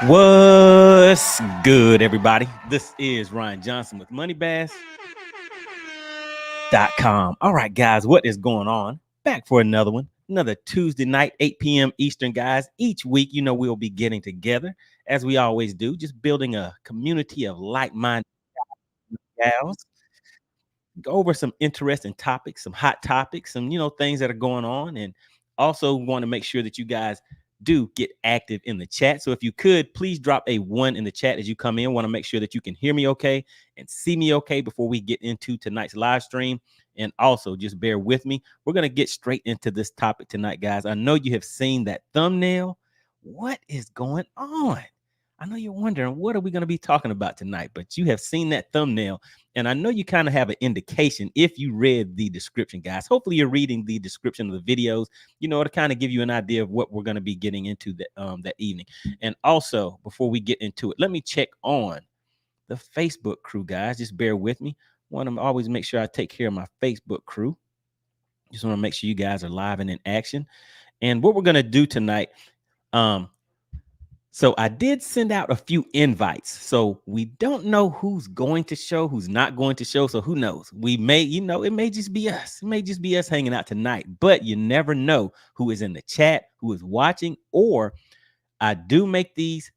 What's good, everybody? This is Ryan Johnson with MoneyBass.com. All right, guys, what is going on? Back for another one. Another Tuesday night, 8 p.m. Eastern, guys. Each week, we'll be getting together, as we always do, just building a community of like-minded gals, go over some interesting topics, some hot topics, some things that are going on, and also want to make sure that you guys do get active in the chat. So if you could, please drop a 1 in the chat as you come in. Want to make sure that you can hear me okay and see me okay before we get into tonight's live stream. And also just bear with me. We're going to get straight into this topic tonight, guys. I know you have seen that thumbnail. What is going on? I know you're wondering, what are we going to be talking about tonight? But you have seen that thumbnail, and I know you kind of have an indication if you read the description, guys. Hopefully you're reading the description of the videos, to kind of give you an idea of what we're going to be getting into that evening. And also, before we get into it, let me check on the Facebook crew, guys. Just bear with me. Want to always make sure I take care of my Facebook crew. Just want to make sure you guys are live and in action. And what we're going to do tonight, so I did send out a few invites. So we don't know who's going to show, who's not going to show. So who knows? We may, it may just be us. It may just be us hanging out tonight. But you never know who is in the chat, who is watching. Or I do make these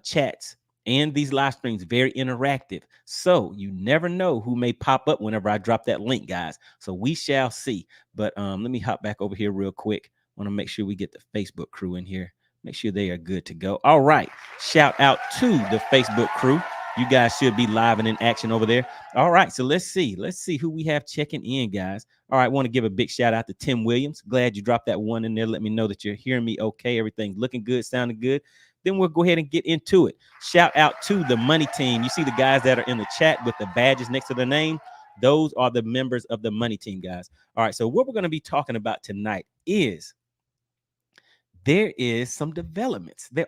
chats and these live streams very interactive. So you never know who may pop up whenever I drop that link, guys. So we shall see. But let me hop back over here real quick. Want to make sure we get the Facebook crew in here. Make sure they are good to go. All right. Shout out to the Facebook crew. You guys should be live and in action over there. All right. So let's see. Let's see who we have checking in, guys. All right. I want to give a big shout out to Tim Williams. Glad you dropped that 1 in there. Let me know that you're hearing me okay. Everything's looking good, sounding good. Then we'll go ahead and get into it. Shout out to the Money Team. You see the guys that are in the chat with the badges next to their name. Those are the members of the Money Team, guys. All right. So what we're going to be talking about tonight is there are some developments that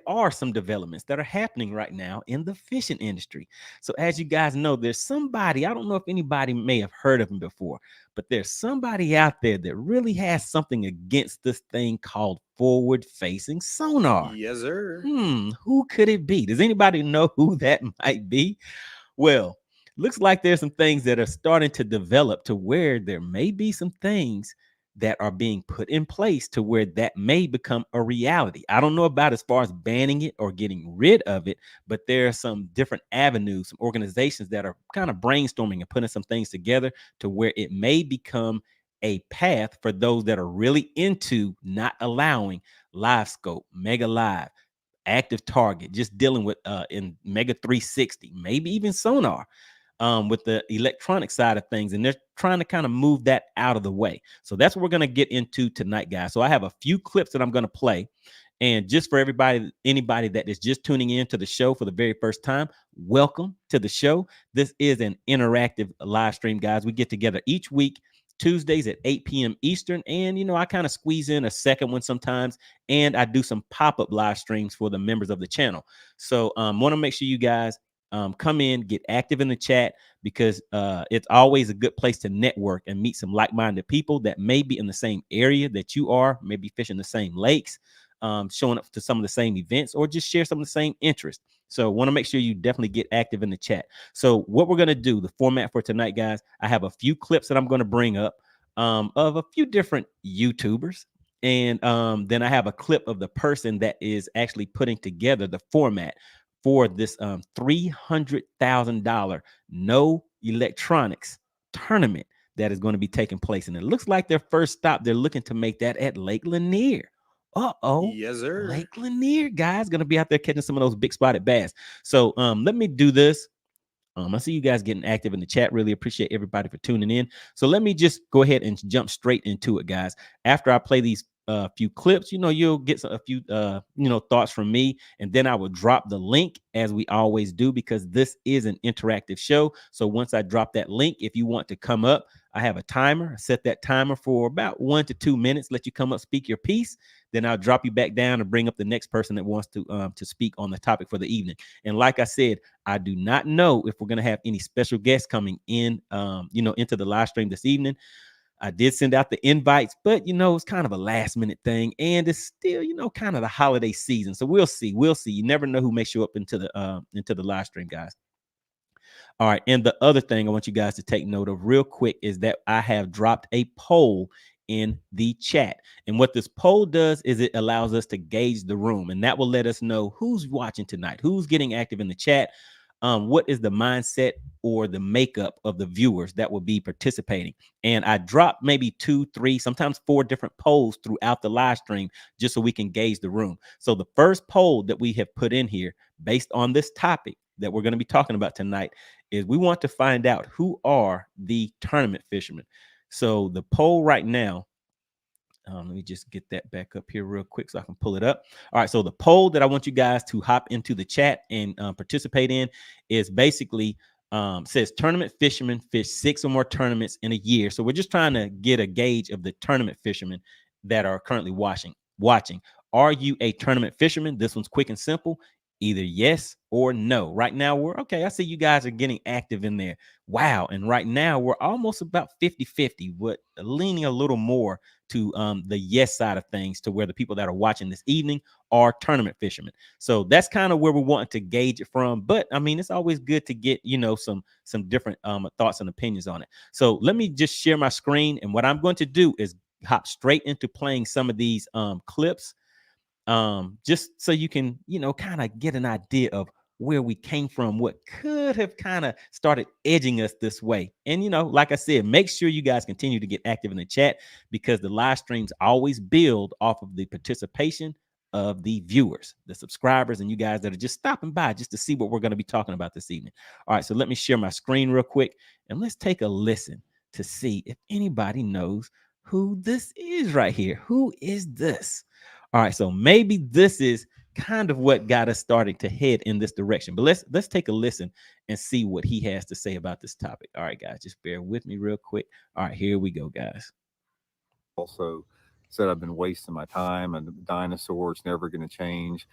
are happening right now in the fishing industry. So as you guys know, there's somebody, I don't know if anybody may have heard of him before, but there's somebody out there that really has something against this thing called forward-facing sonar. Yes, sir. Who could it be? Does anybody know who that might be? Well, looks like there's some things that are starting to develop to where there may be some things that are being put in place to where that may become a reality. I don't know about as far as banning it or getting rid of it, but there are some different avenues, some organizations that are kind of brainstorming and putting some things together to where it may become a path for those that are really into not allowing LiveScope, Mega Live, Active Target, just dealing with in Mega 360, maybe even sonar, with the electronic side of things, and they're trying to kind of move that out of the way. So that's what we're going to get into tonight, guys. So I have a few clips that I'm going to play, and just for anybody that is just tuning in to the show for the very first time, welcome to the show. This is an interactive live stream, guys. We get together each week, Tuesdays at 8 p.m. Eastern. And, I kind of squeeze in a second one sometimes, and I do some pop-up live streams for the members of the channel. So want to make sure you guys come in, get active in the chat, because it's always a good place to network and meet some like-minded people that may be in the same area that you are, maybe fishing the same lakes, showing up to some of the same events, or just share some of the same interests. So want to make sure you definitely get active in the chat. So what we're going to do, the format for tonight, guys, I have a few clips that I'm going to bring up of a few different YouTubers. And then I have a clip of the person that is actually putting together the format for this $300,000 no electronics tournament that is going to be taking place. And it looks like their first stop, they're looking to make that at Lake Lanier. Yes, sir. Lake Lanier, guys, going to be out there catching some of those big spotted bass. So let me do this. I see you guys getting active in the chat. Really appreciate everybody for tuning in. So let me just go ahead and jump straight into it, guys. After I play these few clips, you'll get a few thoughts from me, and then I will drop the link as we always do, because this is an interactive show. So once I drop that link, if you want to come up, I have a timer. I set that timer for about 1 to 2 minutes. Let you come up, speak your piece. Then I'll drop you back down and bring up the next person that wants to speak on the topic for the evening. And like I said, I do not know if we're going to have any special guests coming in, into the live stream this evening. I did send out the invites, but it's kind of a last minute thing, and it's still, kind of the holiday season. So we'll see. We'll see. You never know who may show up into the live stream, guys. All right. And the other thing I want you guys to take note of real quick is that I have dropped a poll in the chat. And what this poll does is it allows us to gauge the room, and that will let us know who's watching tonight, who's getting active in the chat. What is the mindset or the makeup of the viewers that will be participating. And I dropped maybe 2, 3, sometimes 4 different polls throughout the live stream just so we can gauge the room. So the first poll that we have put in here based on this topic that we're going to be talking about tonight is we want to find out who are the tournament fishermen. So the poll right now, let me just get that back up here real quick so I can pull it up. All right. So the poll that I want you guys to hop into the chat and participate in is basically says tournament fishermen fish 6 or more tournaments in a year. So we're just trying to get a gauge of the tournament fishermen that are currently watching. Are you a tournament fisherman? This one's quick and simple. Either yes or no. Right now, we're okay. I see you guys are getting active in there. Wow. And right now, we're almost about 50-50, but leaning a little more to the yes side of things, to where the people that are watching this evening are tournament fishermen. So that's kind of where we want to gauge it from. But I mean, it's always good to get, some different thoughts and opinions on it. So let me just share my screen. And what I'm going to do is hop straight into playing some of these clips, just so you can, kind of get an idea of where we came from, what could have kind of started edging us this way. And, like I said, make sure you guys continue to get active in the chat, because the live streams always build off of the participation of the viewers, the subscribers, and you guys that are just stopping by just to see what we're going to be talking about this evening. All right, so let me share my screen real quick and let's take a listen to see if anybody knows who this is right here. Who is this? All right, so maybe this is kind of what got us starting to head in this direction. But let's take a listen and see what he has to say about this topic. All right, guys, just bear with me real quick. All right, here we go, guys. Also said I've been wasting my time and the dinosaur's never going to change.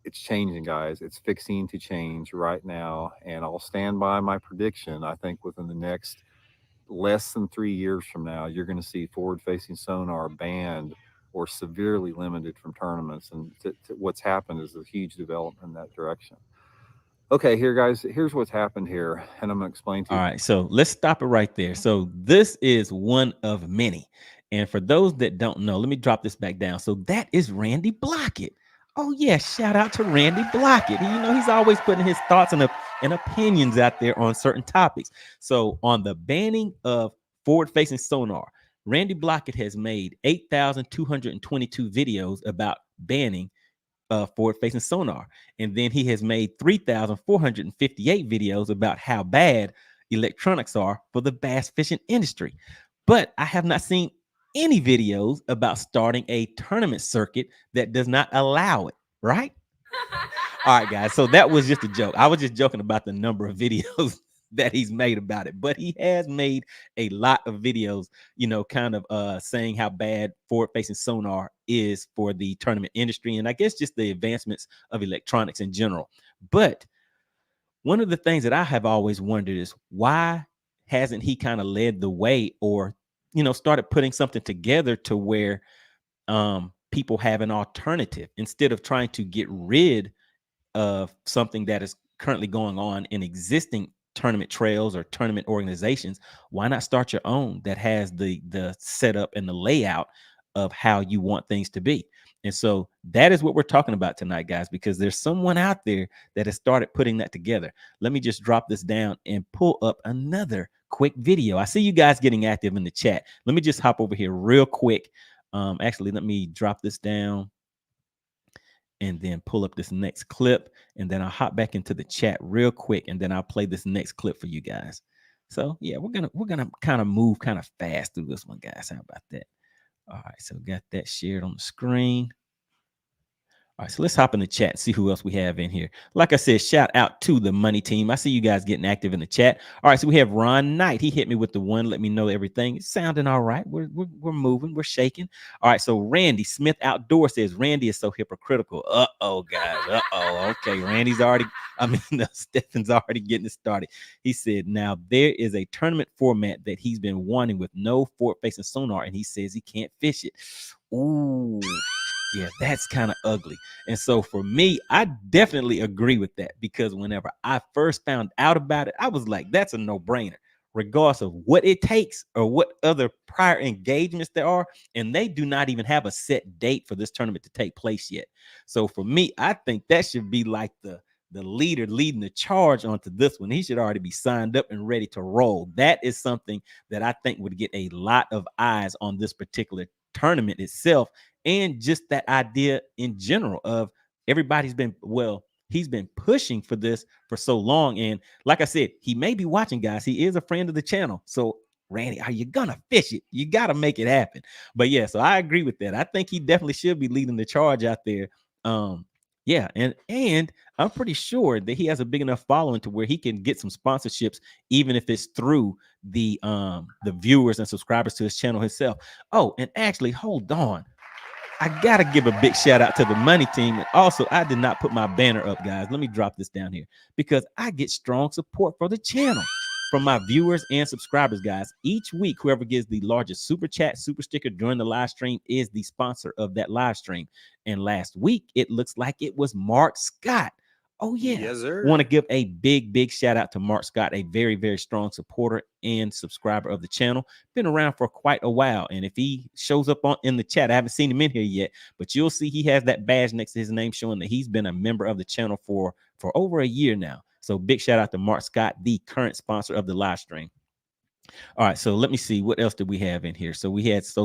It's changing, guys. It's fixing to change right now. And I'll stand by my prediction. I think within the next less than 3 years from now, you're going to see forward-facing sonar banned or severely limited from tournaments. And what's happened is a huge development in that direction. Okay, here, guys, here's what's happened here, and I'm going to explain to you. All right, so let's stop it right there. So this is one of many. And for those that don't know, let me drop this back down. So that is Randy Blockett. Oh, yeah, shout out to Randy Blockett. He's always putting his thoughts and opinions out there on certain topics. So on the banning of forward-facing sonar, Randy Blockett has made 8,222 videos about banning forward-facing sonar. And then he has made 3,458 videos about how bad electronics are for the bass fishing industry. But I have not seen any videos about starting a tournament circuit that does not allow it, right? All right, guys. So that was just a joke. I was just joking about the number of videos that he's made about it, but he has made a lot of videos, kind of saying how bad forward-facing sonar is for the tournament industry, and I guess just the advancements of electronics in general. But one of the things that I have always wondered is, why hasn't he kind of led the way, or started putting something together to where people have an alternative, instead of trying to get rid of something that is currently going on in existing tournament trails or tournament organizations? Why not start your own that has the setup and the layout of how you want things to be? And so that is what we're talking about tonight, guys, because there's someone out there that has started putting that together. Let me just drop this down and pull up another quick video. I see you guys getting active in the chat. Let me just hop over here real quick. Actually, let me drop this down and then pull up this next clip, and then I'll hop back into the chat real quick, and then I'll play this next clip for you guys. So yeah, we're gonna kind of move kind of fast through this one, guys. How about that? All right, so got that shared on the screen. All right, so let's hop in the chat, see who else we have in here. Like I said, shout out to the money team. I see you guys getting active in the chat. All right, so we have Ron Knight. He hit me with the one. Let me know everything. It's sounding all right. We're moving. We're shaking. All right, so Randy Smith Outdoor says, Randy is so hypocritical. Uh-oh, guys. Uh-oh. Okay, Randy's already, Stefan's already getting it started. He said, now there is a tournament format that he's been wanting with no forward-facing sonar, and he says he can't fish it. Ooh. Yeah, that's kind of ugly. And so for me, I definitely agree with that, because whenever I first found out about it, I was like, that's a no-brainer, regardless of what it takes or what other prior engagements there are. And they do not even have a set date for this tournament to take place yet. So for me, I think that should be like the leader leading the charge onto this one. He should already be signed up and ready to roll. That is something that I think would get a lot of eyes on this particular tournament itself, and just that idea in general of everybody's been, well, he's been pushing for this for so long. And like I said, he may be watching, guys. He is a friend of the channel. So Randy, are you gonna fish it? You got to make it happen. But yeah, so I agree with that. I think he definitely should be leading the charge out there. Yeah, and I'm pretty sure that he has a big enough following to where he can get some sponsorships, even if it's through the viewers and subscribers to his channel himself. Oh, and actually, hold on. I gotta give a big shout out to the money team. And also, I did not put my banner up, guys. Let me drop this down here, because I get strong support for the channel from my viewers and subscribers, guys. Each week, whoever gives the largest super chat, super sticker during the live stream is the sponsor of that live stream. And last week, it looks like it was Mark Scott. Oh, yeah. Yes, sir. Want to give a big shout out to Mark Scott, a very strong supporter and subscriber of the channel. Been around for quite a while. And if he shows up in the chat, I haven't seen him in here yet, but you'll see he has that badge next to his name showing that he's been a member of the channel for over a year now. So big shout out to Mark Scott, the current sponsor of the live stream. All right, so let me see, what else did we have in here? So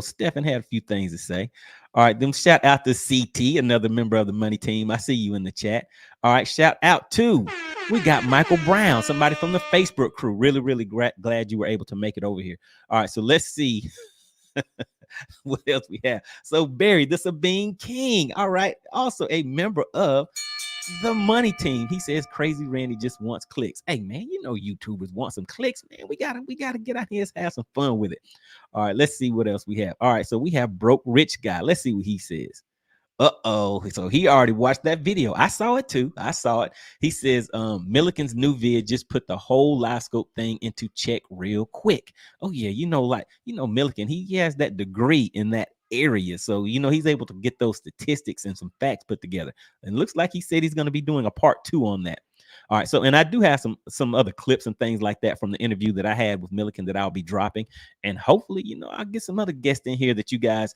Stefan had a few things to say. All right, then shout out to CT, another member of the money team. I see you in the chat. All right, shout out to, we got Michael Brown, somebody from the Facebook crew. Really glad you were able to make it over here. All right, so let's see what else we have. So Barry, the Sabine King. All right, also a member of the money team. He says Crazy Randy just wants clicks. Hey man, you know YouTubers want some clicks, man. We gotta get out here and have some fun with it. All right, let's see what else we have. All right, so we have Broke Rich Guy. Let's see what he says. So he already watched that video. I saw it too. I saw it. He says Milliken's new vid just put the whole LiveScope thing into check real quick. Oh yeah, Milliken, he has that degree in that area, so he's able to get those statistics and some facts put together. And it looks like he said he's going to be doing a part 2 on that. All right, so, and I do have some other clips and things like that from the interview that I had with Milliken that I'll be dropping, and hopefully I'll get some other guests in here that you guys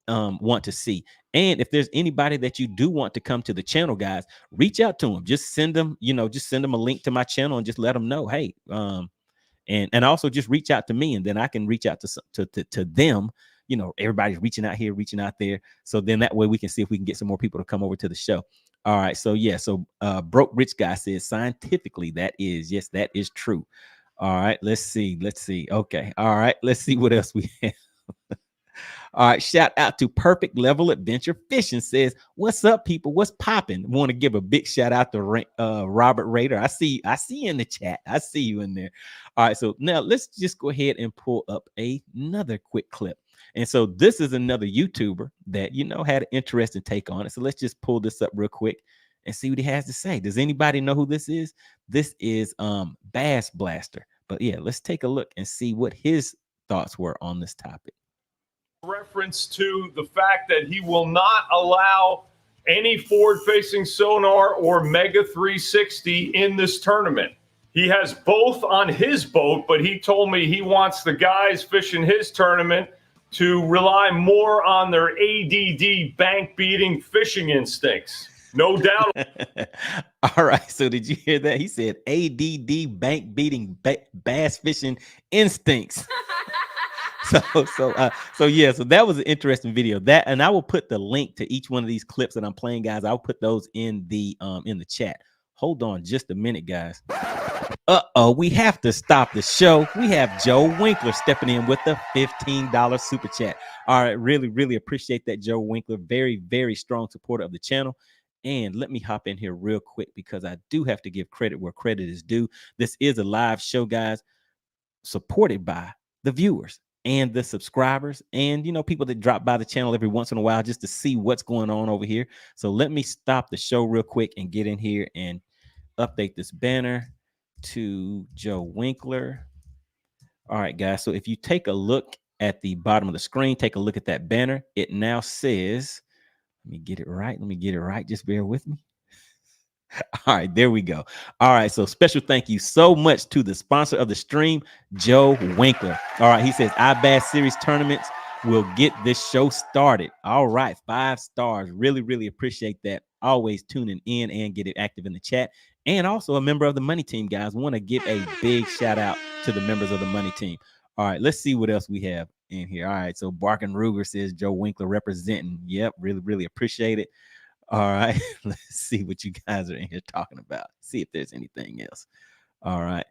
want to see. And if there's anybody that you do want to come to the channel, guys, reach out to them. Just send them a link to my channel and just let them know, hey, and also just reach out to me, and then I can reach out to them. Everybody's reaching out here, reaching out there. So then that way we can see if we can get some more people to come over to the show. All right. So yeah. So Broke Rich Guy says scientifically that is true. All right. Let's see. Okay. All right. Let's see what else we have. All right, shout out to Perfect Level Adventure Fishing says, what's up, people? What's popping? Want to give a big shout out to Robert Rader. I see you in the chat. I see you in there. All right, so now let's just go ahead and pull up another quick clip. And so this is another YouTuber that had an interesting take on it. So let's just pull this up real quick and see what he has to say. Does anybody know who this is? This is Bass Blaster. But yeah, let's take a look and see what his thoughts were on this topic. Reference to the fact that he will not allow any forward-facing sonar or Mega 360 in this tournament. He has both on his boat, but he told me he wants the guys fishing his tournament to rely more on their ADD bank-beating fishing instincts. No doubt. All right. So did you hear that? He said ADD bank-beating bass fishing instincts. So yeah, so that was an interesting video. That, and I will put the link to each one of these clips that I'm playing, guys. I'll put those in the chat. Hold on just a minute, guys. We have to stop the show. We have Joe Winkler stepping in with the $15 super chat. All right, really appreciate that, Joe Winkler. Very strong supporter of the channel. And let me hop in here real quick because I do have to give credit where credit is due. This is a live show, guys, supported by the viewers and the subscribers and, you know, people that drop by the channel every once in a while just to see what's going on over here. So let me stop the show real quick and get in here and update this banner to Joe Winkler. All right, guys. So if you take a look at the bottom of the screen, take a look at that banner. It now says, let me get it right. Let me get it right. Just bear with me. All right, there we go. All right, so special thank you so much to the sponsor of the stream, Joe Winkler. All right, he says iBass Series tournaments will get this show started. All right, 5 stars. Really, really appreciate that. Always tuning in and get it active in the chat. And also a member of the Money Team, guys. Want to give a big shout out to the members of the Money Team. All right, let's see what else we have in here. All right, so Barkin Ruger says Joe Winkler representing. Yep, really, really appreciate it. All right, let's see what you guys are in here talking about. See if there's anything else. All right.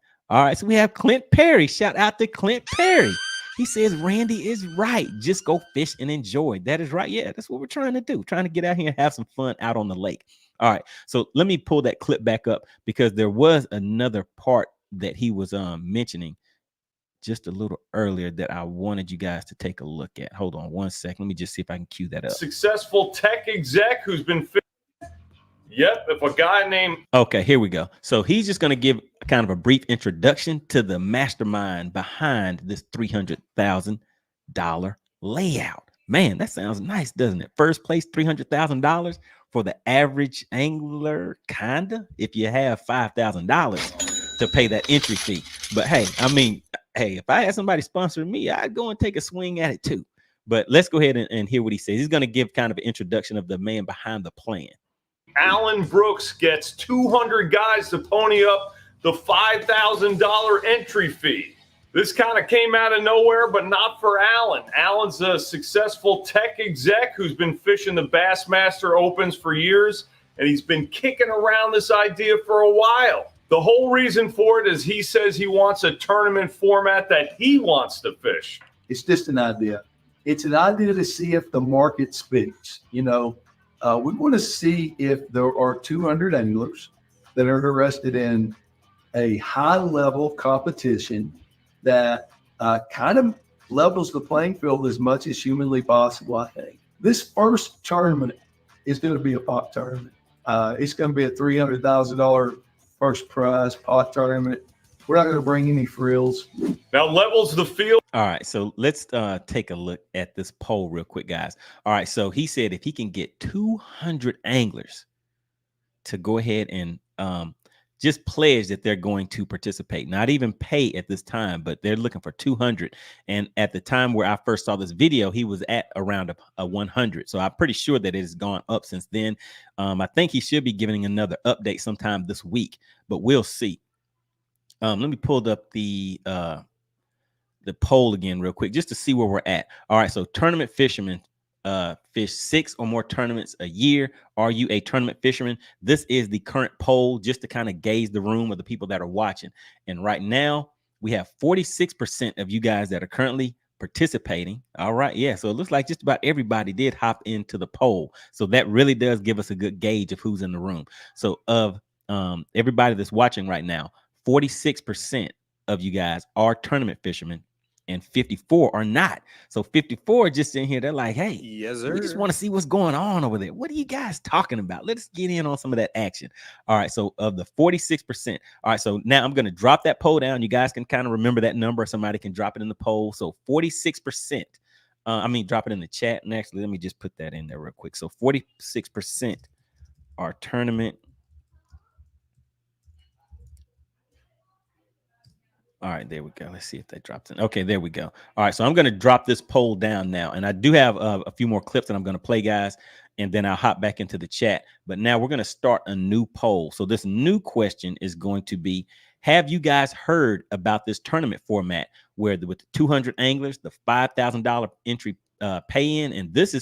So we have Clint Perry. Shout out to Clint Perry. He says Randy is right. Just go fish and enjoy. That is right. Yeah, that's what we're trying to do. Trying to get out here and have some fun out on the lake. All right. So let me pull that clip back up because there was another part that he was mentioning just a little earlier that I wanted you guys to take a look at. Hold on one second. Let me just see if I can cue that up. Successful tech exec who's been. Yep, if a guy named. Okay, here we go. So he's just going to give kind of a brief introduction to the mastermind behind this $300,000 layout. Man, that sounds nice, doesn't it? First place, $300,000 for the average angler, kinda. If you have $5,000 to pay that entry fee. But hey, I mean, hey, if I had somebody sponsoring me, I'd go and take a swing at it too. But let's go ahead and hear what he says. He's going to give kind of an introduction of the man behind the plan. Alan Brooks gets 200 guys to pony up the $5,000 entry fee. This kind of came out of nowhere, but not for Alan. Alan's a successful tech exec who's been fishing the Bassmaster Opens for years, and he's been kicking around this idea for a while. The whole reason for it is he says he wants a tournament format that he wants to fish. It's just an idea. It's an idea to see if the market speaks. You know, we want to see if there are 200 anglers that are interested in a high-level competition that kind of levels the playing field as much as humanly possible, I think. This first tournament is going to be a pot tournament. It's going to be a $300,000 first prize pot tournament. We're not going to bring any frills. Now levels the field. All right, so let's take a look at this poll real quick, guys. All right, so he said if he can get 200 anglers to go ahead and just pledge that they're going to participate, not even pay at this time, but they're looking for 200. And at the time where I first saw this video, he was at around a 100. So I'm pretty sure that it has gone up since then. I think he should be giving another update sometime this week, but we'll see. Let me pull up the poll again real quick just to see where we're at. All right, so tournament fishermen fish 6 or more tournaments a year. Are you a tournament fisherman? This is the current poll just to kind of gauge the room of the people that are watching. And right now we have 46% of you guys that are currently participating. All right, yeah, so it looks like just about everybody did hop into the poll. So that really does give us a good gauge of who's in the room. So of everybody that's watching right now, 46% of you guys are tournament fishermen and 54 are not. So 54 just in here, they're like, hey, yes, sir. We just want to see what's going on over there. What are you guys talking about? Let's get in on some of that action. All right, so of the 46%. All right, so now I'm going to drop that poll down. You guys can kind of remember that number. Somebody can drop it in the poll. So 46%. Drop it in the chat. And actually, let me just put that in there real quick. So 46% are tournament. All right, there we go. Let's see if that drops in. Okay, there we go. All right, so I'm going to drop this poll down now. And I do have a few more clips that I'm going to play, guys, and then I'll hop back into the chat. But now we're going to start a new poll. So this new question is going to be, have you guys heard about this tournament format where with the 200 anglers, the $5,000 entry pay-in, and this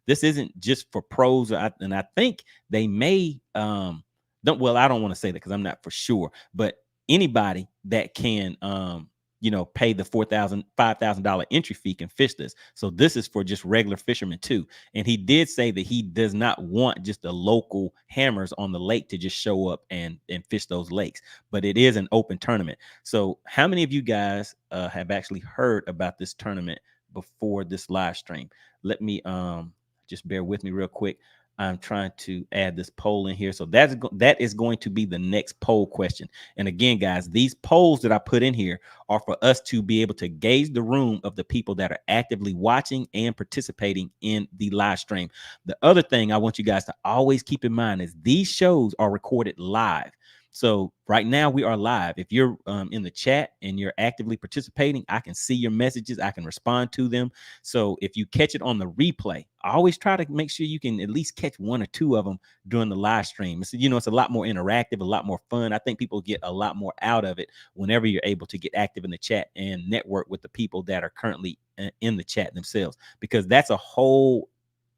isn't just for pros, and I think they may, I don't want to say that because I'm not for sure, but anybody that can pay the $5,000 entry fee can fish this. So this is for just regular fishermen too. And he did say that he does not want just the local hammers on the lake to just show up and fish those lakes, but it is an open tournament. So how many of you guys have actually heard about this tournament before this live stream? Let me just bear with me real quick. I'm trying to add this poll in here. So that is going to be the next poll question. And again, guys, these polls that I put in here are for us to be able to gauge the room of the people that are actively watching and participating in the live stream. The other thing I want you guys to always keep in mind is these shows are recorded live. So right now we are live. If you're in the chat and you're actively participating, I can see your messages. I can respond to them. So if you catch it on the replay, I always try to make sure you can at least catch one or two of them during the live stream. It's, it's a lot more interactive, a lot more fun. I think people get a lot more out of it whenever you're able to get active in the chat and network with the people that are currently in the chat themselves, because that's a whole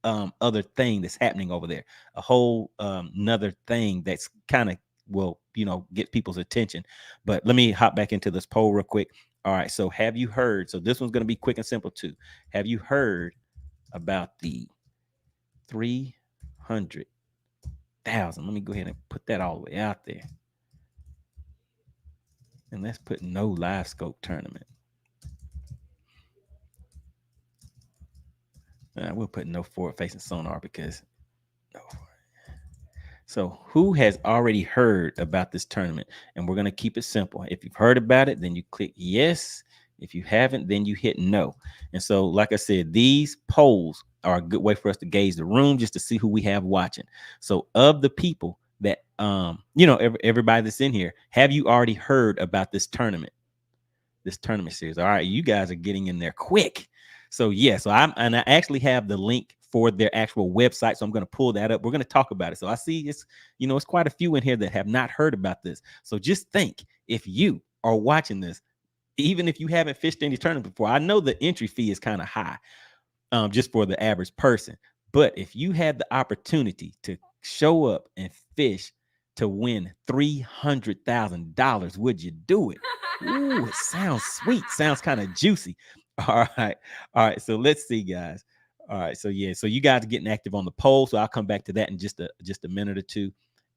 other thing that's happening over there. A whole another thing that's kind of will get people's attention. But let me hop back into this poll real quick. All right, so have you heard, so this one's going to be quick and simple too. Have you heard about the 300,000? Let me go ahead and put that all the way out there, and let's put no LiveScope tournament. We'll put no forward facing sonar because no. So who has already heard about this tournament? And we're going to keep it simple. If you've heard about it, then you click yes. If you haven't, then you hit no. And so, like I said, these polls are a good way for us to gauge the room, just to see who we have watching. So of the people that, everybody that's in here, have you already heard about this tournament series? All right, you guys are getting in there quick. So yeah, I actually have the link for their actual website. So I'm going to pull that up. We're going to talk about it. So I see it's quite a few in here that have not heard about this. So just think, if you are watching this, even if you haven't fished any tournament before, I know the entry fee is kind of high, just for the average person. But if you had the opportunity to show up and fish to win $300,000, would you do it? Ooh, it sounds sweet. Sounds kind of juicy. All right. So let's see, guys. All right. So yeah. So you guys are getting active on the poll. So I'll come back to that in just a minute or two.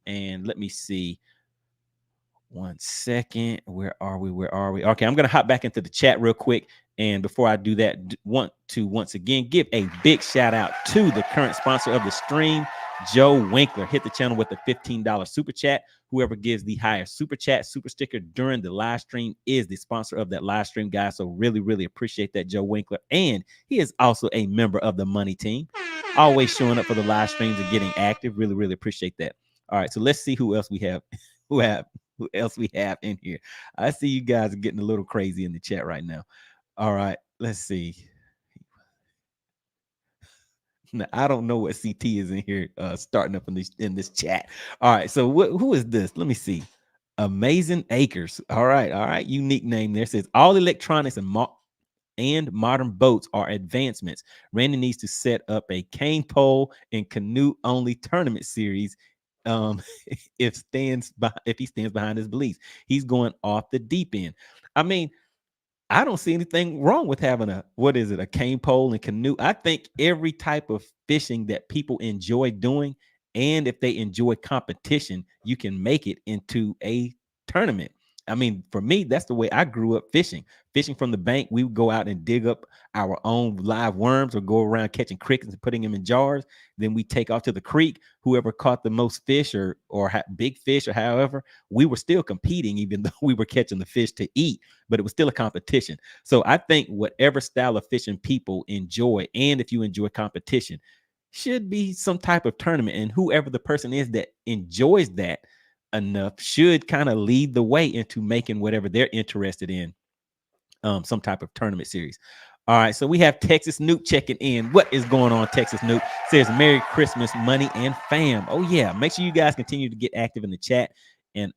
And let me see. 1 second. Where are we? Okay. I'm going to hop back into the chat real quick. And before I do that, want to once again give a big shout out to the current sponsor of the stream, Joe Winkler. Hit the channel with a $15 super chat. Whoever gives the higher super chat, super sticker during the live stream is the sponsor of that live stream, guys. So really, really appreciate that, Joe Winkler. And he is also a member of the Money Team, always showing up for the live streams and getting active. Really, really appreciate that. All right, so let's see who else we have. Who else we have in here? I see you guys are getting a little crazy in the chat right now. All right, let's see. Now, I don't know what CT is in here starting up in this chat. All right, so who is this? Let me see. Amazing Acres. All right. Unique name there. It says all electronics and modern boats are advancements. Randy needs to set up a cane pole and canoe only tournament series. If he stands behind his beliefs, he's going off the deep end. I mean, I don't see anything wrong with having a cane pole and canoe. I think every type of fishing that people enjoy doing, and if they enjoy competition, you can make it into a tournament. I mean, for me, that's the way I grew up fishing. Fishing from the bank, we would go out and dig up our own live worms or go around catching crickets and putting them in jars. Then we take off to the creek. Whoever caught the most fish or big fish or however, we were still competing, even though we were catching the fish to eat, but it was still a competition. So I think whatever style of fishing people enjoy, and if you enjoy competition, should be some type of tournament. And whoever the person is that enjoys that enough should kind of lead the way into making whatever they're interested in some type of tournament series. All right, so we have Texas Nuke checking in. What is going on, Texas Nuke? Says Merry Christmas, money and fam. Oh yeah, make sure you guys continue to get active in the chat and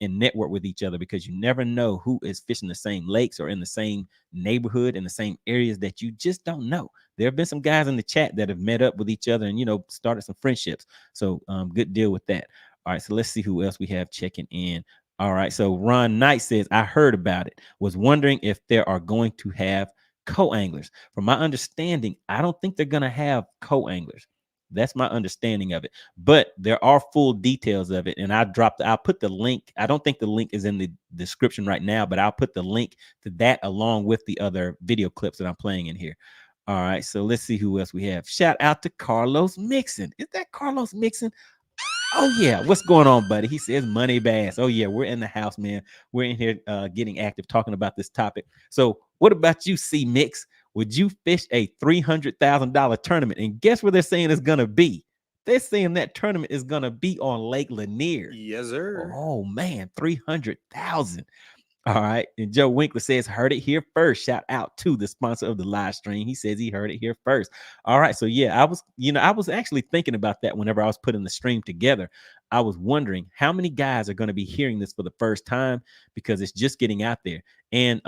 network with each other, because you never know who is fishing the same lakes or in the same neighborhood, in the same areas that you just don't know. There have been some guys in the chat that have met up with each other and started some friendships. So good deal with that. All right, so let's see who else we have checking in. All right. So Ron Knight says, I heard about it. Was wondering if there are going to have co-anglers. From my understanding, I don't think they're going to have co-anglers. That's my understanding of it. But there are full details of it. And I'll put the link. I don't think the link is in the description right now, but I'll put the link to that along with the other video clips that I'm playing in here. All right. So let's see who else we have. Shout out to Carlos Mixon. Is that Carlos Mixon? Oh yeah, what's going on, buddy? He says MoneyBass. Oh yeah, we're in the house, man. We're in here getting active, talking about this topic. So what about you, C Mix? Would you fish a $300,000 tournament? And guess where they're saying it's gonna be? They're saying that tournament is gonna be on Lake Lanier. Yes, sir. Oh man, 300,000. All right. And Joe Winkler says, heard it here first. Shout out to the sponsor of the live stream. He says he heard it here first. All right. So yeah, I was actually thinking about that whenever I was putting the stream together. I was wondering how many guys are going to be hearing this for the first time because it's just getting out there. And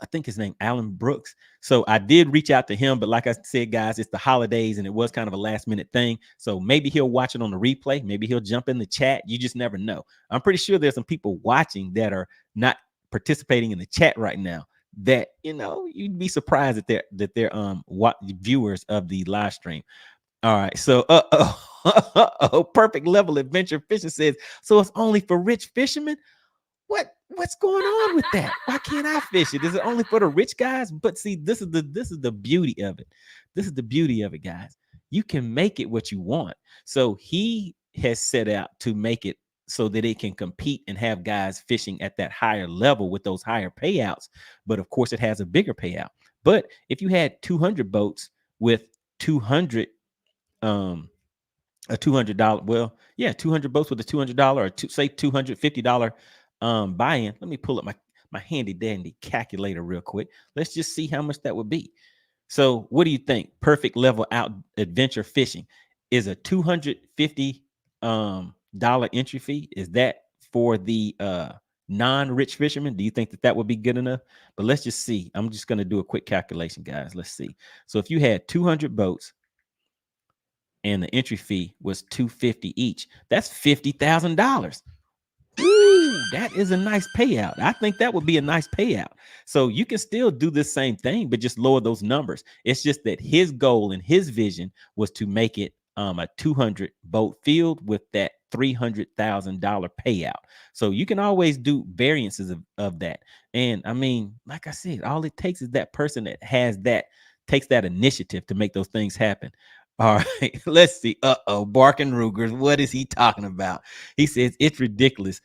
I think his name Alan Brooks. So I did reach out to him, but like I said, guys, it's the holidays and it was kind of a last minute thing. So maybe he'll watch it on the replay. Maybe he'll jump in the chat. You just never know. I'm pretty sure there's some people watching that are not participating in the chat right now that, you'd be surprised that they're viewers of the live stream. All right. So, perfect level adventure fishing says, so it's only for rich fishermen. What's going on with that? Why can't I fish it? Is it only for the rich guys? But see, this is the beauty of it. This is the beauty of it, guys. You can make it what you want. So he has set out to make it so that it can compete and have guys fishing at that higher level with those higher payouts. But of course, it has a bigger payout. But if you had 200 boats with 200 a $200, well, yeah, 200 boats with a $200 or say $250 buy-in. Let me pull up my handy dandy calculator real quick. Let's just see how much that would be. So what do you think? Perfect level out adventure fishing is a $250 dollar entry fee. Is that for the non-rich fishermen? Do you think that would be good enough? But let's just see. I'm just going to do a quick calculation, guys. Let's see. So if you had 200 boats and the entry fee was $250 each, that's $50,000. Ooh, that is a nice payout. I think that would be a nice payout. So you can still do the same thing, but just lower those numbers. It's just that his goal and his vision was to make it a 200 boat field with that $300,000 payout. So you can always do variances of that. And I mean, like I said, all it takes is that person that takes that initiative to make those things happen. All right, let's see. Barking Rugers. What is he talking about? He says it's ridiculous.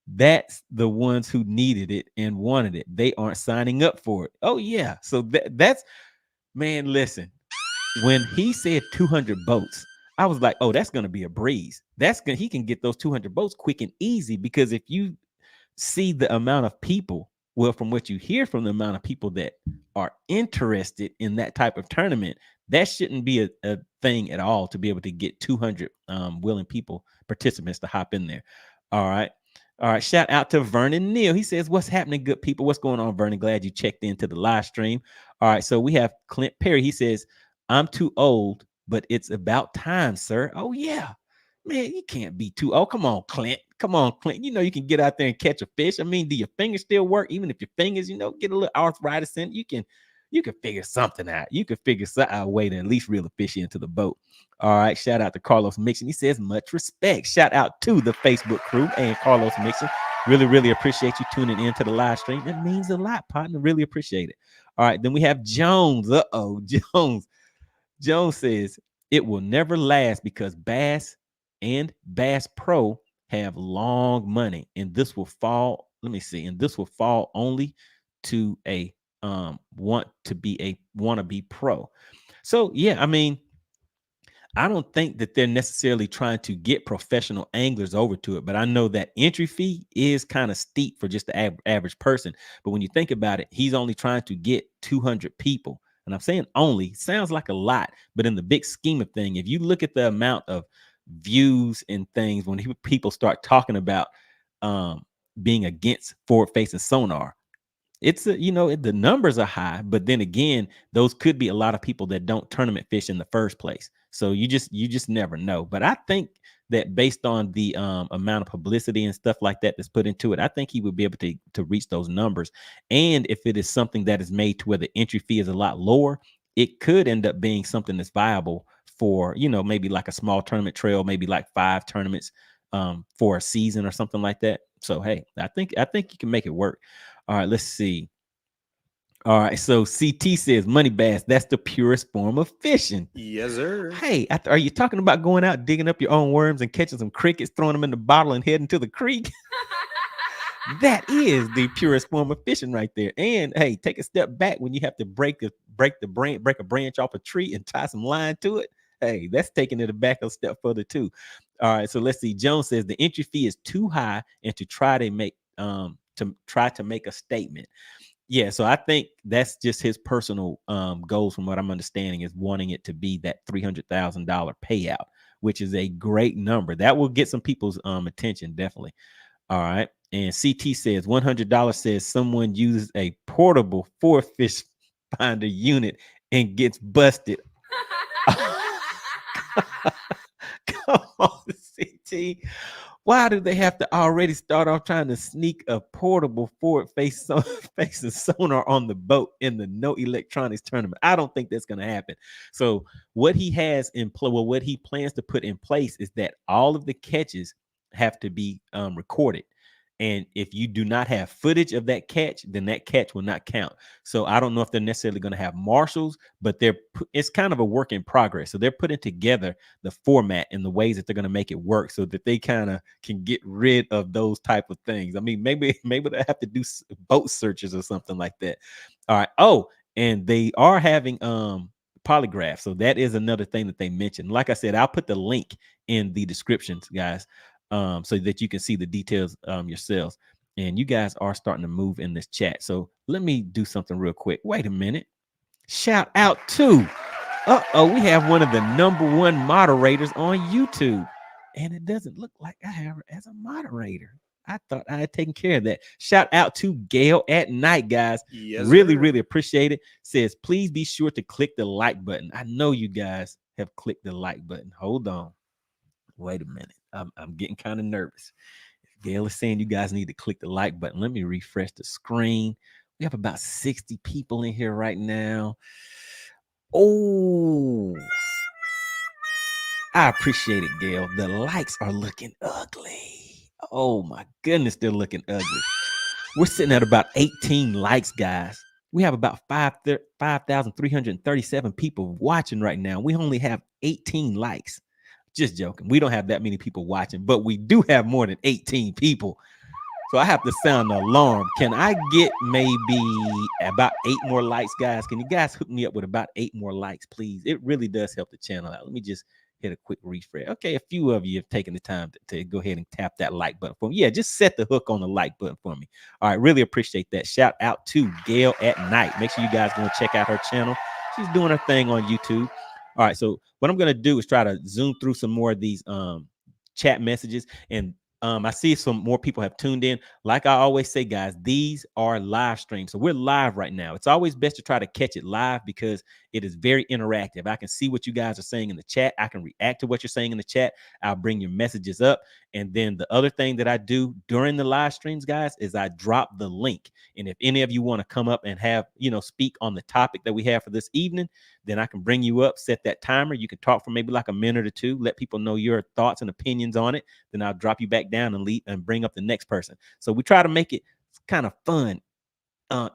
That's the ones who needed it and wanted it. They aren't signing up for it. Oh, yeah. So that's, man, listen. When he said 200 boats, I was like, oh, that's going to be a breeze. He can get those 200 boats quick and easy, because if you see the amount of people, well, from what you hear from the amount of people that are interested in that type of tournament, that shouldn't be a thing at all to be able to get 200 willing participants to hop in there. All right. Shout out to Vernon Neal. He says, what's happening, good people? What's going on, Vernon? Glad you checked into the live stream. All right. So we have Clint Perry. He says, I'm too old, but it's about time, sir. Oh, yeah. Man, you can't be too old. Come on, Clint. You know you can get out there and catch a fish. I mean, do your fingers still work? Even if your fingers, get a little arthritis in, you can figure something out. You can figure out a way to at least reel a fish into the boat. All right. Shout out to Carlos Mixon. He says, much respect. Shout out to the Facebook crew and Carlos Mixon. Really, really appreciate you tuning into the live stream. That means a lot, partner. Really appreciate it. All right. Then we have Jones. Jones says, it will never last because Bass and Bass Pro have long money, and this will fall. Let me see. And this will fall only to a wannabe pro. So yeah, I mean, I don't think that they're necessarily trying to get professional anglers over to it, but I know that entry fee is kind of steep for just the average person. But when you think about it, he's only trying to get 200 people. And I'm saying only, sounds like a lot, but in the big scheme of things, if you look at the amount of views and things, when people start talking about being against forward-facing sonar, it's the numbers are high, but then again, those could be a lot of people that don't tournament fish in the first place. So you just never know. But I think that based on the amount of publicity and stuff like that that's put into it, I think he would be able to reach those numbers. And if it is something that is made to where the entry fee is a lot lower, it could end up being something that's viable for, maybe like a small tournament trail, maybe like 5 tournaments for a season or something like that. So hey, I think you can make it work. All right, let's see. All right, so CT says money bass, that's the purest form of fishing. Yes, sir. Hey, are you talking about going out digging up your own worms and catching some crickets, throwing them in the bottle and heading to the creek? That is the purest form of fishing right there. And hey, take a step back when you have to break a branch off a tree and tie some line to it. Hey, that's taking it back a step further too. All right, so let's see. Jones says the entry fee is too high and to try to make a statement. Yeah, so I think that's just his personal goals, from what I'm understanding, is wanting it to be that $300,000 payout, which is a great number. That will get some people's attention, definitely. All right. And CT says $100 says someone uses a portable 4-fish finder unit and gets busted. Come on, CT. Why do they have to already start off trying to sneak a portable forward-facing sonar on the boat in the no electronics tournament? I don't think that's going to happen. So what he has in play, what he plans to put in place is that all of the catches have to be recorded. And if you do not have footage of that catch, then that catch will not count. So I don't know if they're necessarily going to have marshals, but it's kind of a work in progress. So they're putting together the format and the ways that they're going to make it work so that they kind of can get rid of those type of things. I mean, maybe they have to do boat searches or something like that. All right. Oh, and they are having polygraph. So that is another thing that they mentioned. Like I said, I'll put the link in the descriptions, guys. So that you can see the details yourselves. And you guys are starting to move in this chat. So let me do something real quick. Wait a minute. Shout out to, we have one of the #1 moderators on YouTube. And it doesn't look like I have her as a moderator. I thought I had taken care of that. Shout out to Gail at Night, guys. Yes, really, sir. really appreciate it. Says, please be sure to click the like button. I know you guys have clicked the like button. Hold on. Wait a minute. I'm getting kind of nervous. Gail is saying you guys need to click the like button. Let me refresh the screen. We have about 60 people in here right now. Oh, I appreciate it, Gail. The likes are looking ugly. Oh my goodness, they're looking ugly. We're sitting at about 18 likes, guys. We have about 5,337 people watching right now. We only have 18 likes. Just joking. We don't have that many people watching, but we do have more than 18 people. So I have to sound the alarm. Can I get maybe about 8 more likes, guys? Can you guys hook me up with about 8 more likes, please? It really does help the channel out. Let me just hit a quick refresh. Okay, a few of you have taken the time to go ahead and tap that like button for me. Yeah, just set the hook on the like button for me. All right, really appreciate that. Shout out to Gail at Night. Make sure you guys go and check out her channel. She's doing her thing on YouTube. All right, so what I'm going to do is try to zoom through some more of these chat messages. And I see some more people have tuned in. Like I always say, guys, these are live streams. So we're live right now. It's always best to try to catch it live because it is very interactive. I can see what you guys are saying in the chat. I can react to what you're saying in the chat. I'll bring your messages up. And then the other thing that I do during the live streams, guys, is I drop the link. And if any of you want to come up and have, speak on the topic that we have for this evening, then I can bring you up, set that timer. You can talk for maybe like a minute or two, let people know your thoughts and opinions on it. Then I'll drop you back down and leave and bring up the next person. So we try to make it kind of fun,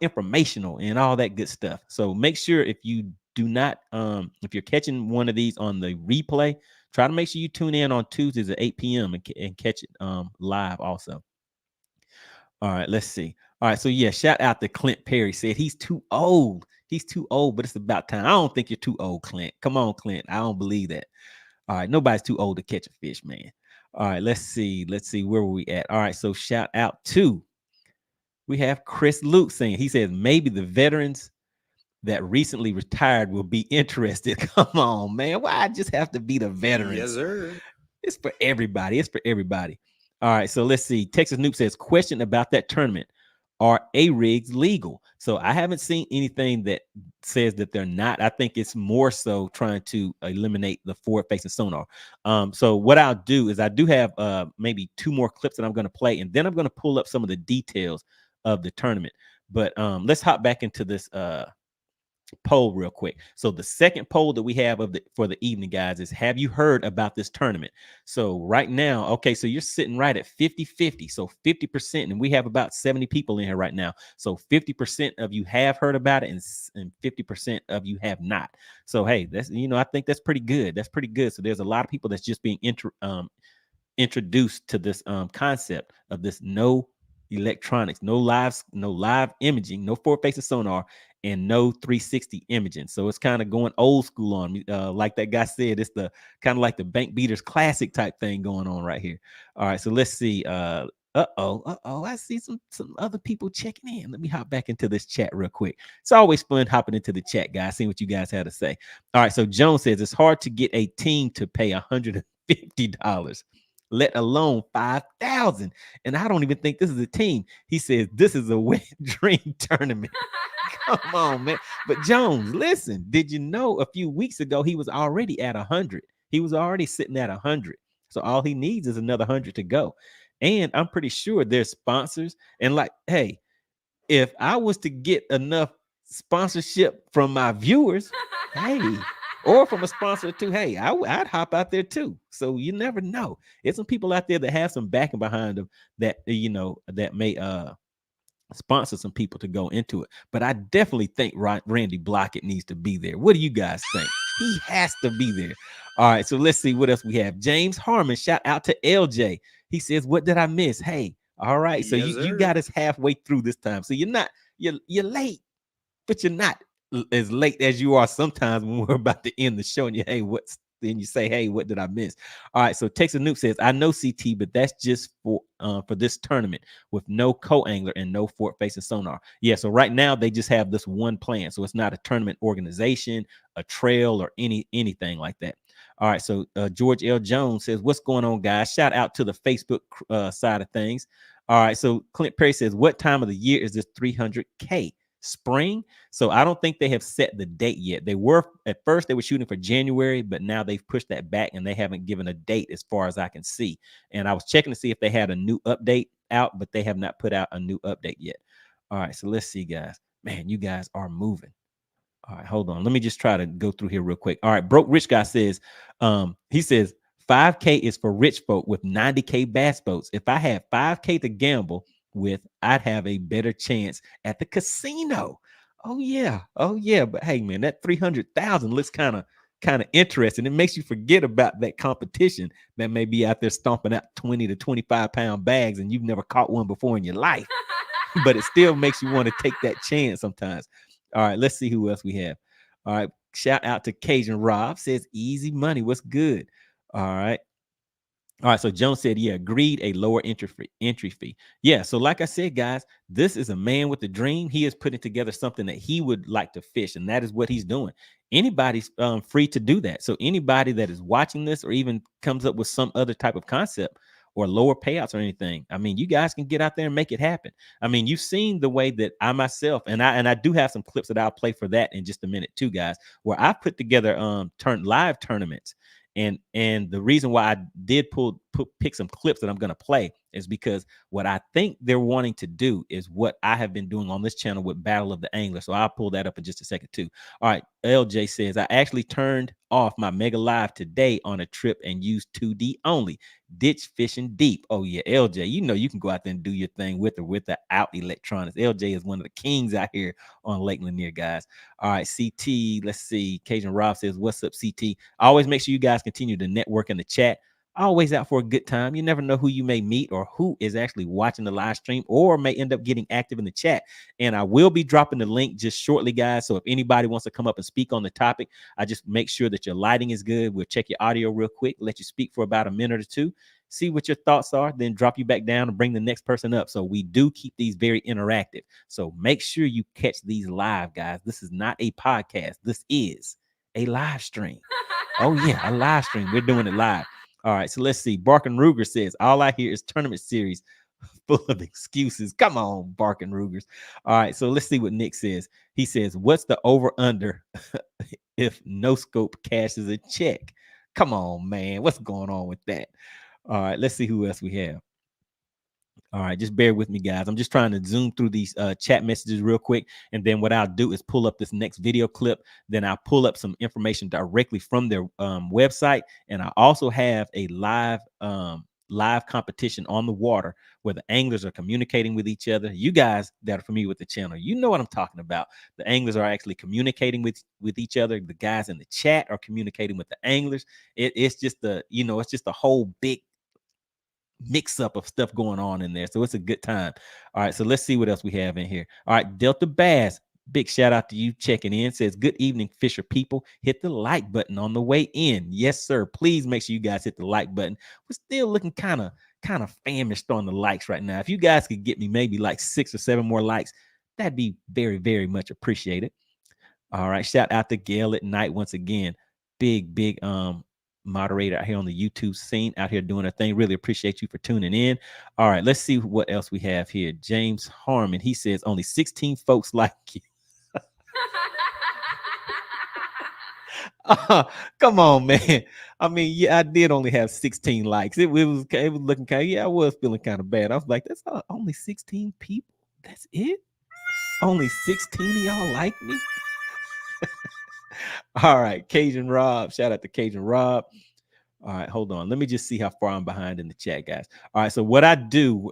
informational and all that good stuff. So make sure if you do not, if you're catching one of these on the replay, try to make sure you tune in on Tuesdays at 8 p.m. and catch it live also. All right, let's see. All right, so yeah, shout out to Clint Perry. Said he's too old. He's too old, but it's about time. I don't think you're too old, Clint. Come on, Clint. I don't believe that. All right, nobody's too old to catch a fish, man. All right, let's see. Let's see where were we at. All right, so shout out to, we have Chris Luke saying, he says maybe the veterans that recently retired will be interested. Come on, man. Why I just have to be the veterans? Yes, sir. It's for everybody. It's for everybody. All right, so let's see. Texas Noob says, question about that tournament. are A-rigs legal? So I haven't seen anything that says that they're not. I think it's more so trying to eliminate the forward-facing sonar. So what I'll do is I do have maybe 2 more clips that I'm going to play, and then I'm going to pull up some of the details of the tournament. But let's hop back into this poll real quick. So the second poll that we have for the evening, guys, is have you heard about this tournament? So right now, okay, so you're sitting right at 50-50. So 50%, and we have about 70 people in here right now. So 50% of you have heard about it, and 50% of you have not. So hey, that's, I think that's pretty good. That's pretty good. So there's a lot of people that's just being introduced to this concept of this no electronics, no live imaging, no forward-facing sonar, and no 360 imaging. So it's kind of going old school on me. Like that guy said, it's the kind of like the Bank Beaters Classic type thing going on right here. All right, so let's see. I see some other people checking in. Let me hop back into this chat real quick. It's always fun hopping into the chat, guys, seeing what you guys have to say. All right, so Jones says it's hard to get a team to pay $150. Let alone 5,000. And I don't even think this is a team. He says this is a wet dream tournament. Come on, man. But Jones, listen, did you know a few weeks ago he was already at 100? He was already sitting at 100. So all he needs is another 100 to go. And I'm pretty sure there's sponsors. And like, hey, if I was to get enough sponsorship from my viewers, hey, or from a sponsor too, hey, I'd hop out there too. So you never know. There's some people out there that have some backing behind them that that may sponsor some people to go into it. But I definitely think Randy Blockett needs to be there. What do you guys think? He has to be there. All right, so let's see what else we have. James Harmon, shout out to LJ. He says, what did I miss? Hey, all right. So you got us halfway through this time. So you're late, but you're not as late as you are sometimes when we're about to end the show and then you say, hey, what did I miss? All right, so Texas Nuke says, I know CT, but that's just for this tournament with no co-angler and no forward-facing sonar. Yeah, so right now they just have this one plan. So it's not a tournament organization, a trail, or anything like that. All right, so George L. Jones says, what's going on, guys? Shout out to the Facebook side of things. All right, so Clint Perry says, what time of the year is this 300K? Spring. So I don't think they have set the date yet. They were at first, they were shooting for January, but now they've pushed that back and they haven't given a date as far as I can see. And I was checking to see if they had a new update out, but they have not put out a new update yet. All right, so let's see, guys. Man, you guys are moving. All right, hold on. Let me just try to go through here real quick. All right, Broke Rich Guy says, he says 5K is for rich folk with 90K bass boats. If I had 5K to gamble with, I'd have a better chance at the casino. Oh yeah, but hey man, that 300,000 looks kind of interesting. It makes you forget about that competition that may be out there stomping out 20 to 25 pound bags and you've never caught one before in your life. But it still makes you want to take that chance sometimes. All right, let's see who else we have. All right, shout out to Cajun Rob, says easy money, what's good? All right, so Jones said, yeah, agreed, a lower entry fee. Yeah, so like I said, guys, this is a man with a dream. He is putting together something that he would like to fish, and that is what he's doing. Anybody's free to do that. So anybody that is watching this or even comes up with some other type of concept or lower payouts or anything, I mean, you guys can get out there and make it happen. I mean, you've seen the way that I myself, and I do have some clips that I'll play for that in just a minute too, guys, where I put together live tournaments. And the reason why I did pick some clips that I'm going to play is because what I think they're wanting to do is what I have been doing on this channel with Battle of the Angler. So I'll pull that up in just a second too. All right. LJ says, I actually turned off my Mega Live today on a trip and used 2D only. Ditch fishing deep. Oh yeah, LJ, you can go out there and do your thing with or without electronics. LJ is one of the kings out here on Lake Lanier, guys. All right, CT, let's see. Cajun Rob says, what's up, CT? I always make sure you guys continue to network in the chat. Always out for a good time. You never know who you may meet or who is actually watching the live stream or may end up getting active in the chat. And I will be dropping the link just shortly, guys. So if anybody wants to come up and speak on the topic, I just make sure that your lighting is good. We'll check your audio real quick, let you speak for about a minute or two, see what your thoughts are, then drop you back down and bring the next person up. So we do keep these very interactive. So make sure you catch these live, guys. This is not a podcast. This is a live stream. Oh yeah, a live stream. We're doing it live. All right, so let's see. Barkin Ruger says, all I hear is tournament series full of excuses. Come on, barking Rugers. All right, so let's see what Nick says. He says, what's the over under if no scope cashes a check? Come on, man. What's going on with that? All right, let's see who else we have. All right, just bear with me, guys. I'm just trying to zoom through these chat messages real quick. And then what I'll do is pull up this next video clip. Then I'll pull up some information directly from their website. And I also have a live competition on the water where the anglers are communicating with each other. You guys that are familiar with the channel, you know what I'm talking about. The anglers are actually communicating with each other. The guys in the chat are communicating with the anglers. It's just it's just a whole big mix up of stuff going on in there. So it's a good time. All right, so let's see what else we have in here. All right, Delta Bass, big shout out to you checking in. Says, good evening, Fisher people. Hit the like button on the way in. Yes, sir. Please make sure you guys hit the like button. We're still looking kind of famished on the likes right now. If you guys could get me maybe like 6 or 7 more likes, that'd be very, very much appreciated. All right, shout out to Gail at Night once again. Big moderator out here on the YouTube scene, out here doing a thing. Really appreciate you for tuning in. All right, let's see what else we have here. James Harmon, he says only 16 folks like you. Come on, man. I mean, yeah, I did only have 16 likes. It was looking kind of, I was feeling kind of bad. I was like, that's only 16 people. That's it. Only 16 of y'all like me. All right, Cajun Rob. Shout out to Cajun Rob. All right, hold on. Let me just see how far I'm behind in the chat, guys. All right, so what I do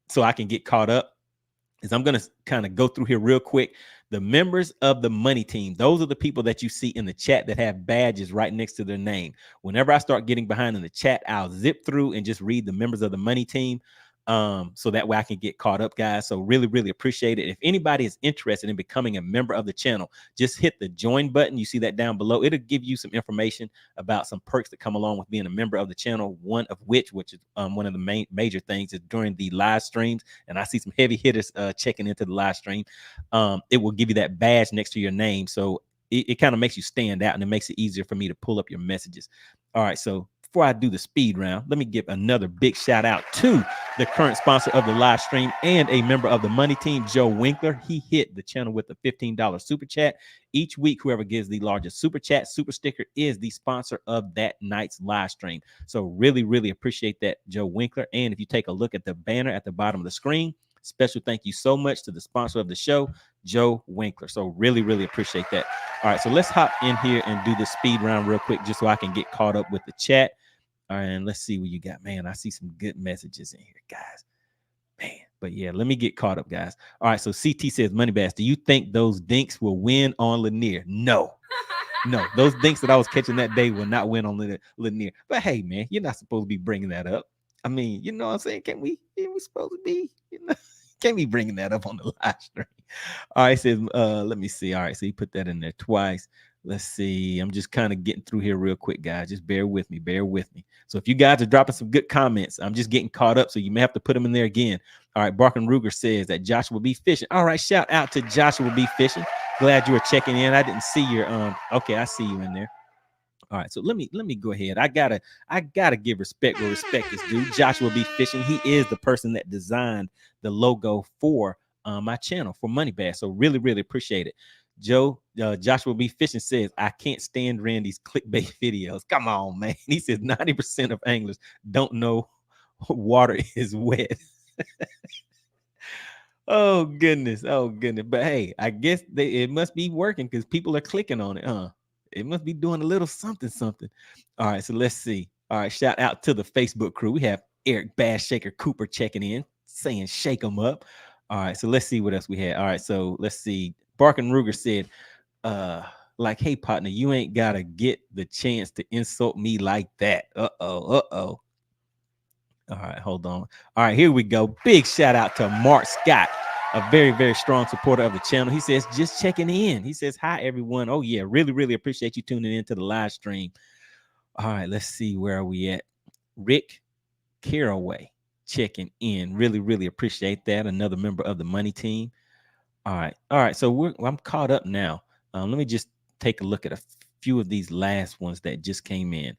so I can get caught up is I'm going to kind of go through here real quick. The members of the money team, those are the people that you see in the chat that have badges right next to their name. Whenever I start getting behind in the chat, I'll zip through and just read the members of the money team. So that way I can get caught up, guys. So really, really appreciate it. If anybody is interested in becoming a member of the channel, just hit the join button. You see that down below. It'll give you some information about some perks that come along with being a member of the channel. One of which is one of the major things is during the live streams. And I see some heavy hitters checking into the live stream. It will give you that badge next to your name. So it kind of makes you stand out and it makes it easier for me to pull up your messages. All right. So before I do the speed round, let me give another big shout out to the current sponsor of the live stream and a member of the money team, Joe Winkler. He hit the channel with a $15 super chat. Each week, whoever gives the largest super chat, super sticker is the sponsor of that night's live stream. So really, really appreciate that, Joe Winkler. And if you take a look at the banner at the bottom of the screen, special thank you so much to the sponsor of the show, Joe Winkler. So really, really appreciate that. All right, so let's hop in here and do the speed round real quick just so I can get caught up with the chat. All right, and let's see what you got. Man, I see some good messages in here, guys. Man, but yeah, let me get caught up, guys. All right, so CT says, MoneyBass, do you think those dinks will win on Lanier? No. No, those dinks that I was catching that day will not win on Lanier. But hey, man, you're not supposed to be bringing that up. I mean, you know what I'm saying? Can't we supposed to be, can't be bringing that up on the live stream. All right, says, let me see. All right, so you put that in there twice. Let's see. I'm just kind of getting through here real quick, guys. Just bear with me. Bear with me. So if you guys are dropping some good comments, I'm just getting caught up. So you may have to put them in there again. All right. Barkin Ruger says that Joshua B. Fishing. All right. Shout out to Joshua B. Fishing. Glad you were checking in. I didn't see your okay. I see you in there. All right. So let me go ahead. I gotta give respect where respect is due. Joshua B. Fishing. He is the person that designed the logo for my channel for MoneyBass. So really, really appreciate it. Joshua B. Fishing says, I can't stand Randy's clickbait videos. Come on, man. He says 90% of anglers don't know water is wet. Oh, goodness. Oh, goodness. But hey, I guess it must be working because people are clicking on it, huh? It must be doing a little something. All right, so let's see. All right, shout out to the Facebook crew. We have Eric Bass Shaker Cooper checking in, saying shake them up. All right, so let's see what else we had. All right, so let's see. Barkin Ruger said, like, hey, partner, you ain't got to get the chance to insult me like that. Uh-oh. All right, hold on. All right, here we go. Big shout out to Mark Scott, a very, very strong supporter of the channel. He says, just checking in. He says, hi, everyone. Oh, yeah, really, really appreciate you tuning into the live stream. All right, let's see. Where are we at? Rick Caraway checking in. Really, really appreciate that. Another member of the money team. All right. So I'm caught up now. Let me just take a look at a few of these last ones that just came in.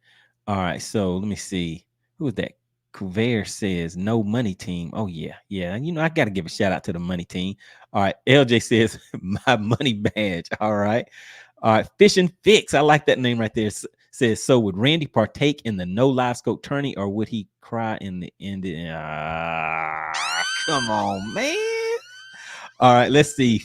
All right. So let me see. Who is that? Cuver says no money team. Oh yeah, yeah. You know, I got to give a shout out to the money team. All right. LJ says my money badge. All right. All right. Fish and Fix. I like that name right there. Says, so would Randy partake in the no live scope tourney, or would he cry in the end? Come on, man. All right. Let's see.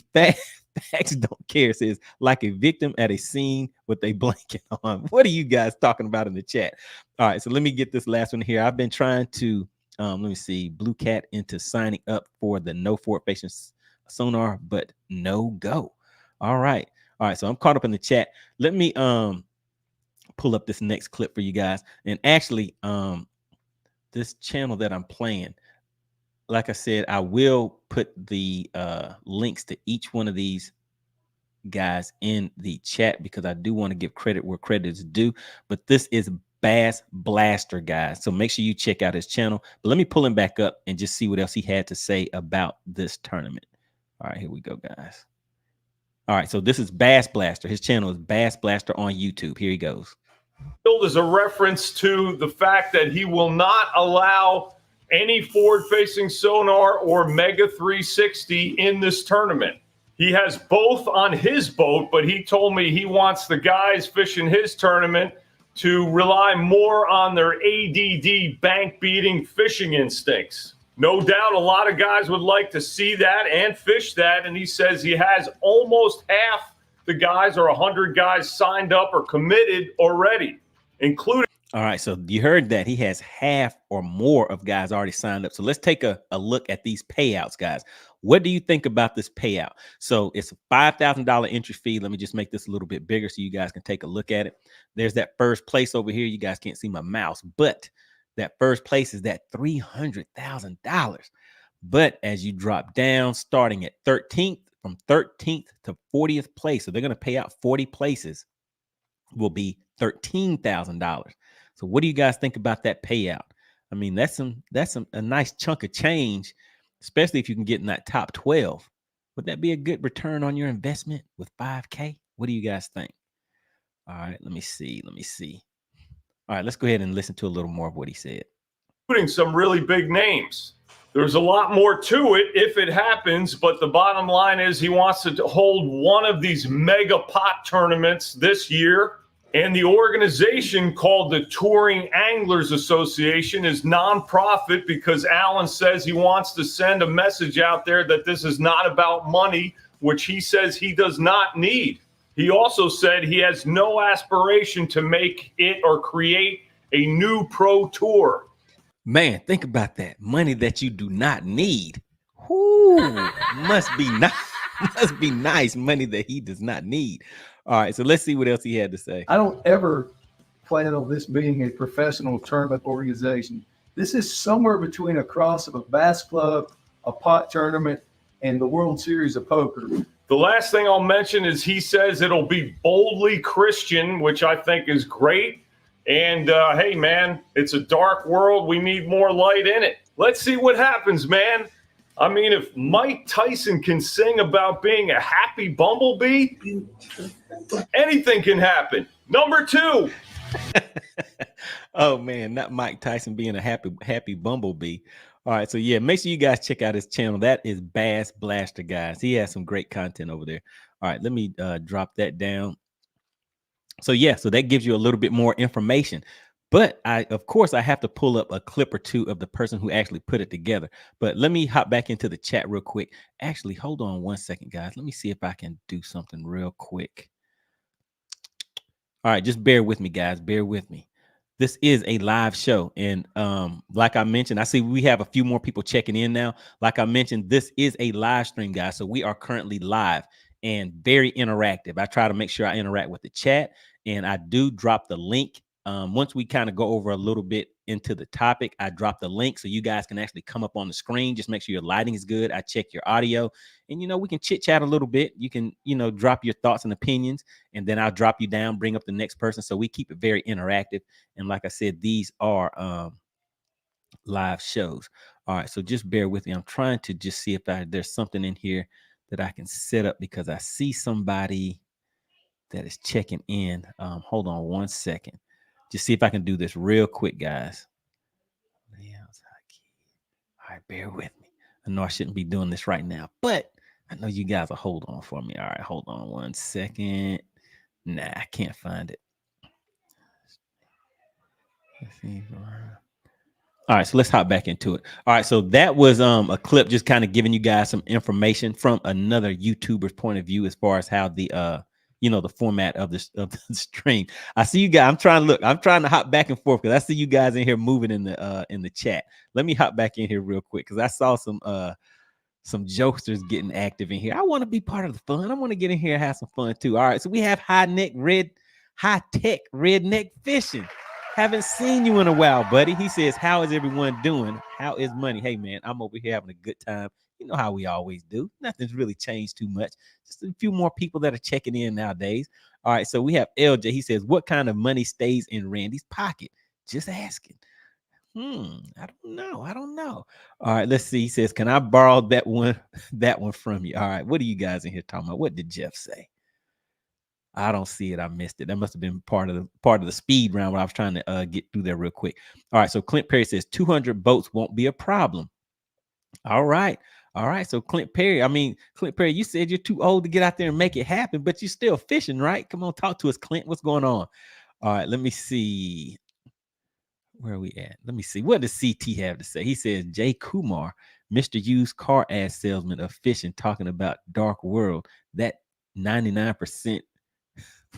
Facts don't care says like a victim at a scene with a blanket on. What are you guys talking about in the chat? All right, so let me get this last one here. I've been trying to let me see, Blaukat into signing up for the no forward facing sonar, but no go. All right, so I'm caught up in the chat. Let me pull up this next clip for you guys. And actually, this channel that I'm playing, like I said, I will put the links to each one of these guys in the chat because I do want to give credit where credit is due. But this is Bass Blaster, guys. So make sure you check out his channel. But let me pull him back up and just see what else he had to say about this tournament. All right, here we go, guys. All right, so this is Bass Blaster. His channel is Bass Blaster on YouTube. Here he goes. Is a reference to the fact that he will not allow any forward-facing sonar or Mega 360 in this tournament. He has both on his boat, but he told me he wants the guys fishing his tournament to rely more on their ADD bank-beating fishing instincts. No doubt a lot of guys would like to see that and fish that, and he says he has almost half the guys or 100 guys signed up or committed already, including. All right, so you heard that he has half or more of guys already signed up. So let's take a look at these payouts, guys. What do you think about this payout? So it's a $5,000 entry fee. Let me just make this a little bit bigger so you guys can take a look at it. There's that first place over here. You guys can't see my mouse, but that first place is that $300,000. But as you drop down, starting at 13th, from 13th to 40th place, so they're going to pay out 40 places, will be $13,000. So what do you guys think about that payout? I mean, that's a nice chunk of change, especially if you can get in that top 12. Would that be a good return on your investment with 5K? What do you guys think? All right, let me see. All right, let's go ahead and listen to a little more of what he said. Including some really big names. There's a lot more to it if it happens, but the bottom line is he wants to hold one of these mega pot tournaments this year. And the organization called the Touring Anglers Association is nonprofit because Alan says he wants to send a message out there that this is not about money, which he says he does not need. He also said he has no aspiration to make it or create a new pro tour. Man, think about that. Money that you do not need. Whoo, must be nice. Must be nice money that he does not need. All right, so let's see what else he had to say. I don't ever plan on this being a professional tournament organization. This is somewhere between a cross of a bass club, a pot tournament, and the World Series of Poker. The last thing I'll mention is he says it'll be boldly Christian, which I think is great. And hey, man, it's a dark world. We need more light in it. Let's see what happens, man. I mean, if Mike Tyson can sing about being a happy bumblebee, anything can happen. Number 2. Oh, man, not Mike Tyson being a happy bumblebee. All right, so yeah, make sure you guys check out his channel. That is Bass Blaster, guys. He has some great content over there. All right, let me drop that down. So yeah, so that gives you a little bit more information. But of course, I have to pull up a clip or two of the person who actually put it together. But let me hop back into the chat real quick. Actually, hold on one second, guys. Let me see if I can do something real quick. All right, just bear with me, guys. Bear with me. This is a live show. And like I mentioned, I see we have a few more people checking in now. Like I mentioned, this is a live stream, guys. So we are currently live and very interactive. I try to make sure I interact with the chat, and I do drop the link. Once we kind of go over a little bit into the topic, I drop the link so you guys can actually come up on the screen. Just make sure your lighting is good. I check your audio, and, you know, we can chit chat a little bit. You can, you know, drop your thoughts and opinions, and then I'll drop you down, bring up the next person. So we keep it very interactive. And like I said, these are live shows. All right. So just bear with me. I'm trying to just see if there's something in here that I can set up because I see somebody that is checking in. Hold on one second. Just see if I can do this real quick, guys. Yeah. right, bear with me. I know I shouldn't be doing this right now, but I know you guys will hold on for me. All right, hold on 1 second. Nah, I can't find it. Let's see. All right, so let's hop back into it. All right, so that was a clip just kind of giving you guys some information from another YouTuber's point of view as far as how the the format of the stream. I see you guys. I'm trying to hop back and forth because I see you guys in here moving in the chat. Let me hop back in here real quick because I saw some jokesters getting active in here. I want to be part of the fun. I want to get in here and have some fun too. All right, so we have high tech redneck fishing. Haven't seen you in a while, buddy. He says, how is everyone doing? How is money? Hey, man, I'm over here having a good time. You know how we always do. Nothing's really changed too much. Just a few more people that are checking in nowadays. All right, so we have LJ. He says, what kind of money stays in Randy's pocket? Just asking. I don't know. All right, let's see. He says, can I borrow that one from you? All right, what are you guys in here talking about? What did Jeff say? I don't see it. I missed it. That must have been part of the speed round when I was trying to get through there real quick. All right. So Clint Perry says 200 boats won't be a problem. All right. So Clint Perry, you said you're too old to get out there and make it happen, but you're still fishing, right? Come on, talk to us, Clint. What's going on? All right. Let me see. Where are we at? Let me see. What does CT have to say? He says, Jay Kumar, Mr. Used Car ad salesman of fishing, talking about dark world. That 99%.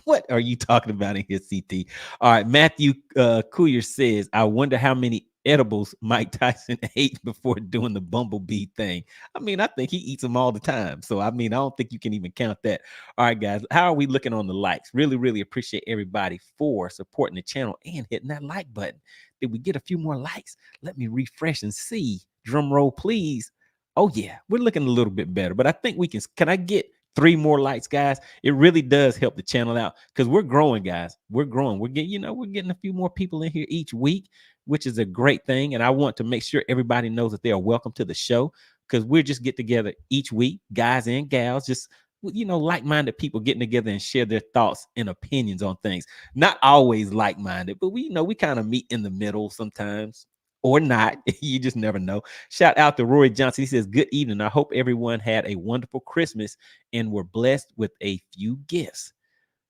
What are you talking about in here, CT? All right, Matthew Coulier says, I wonder how many edibles Mike Tyson ate before doing the bumblebee thing. I mean, I think he eats them all the time. So, I don't think you can even count that. All right, guys, how are we looking on the likes? Really, really appreciate everybody for supporting the channel and hitting that like button. Did we get a few more likes? Let me refresh and see. Drum roll, please. Oh, yeah, we're looking a little bit better, but I think we can I get 3 more likes, guys? It really does help the channel out because we're growing, guys. We're growing. We're getting a few more people in here each week, which is a great thing. And I want to make sure everybody knows that they are welcome to the show because we're just get together each week, guys and gals, just like-minded people getting together and share their thoughts and opinions on things. Not always like-minded, but we kind of meet in the middle sometimes. Or not. You just never know. Shout out to Rory Johnson. He says, good evening. I hope everyone had a wonderful Christmas and were blessed with a few gifts.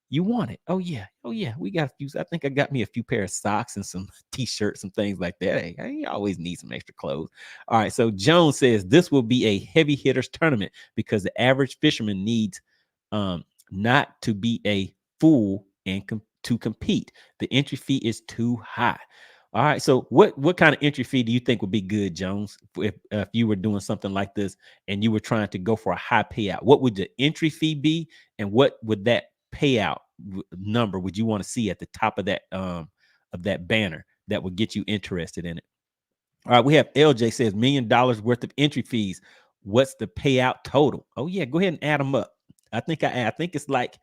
You want it? Oh, yeah. We got a few. I think I got me a few pair of socks and some t-shirts and things like that. Hey, I always need some extra clothes. All right. So Jones says this will be a heavy hitters tournament because the average fisherman needs not to be a fool and to compete. The entry fee is too high. All right. So what kind of entry fee do you think would be good, Jones, if you were doing something like this and you were trying to go for a high payout? What would the entry fee be, and what would that payout number would you want to see at the top of that banner that would get you interested in it? All right. We have LJ says $1 million worth of entry fees. What's the payout total? Oh yeah, go ahead and add them up. I think it's like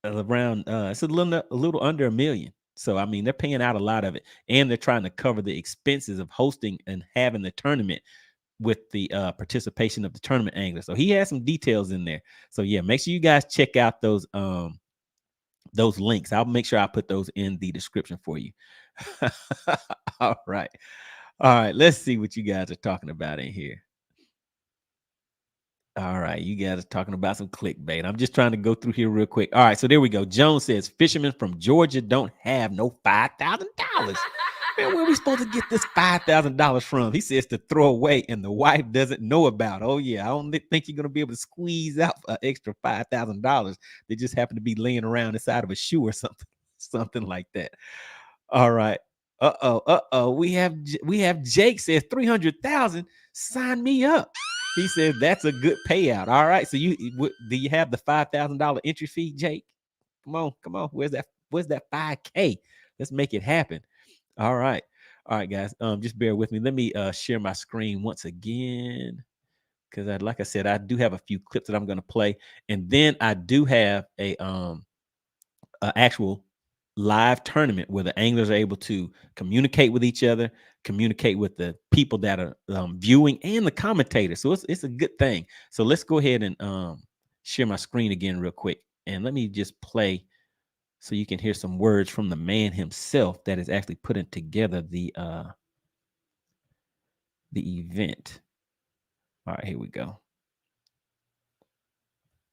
around it's a little under $1 million. So they're paying out a lot of it, and they're trying to cover the expenses of hosting and having the tournament with the participation of the tournament angler. So he has some details in there. So yeah, make sure you guys check out those links. I'll make sure I put those in the description for you. All right. Let's see what you guys are talking about in here. All right, you guys are talking about some clickbait. I'm just trying to go through here real quick. All right, so there we go. Jones says fishermen from Georgia don't have no $5,000. Man, where are we supposed to get this $5,000 from? He says to throw away, and the wife doesn't know about. Oh yeah, I don't think you're gonna be able to squeeze out an extra $5,000. They just happen to be laying around inside of a shoe or something like that. All right. We have Jake says 300,000. Sign me up. He says that's a good payout. All right. So do you have the $5,000 entry fee, Jake? Come on. Where's that 5K? Let's make it happen. All right, guys. Just bear with me. Let me share my screen once again, because like I said, I do have a few clips that I'm going to play, and then I do have a actual live tournament where the anglers are able to communicate with each other, communicate with the people that are viewing, and the commentators. So it's a good thing. So let's go ahead and share my screen again real quick, and let me just play so you can hear some words from the man himself that is actually putting together the the event. All right, here we go.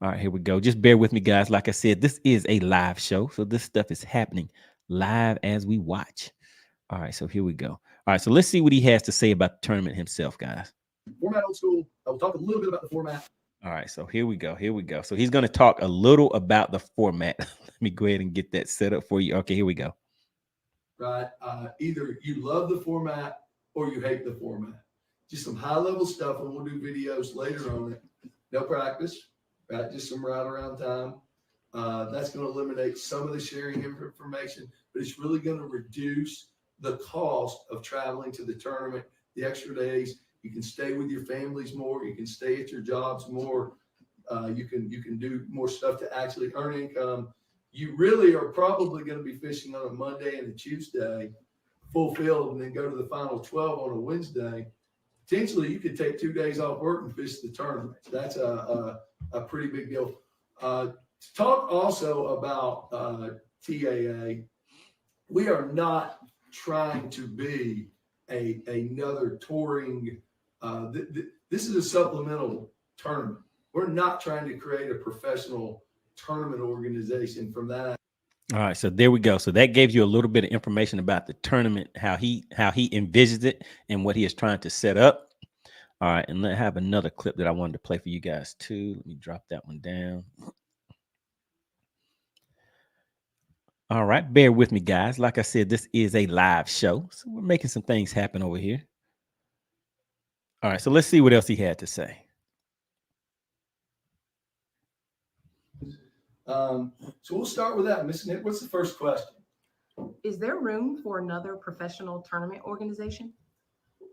All right, here we go. Just bear with me, guys. Like I said, this is a live show, so this stuff is happening live as we watch. All right, so here we go. All right, so let's see what he has to say about the tournament himself, guys. Format old school. I will talk a little bit about the format. All right, so here we go. Here we go. So he's going to talk a little about the format. Let me go ahead and get that set up for you. Okay, here we go. Right. Either you love the format or you hate the format. Just some high-level stuff, and we'll do videos later on it. No practice, right? Just some right around time. That's going to eliminate some of the sharing of information, but it's really going to reduce the cost of traveling to the tournament, the extra days. You can stay with your families more. You can stay at your jobs more. You can do more stuff to actually earn income. You really are probably going to be fishing on a Monday and a Tuesday, full field, and then go to the final 12 on a Wednesday. Potentially, you could take 2 days off work and fish the tournament. That's a pretty big deal. Talk also about TAA. We are not trying to be another touring. This is a supplemental tournament. We're not trying to create a professional tournament organization from that. All right, so there we go. So that gives you a little bit of information about the tournament, how he envisions it and what he is trying to set up. All right, and I have another clip that I wanted to play for you guys too. Let me drop that one down. All right, bear with me, guys. Like I said, this is a live show, so we're making some things happen over here. All right, so let's see what else he had to say. So we'll start with that. Ms. Nick, what's the first question? Is there room for another professional tournament organization?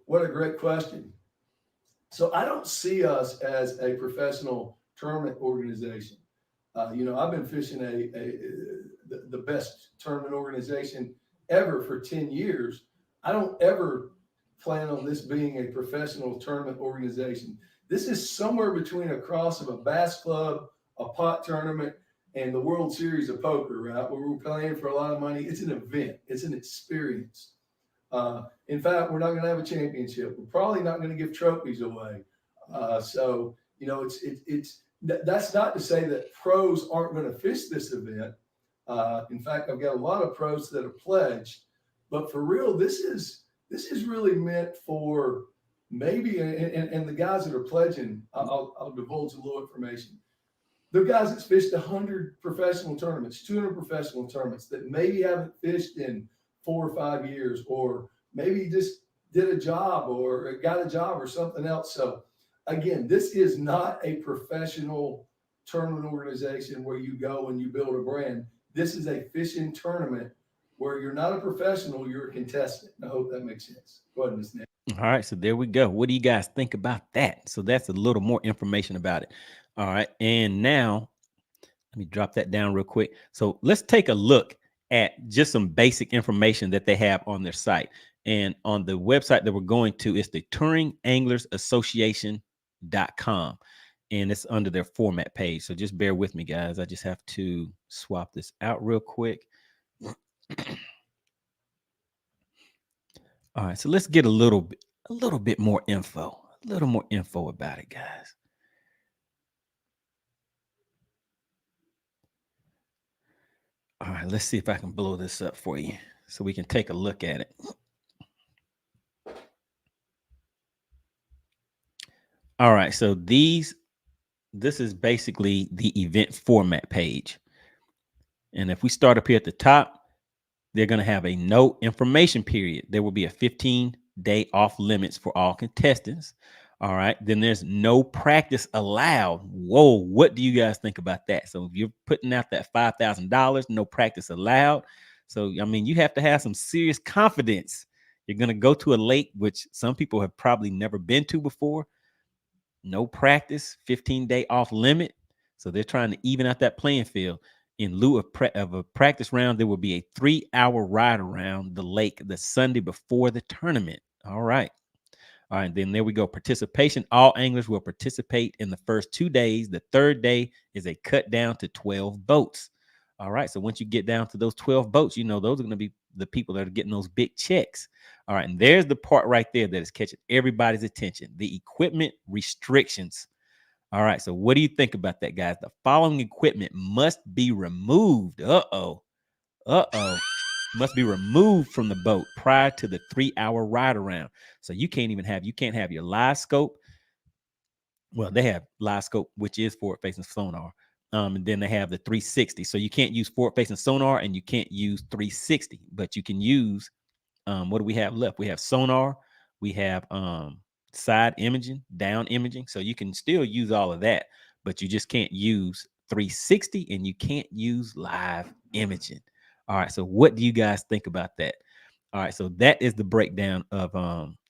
What a great question. So I don't see us as a professional tournament organization. I've been fishing the best tournament organization ever for 10 years. I don't ever plan on this being a professional tournament organization. This is somewhere between a cross of a bass club, a pot tournament, and the World Series of Poker, right? Where we're playing for a lot of money. It's an event. It's an experience. In fact, we're not going to have a championship. We're probably not going to give trophies away. That's not to say that pros aren't going to fish this event. In fact, I've got a lot of pros that have pledged, but for real, this is really meant for maybe, and the guys that are pledging, I'll divulge a little information. The guys that's fished 100 professional tournaments, 200 professional tournaments that maybe haven't fished in 4 or 5 years, or maybe just did a job or got a job or something else. So again, this is not a professional tournament organization where you go and you build a brand. This is a fishing tournament where you're not a professional, you're a contestant. I hope that makes sense. Go ahead, Ms. Nick. All right, so there we go. What do you guys think about that? So that's a little more information about it. All right, and now let me drop that down real quick. So let's take a look at just some basic information that they have on their site. And on the website that we're going to, it's the Touring Anglers Association.com. And it's under their format page. So just bear with me, guys. I just have to swap this out real quick. All right, so let's get a little bit more info, about it, guys. All right, let's see if I can blow this up for you so we can take a look at it. All right, so this is basically the event format page. And if we start up here at the top, they're going to have a no information period. There will be a 15-day off limits for all contestants. All right. Then there's no practice allowed. Whoa. What do you guys think about that? So if you're putting out that $5,000, no practice allowed. So, I mean, you have to have some serious confidence. You're going to go to a lake, which some people have probably never been to before. No practice, 15-day off limit. So they're trying to even out that playing field. In lieu of a practice round, there will be a 3-hour ride around the lake the Sunday before the tournament. All right. All right, then there we go. Participation. All anglers will participate in the first 2 days. The third day is a cut down to 12 boats. All right, so once you get down to those 12 boats, those are going to be the people that are getting those big checks. All right, and there's the part right there that is catching everybody's attention: the equipment restrictions. All right, so what do you think about that, guys? The following equipment must be removed. Must be removed from the boat prior to the 3-hour ride around. So you can't have your LiveScope. Well, they have LiveScope, which is forward-facing sonar. And then they have the 360. So you can't use forward-facing sonar and you can't use 360, but you can use, what do we have left? We have sonar, we have side imaging, down imaging. So you can still use all of that, but you just can't use 360 and you can't use live imaging. All right. So what do you guys think about that? All right. So that is the breakdown of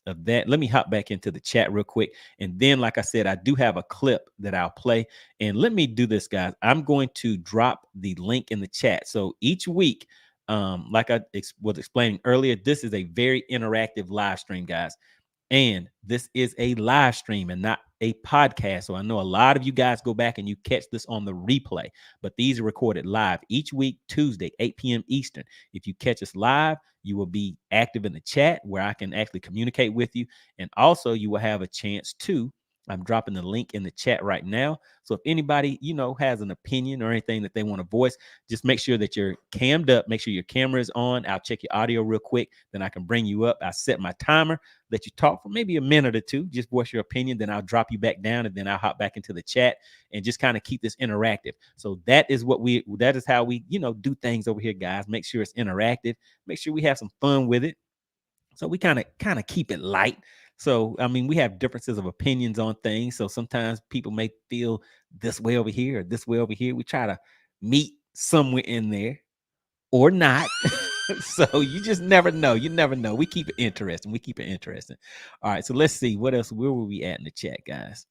that. Let me hop back into the chat real quick. And then, like I said, I do have a clip that I'll play. And let me do this, guys. I'm going to drop the link in the chat. So each week, like I was explaining earlier, this is a very interactive live stream, guys. And this is a live stream and not a podcast. So I know a lot of you guys go back and you catch this on the replay, but these are recorded live each week, Tuesday, 8 p.m. Eastern. If you catch us live, you will be active in the chat where I can actually communicate with you. And also you will have a chance to, I'm dropping the link in the chat right now. So if anybody, has an opinion or anything that they want to voice, just make sure that you're cammed up. Make sure your camera is on. I'll check your audio real quick. Then I can bring you up. I set my timer, let you talk for maybe a minute or two. Just voice your opinion. Then I'll drop you back down and then I'll hop back into the chat and just kind of keep this interactive. So that is how we, do things over here, guys. Make sure it's interactive. Make sure we have some fun with it. So we kind of keep it light. So, I mean, we have differences of opinions on things. So sometimes people may feel this way over here or this way over here. We try to meet somewhere in there or not. So you just never know. You never know. We keep it interesting. All right. So let's see what else. Where were we at in the chat, guys?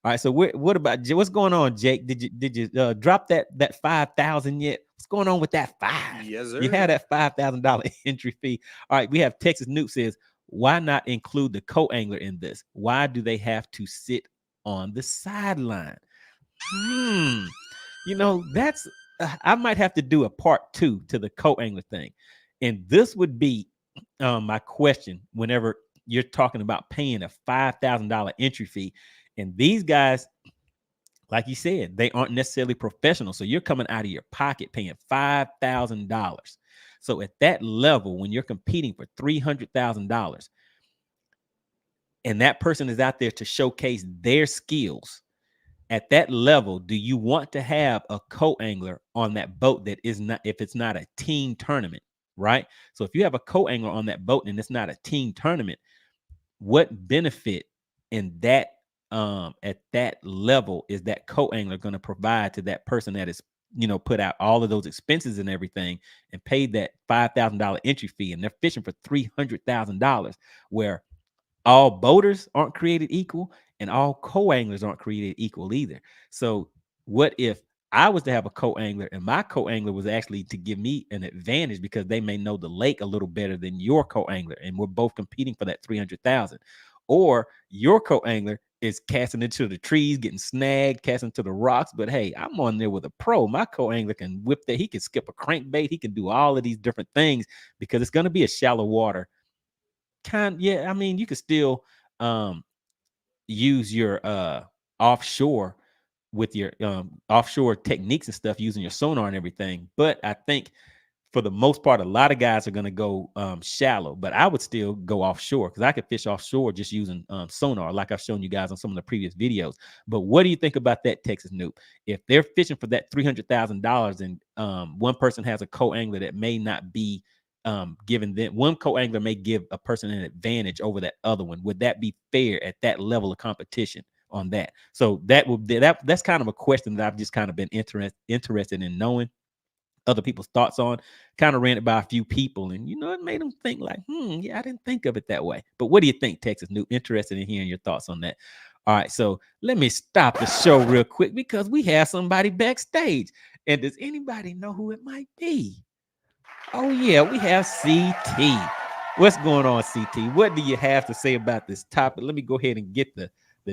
All right. So what about what's going on, Jake? Did you drop that 5,000 yet? What's going on with that 5? Yes, sir. You have that $5,000 entry fee. All right. We have Texas Newt says, why not include the co-angler in this? Why do they have to sit on the sideline? That's I might have to do a part 2 to the co-angler thing. And this would be my question whenever you're talking about paying a $5,000 entry fee. And these guys, like you said, they aren't necessarily professional. So you're coming out of your pocket paying $5,000. So at that level, when you're competing for $300,000 and that person is out there to showcase their skills, at that level, do you want to have a co-angler on that boat that is not, if it's not a team tournament, right? So if you have a co-angler on that boat and it's not a team tournament, what benefit in that at that level is that co-angler going to provide to that person that is, put out all of those expenses and everything and paid that $5,000 entry fee, and they're fishing for $300,000, where all boaters aren't created equal and all co-anglers aren't created equal either. So what if I was to have a co-angler and my co-angler was actually to give me an advantage because they may know the lake a little better than your co-angler, and we're both competing for that $300,000? Or your co-angler is casting into the trees, getting snagged, casting to the rocks. But hey, I'm on there with a pro. My co-angler can whip that. He can skip a crankbait. He can do all of these different things because it's going to be a shallow water. I mean, you could still use your offshore with your offshore techniques and stuff using your sonar and everything. But I think for the most part, a lot of guys are going to go shallow, but I would still go offshore because I could fish offshore just using sonar, like I've shown you guys on some of the previous videos. But what do you think about that, Texas Noob? If they're fishing for that $300,000 and one person has a co-angler that may not be given them, one co-angler may give a person an advantage over that other one, would that be fair at that level of competition on that? So that's kind of a question that I've just kind of been interested in knowing other people's thoughts on. Kind of ran it by a few people, and it made them think like, yeah, I didn't think of it that way. But what do you think, Texas Noob? Interested in hearing your thoughts on that. All right, so let me stop the show real quick because we have somebody backstage. And does anybody know who it might be? Oh yeah, we have CT. What's going on, CT? What do you have to say about this topic? Let me go ahead and get the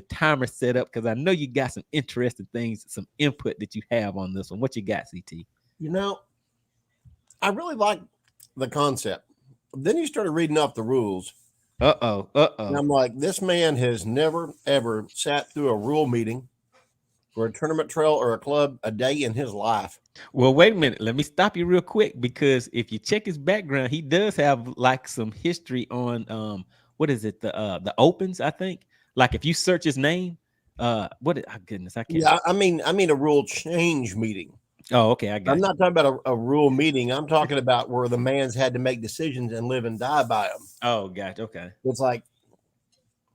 timer set up because I know you got some interesting things, some input that you have on this one. What you got, CT? I really like the concept Then you started reading off the rules. Uh-oh. And I'm like, this man has never, ever sat through a rule meeting for a tournament trail or a club a day in his life. Well, wait a minute. Let me stop you real quick, because if you check his background, he does have like some history on what is it? The opens, I think. Like if you search his name, oh goodness, I can't. Yeah, I mean a rule change meeting. Oh, okay, I got I'm you. not talking about a rule meeting. I'm talking about where the man's had to make decisions and live and die by them. Oh, gotcha. Okay. It's like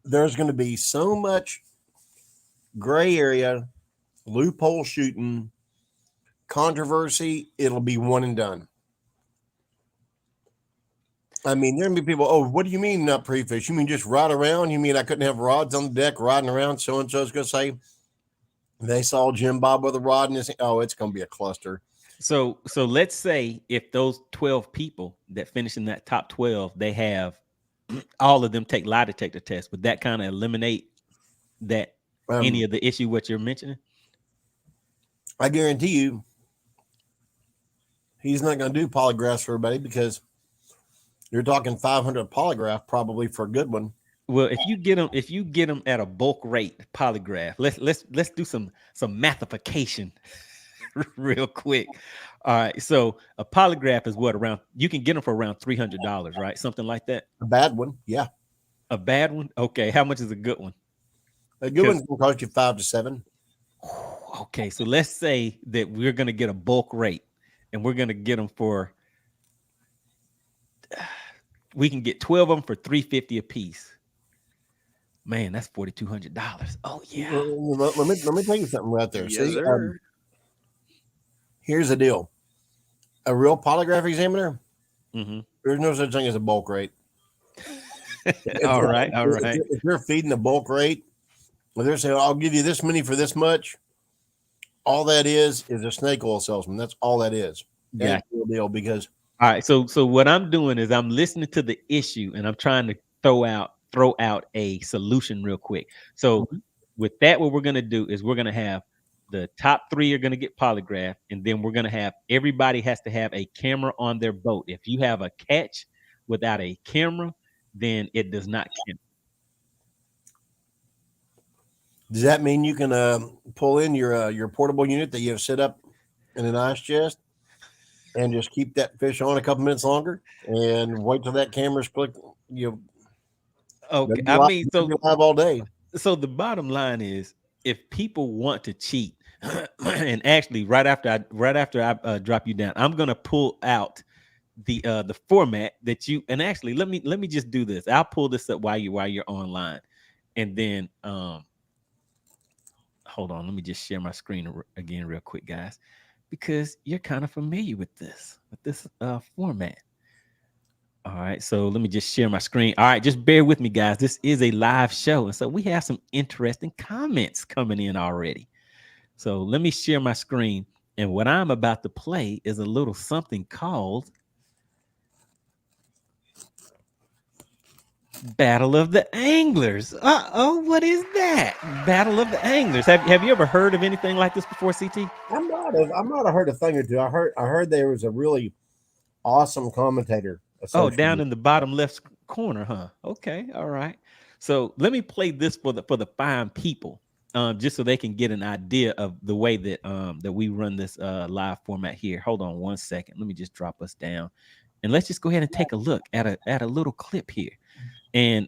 there's going to be so much gray area, loophole shooting, controversy. It'll be one and done. I mean, there'll be people, oh, what do you mean not pre-fish? You mean just ride around? You mean I couldn't have rods on the deck riding around? So-and-so's going to say they saw Jim Bob with a rod in his hand. Oh, it's going to be a cluster. So let's say if those 12 people that finish in that top 12, they have all of them take lie detector tests. Would that kind of eliminate that any of the issue what you're mentioning? I guarantee you he's not going to do polygraphs for everybody, because you're talking 500 polygraph probably for a good one. Well, if you get them at a bulk rate polygraph, let's do some mathification real quick. All right, so a polygraph is what, around, you can get them for around $300, right? Something like that. A bad one, yeah. A bad one, okay. How much is a good one? A good one's going to cost you 5 to 7. Okay, so let's say that we're going to get a bulk rate, and we're going to get them for. We can get 12 of them for $350 a piece. Man, that's $4,200. Oh yeah. Let me tell you something right there. Yes, See, sir. Here's the deal. A real polygraph examiner, there's no such thing as a bulk rate. All right. If you're feeding a bulk rate, well, they're saying, I'll give you this many for this much. All that is a snake oil salesman. That's all that is. Yeah. That's the deal. Because all right, so what I'm doing is I'm listening to the issue, and I'm trying to throw out a solution real quick. So with that, what we're gonna do is we're gonna have the top 3 are gonna get polygraphed, and then we're gonna have everybody has to have a camera on their boat. If you have a catch without a camera, then it does not count. does that mean you can pull in your portable unit that you have set up in an ice chest and just keep that fish on a couple minutes longer and wait till that camera's clicked? Okay, I mean, so live all day. So the bottom line is, if people want to cheat, and actually right after I drop you down, I'm gonna pull out the format that you, and actually let me just do this. I'll pull this up while you're online, and then hold on, let me just share my screen again real quick, guys, because you're kind of familiar with this format. All right, so let me just share my screen. All right, just bear with me, guys. This is a live show, and so we have some interesting comments coming in already. So let me share my screen, and what I'm about to play is a little something called Battle of the Anglers. What is that? Battle of the Anglers. Have you ever heard of anything like this before, CT? I might have heard a thing or two. I heard there was a really awesome commentator. Oh, down in the bottom left corner, huh? Okay, all right. So let me play this for the fine people, just so they can get an idea of the way that that we run this live format here. Hold on one second. Let me just drop us down, and let's just go ahead and take a look at a little clip here. And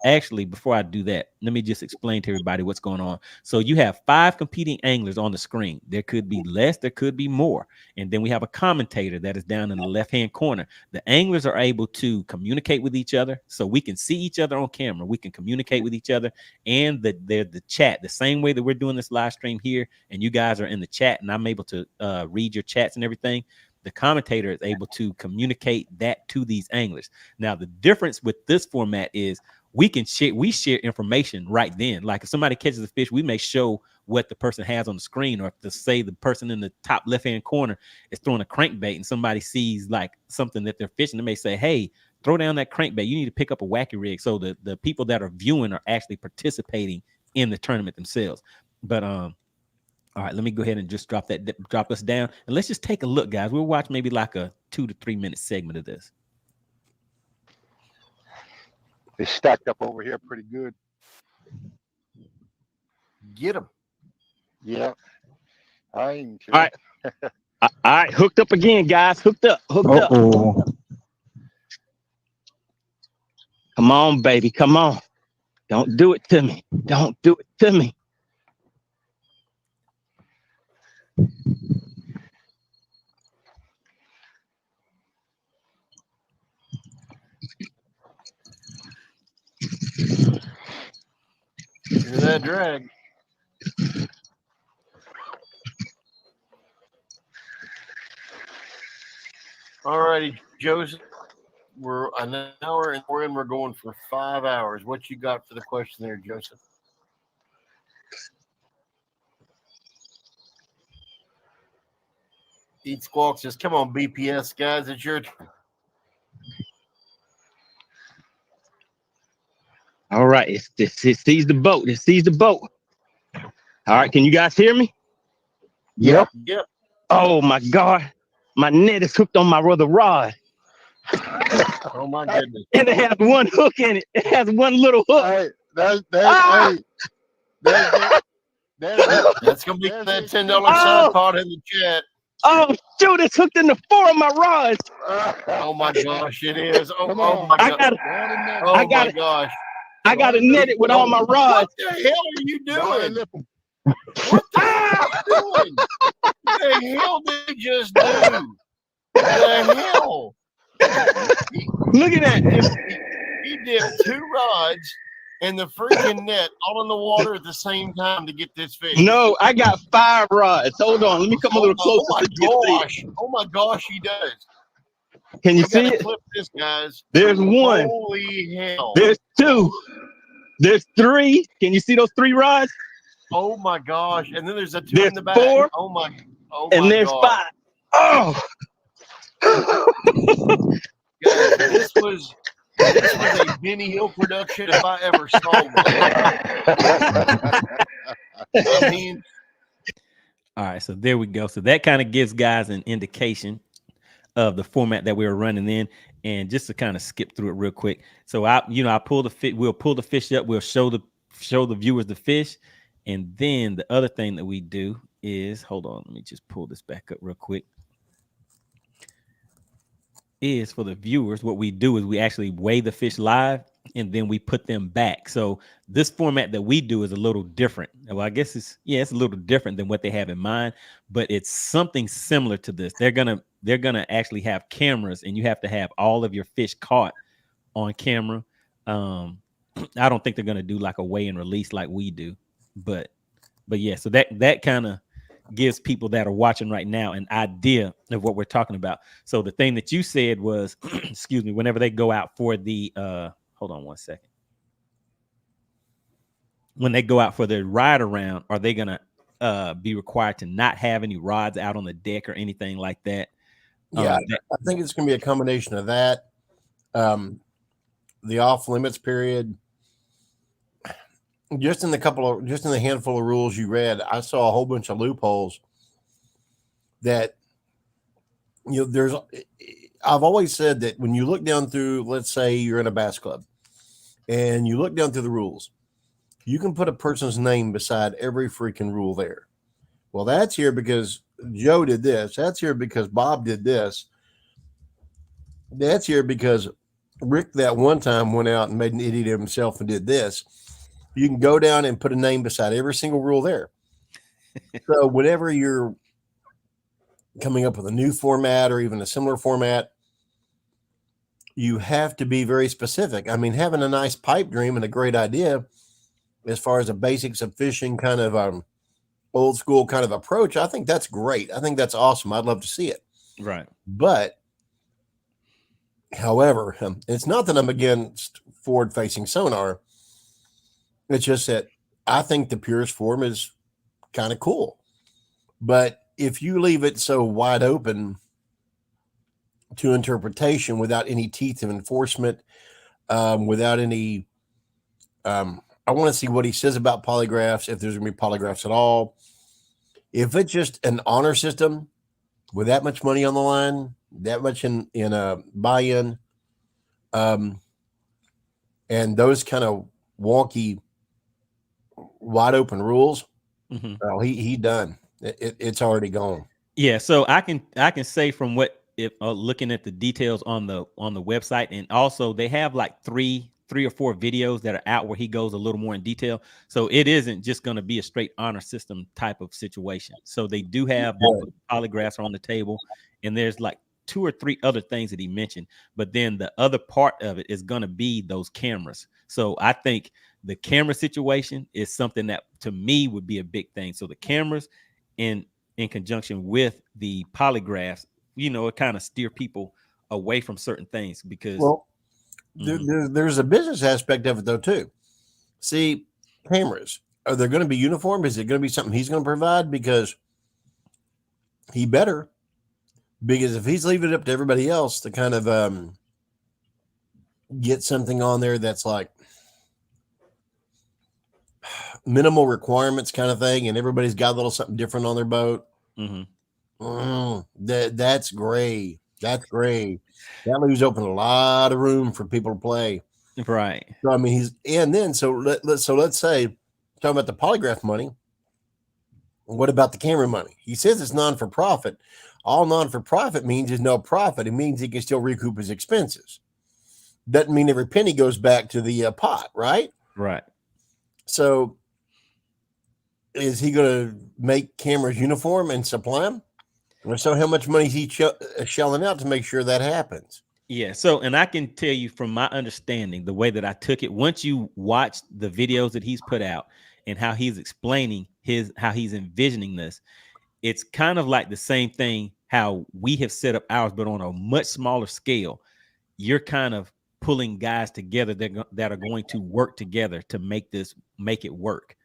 actually, before I do that, let me just explain to everybody what's going on. So you have 5 competing anglers on the screen. There could be less, there could be more. And then we have a commentator that is down in the left-hand corner. The anglers are able to communicate with each other, so we can see each other on camera. We can communicate with each other, and the chat, the same way that we're doing this live stream here, and you guys are in the chat, and I'm able to read your chats and everything. The commentator is able to communicate that to these anglers. Now, the difference with this format is we share information right then. Like if somebody catches a fish, we may show what the person has on the screen, or if to say the person in the top left-hand corner is throwing a crankbait and somebody sees like something that they're fishing, they may say, hey, throw down that crankbait. You need to pick up a wacky rig. So the people that are viewing are actually participating in the tournament themselves. But all right, let me go ahead and just drop us down, and let's just take a look, guys. We'll watch maybe like a 2 to 3 minute segment of this. They stacked up over here pretty good. Get them. Yeah. I ain't All right. All right, hooked up again, guys. Hooked up. Uh-oh. Come on, baby. Come on. Don't do it to me. Don't do it to me. Hear that drag. All righty, Joseph. We're an hour and we're going for 5 hours. What you got for the question there, Joseph? Eat Squawk says, come on, BPS guys, it's your turn. All right, it sees the boat. It sees the boat. All right, can you guys hear me? Yep. Yep. Oh my God, my net is hooked on my other rod, Oh my goodness. and it has one hook in it. It has one little hook. Hey, that's That's gonna be that $10 side pot in the chat. Oh shoot, it's hooked into 4 of my rods. Oh my gosh, it is. Oh, Come oh on. my I god. got Oh I my gotta- gosh. I gotta net it with all my What rods. the hell are you doing? What the hell are you doing? What the hell did you just do? The hell? Look at that. He did 2 rods and the freaking net all in the water at the same time to get this fish. No, I got 5 rods. Hold on, let me come a little closer. Oh my so you can see it. gosh. Oh my gosh, he does. Can you We see gotta it? clip this, guys. There's 1. Holy hell. There's 2. There's 3. Can you see those 3 rods? Oh my gosh. And then there's a 2 There's in the back. 4. Oh my And there's gosh. 5. Oh. Guys, this was a Benny Hill production if I ever saw one. I mean, All right, so there we go. So that kind of gives guys an indication of the format that we were running in. And just to kind of skip through it real quick. So I pull the fish, we'll pull the fish up, we'll show the viewers the fish. And then the other thing that we do is, hold on, let me just pull this back up real quick. Is for the viewers, what we do is we actually weigh the fish live and then we put them back. So this format that we do is a little different. Well, I guess it's a little different than what they have in mind, but it's something similar to this. They're gonna actually have cameras, and you have to have all of your fish caught on camera. I don't think they're gonna do like a weigh and release like we do, but yeah. So that kind of gives people that are watching right now an idea of what we're talking about. So the thing that you said was, excuse me, whenever they go out for the hold on one second. When they go out for their ride around, are they gonna be required to not have any rods out on the deck or anything like that? yeah, I think it's going to be a combination of that, the off limits period. Just in the handful of rules you read, I saw a whole bunch of loopholes that, I've always said that when you look down through, let's say you're in a bass club and you look down through the rules, you can put a person's name beside every freaking rule there. Well, that's here because Joe did this. That's here because Bob did this. That's here because Rick that one time went out and made an idiot of himself and did this. You can go down and put a name beside every single rule there. So whenever you're coming up with a new format or even a similar format, you have to be very specific. I mean, having a nice pipe dream and a great idea as far as the basics of fishing, kind of old school kind of approach, I think that's great. I think that's awesome. I'd love to see it. Right. But however, it's not that I'm against forward facing sonar. It's just that I think the purest form is kind of cool. But if you leave it so wide open to interpretation without any teeth of enforcement, without any, I want to see what he says about polygraphs, if there's going to be polygraphs at all. If it's just an honor system with that much money on the line, that much in a buy-in, and those kind of wonky, wide open rules. Well, he done. It's already gone. Yeah, so I can say from what if looking at the details on the website, and also they have like three or four videos that are out where he goes a little more in detail. So it isn't just going to be a straight honor system type of situation. So they do have both polygraphs are on the table, and there's like 2 or 3 other things that he mentioned. But then the other part of it is going to be those cameras. So I think the camera situation is something that to me would be a big thing. So the cameras in conjunction with the polygraphs, it kind of steer people away from certain things because there's a business aspect of it though too. See, cameras, are they going to be uniform? Is it going to be something he's going to provide? Because he better, because if he's leaving it up to everybody else to kind of get something on there that's like minimal requirements kind of thing, and everybody's got a little something different on their boat. That's gray. That's gray. That leaves open a lot of room for people to play. Right. So I mean, let's say talking about the polygraph money. What about the camera money? He says it's non-for-profit. All non-for-profit means is no profit. It means he can still recoup his expenses. Doesn't mean every penny goes back to the pot, right? Right. So is he going to make cameras uniform and supply them? Or so how much money is he shelling out to make sure that happens? Yeah. So, and I can tell you from my understanding, the way that I took it, once you watch the videos that he's put out and how he's explaining how he's envisioning this, it's kind of like the same thing, how we have set up ours, but on a much smaller scale. You're kind of pulling guys together that are going to work together to make it work.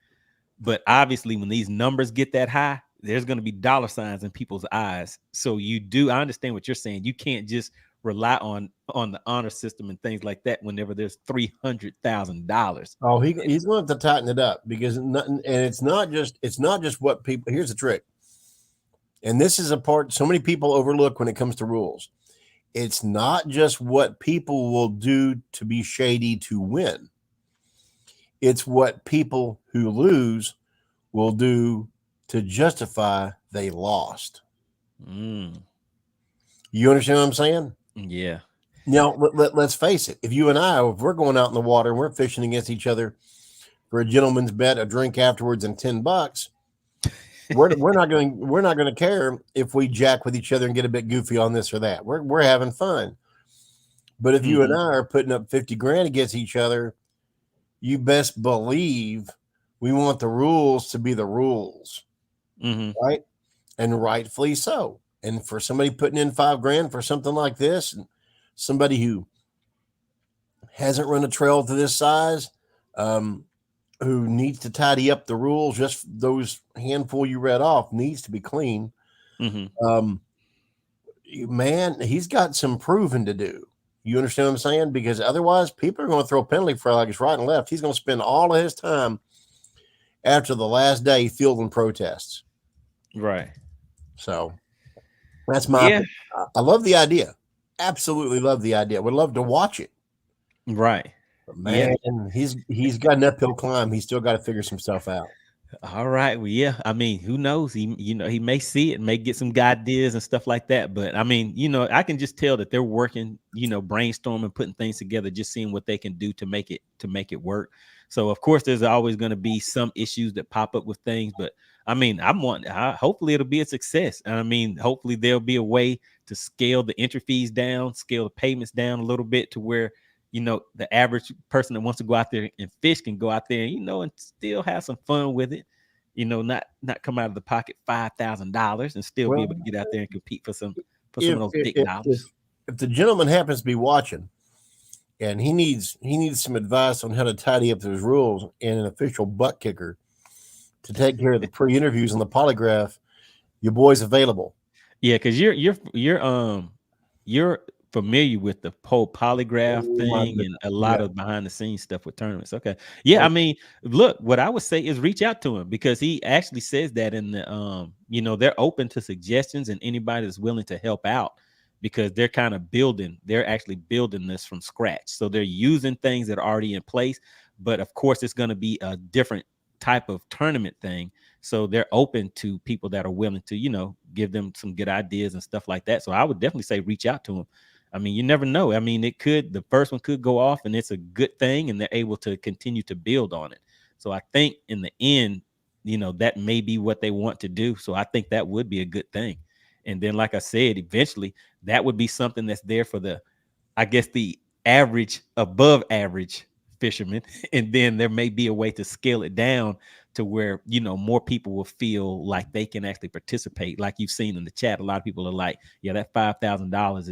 But obviously when these numbers get that high, there's going to be dollar signs in people's eyes. So I understand what you're saying. You can't just rely on the honor system and things like that whenever there's $300,000. Oh, he's going to have to tighten it up because it's not just what people. Here's the trick, and this is a part so many people overlook when it comes to rules. It's not just what people will do to be shady to win. It's what people who lose will do to justify they lost. You understand what I'm saying? Yeah. Now, let's face it. If we're going out in the water and we're fishing against each other for a gentleman's bet, a drink afterwards, and $10, we're not going to care if we jack with each other and get a bit goofy on this or that. We're having fun. But if you and I are putting up 50 grand against each other, you best believe we want the rules to be the rules, right? And rightfully so. And for somebody putting in 5 grand for something like this, and somebody who hasn't run a trail to this size, who needs to tidy up the rules, just those handful you read off needs to be clean. Man, he's got some proving to do. You understand what I'm saying? Because otherwise people are going to throw penalty flags right and left. He's going to spend all of his time after the last day fielding protests. Right. So that's my, I love the idea. Absolutely love the idea. Would love to watch it. Right. But man, he's got an uphill climb. He's still got to figure some stuff out. All right. Well, yeah. I mean, who knows? He may see it, may get some ideas and stuff like that. But I mean, I can just tell that they're working, brainstorming, putting things together, just seeing what they can do to make it work. So of course, there's always going to be some issues that pop up with things. But I mean, hopefully it'll be a success. And I mean, hopefully there'll be a way to scale the entry fees down, scale the payments down a little bit to where the average person that wants to go out there and fish can go out there, and still have some fun with it, not come out of the pocket $5,000 and still be able to get out there and compete for some of those big dollars. If the gentleman happens to be watching and he needs some advice on how to tidy up those rules and an official butt kicker to take care of the pre-interviews on the polygraph, your boy's available. Yeah, because you're familiar with the whole polygraph thing and a lot of behind the scenes stuff with tournaments. Okay. Yeah. I mean, look, what I would say is reach out to him because he actually says that in the, they're open to suggestions and anybody that's willing to help out, because they're actually building this from scratch. So they're using things that are already in place, but of course it's going to be a different type of tournament thing. So they're open to people that are willing to, give them some good ideas and stuff like that. So I would definitely say reach out to them. I mean, you never know. I mean, the first one could go off and it's a good thing and they're able to continue to build on it. So I think in the end, that may be what they want to do. So I think that would be a good thing. And then, like I said, eventually that would be something that's there for the average, above average fishermen. And then there may be a way to scale it down to where, more people will feel like they can actually participate. Like you've seen in the chat, a lot of people are like, yeah, that $5,000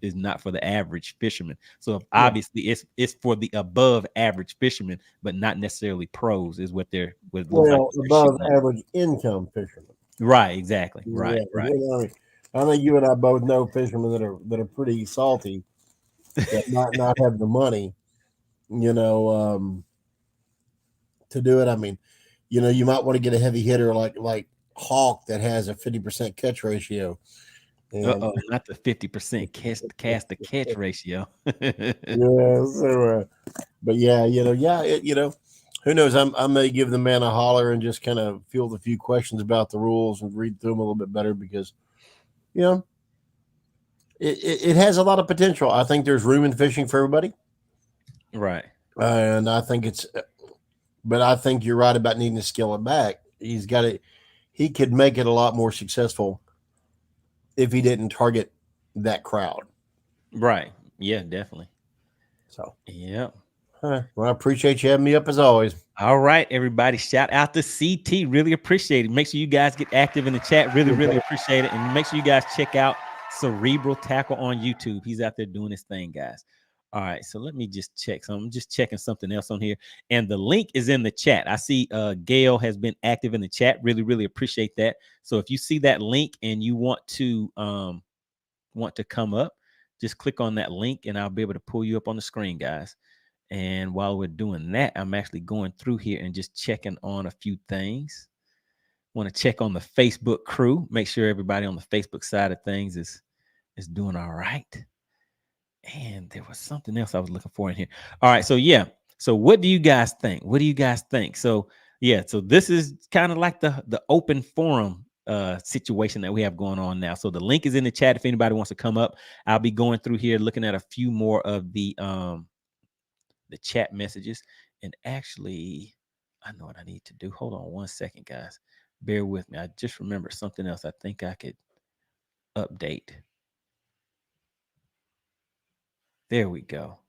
is not for the average fisherman. So obviously it's for the above average fisherman, but not necessarily pros is what they're above average income fishermen. Right, exactly. Right, Yeah, right. I think you and I both know fishermen that are pretty salty, that might not have the money, to do it. I mean, you might want to get a heavy hitter like Hawk that has a 50% catch ratio. And, not the 50% cast to catch ratio. Yeah, so, but yeah, who knows? I may give the man a holler and just kind of field a few questions about the rules and read through them a little bit better, because it has a lot of potential. I think there's room in fishing for everybody, right? And I think but I think you're right about needing to scale it back. He could make it a lot more successful if he didn't target that crowd. Right. Yeah, definitely. So, yeah. Well, I appreciate you having me up as always. All right, everybody. Shout out to CT. Really appreciate it. Make sure you guys get active in the chat. Really, really appreciate it. And make sure you guys check out Cerebral Tackle on YouTube. He's out there doing his thing, guys. All right, so let me just check. So I'm just checking something else on here. And the link is in the chat. I see Gail has been active in the chat. Really, really appreciate that. So if you see that link and you want to come up, just click on that link and I'll be able to pull you up on the screen, guys. And while we're doing that, I'm actually going through here and just checking on a few things. Want to check on the Facebook crew. Make sure everybody on the Facebook side of things is doing all right. And there was something else I was looking for in here. All right. So, yeah. So what do you guys think? What do you guys think? So, yeah. So this is kind of like the open forum situation that we have going on now. So the link is in the chat if anybody wants to come up. I'll be going through here looking at a few more of the chat messages. And actually, I know what I need to do. Hold on one second, guys. Bear with me. I just remembered something else I think I could update. There we go.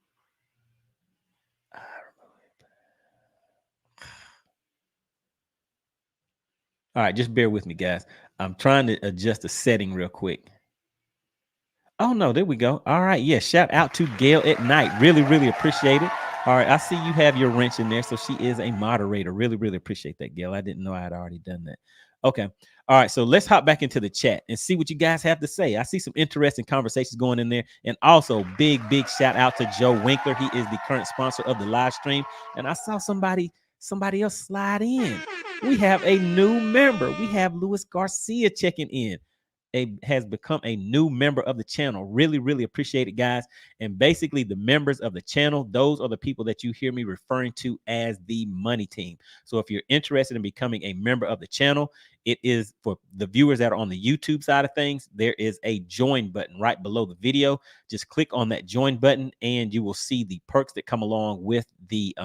All right, just bear with me, guys. I'm trying to adjust the setting real quick. Oh, no, there we go. All right, yeah, shout out to Gail at Night. Really, really appreciate it. All right, I see you have your wrench in there, so she is a moderator. Really, really appreciate that, Gail. I didn't know I had already done that. Okay. All right, so let's hop back into the chat and see what you guys have to say. I see some interesting conversations going in there. And also, big shout out to Joe Winkler. He is the current sponsor of the live stream. And I saw somebody else slide in. We have a new member. We have Luis Garcia checking in. Has become a new member of the channel. Really, really appreciate it, guys. And basically, the members of the channel, those are the people that you hear me referring to as the Money Team. So if you're interested in becoming a member of the channel, it is for the viewers that are on the YouTube side of things. There is a join button right below the video. Just click on that join button and you will see the perks that come along with the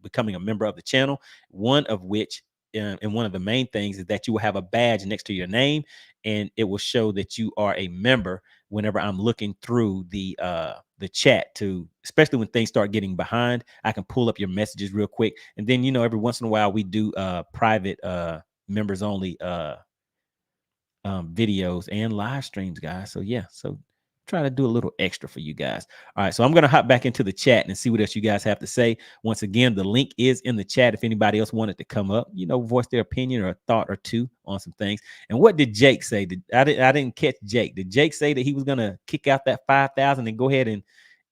becoming a member of the channel. One of which, and one of the main things, is that you will have a badge next to your name, and it will show that you are a member whenever I'm looking through the chat, to especially when things start getting behind. I can pull up your messages real quick. And then, every once in a while we do private members only videos and live streams, guys. So yeah, so try to do a little extra for you guys. All right, so I'm gonna hop back into the chat and see what else you guys have to say. Once again, the link is in the chat if anybody else wanted to come up, voice their opinion or a thought or two on some things. And what did Jake say? I didn't catch Jake. Did Jake say that he was gonna kick out that 5,000 and go ahead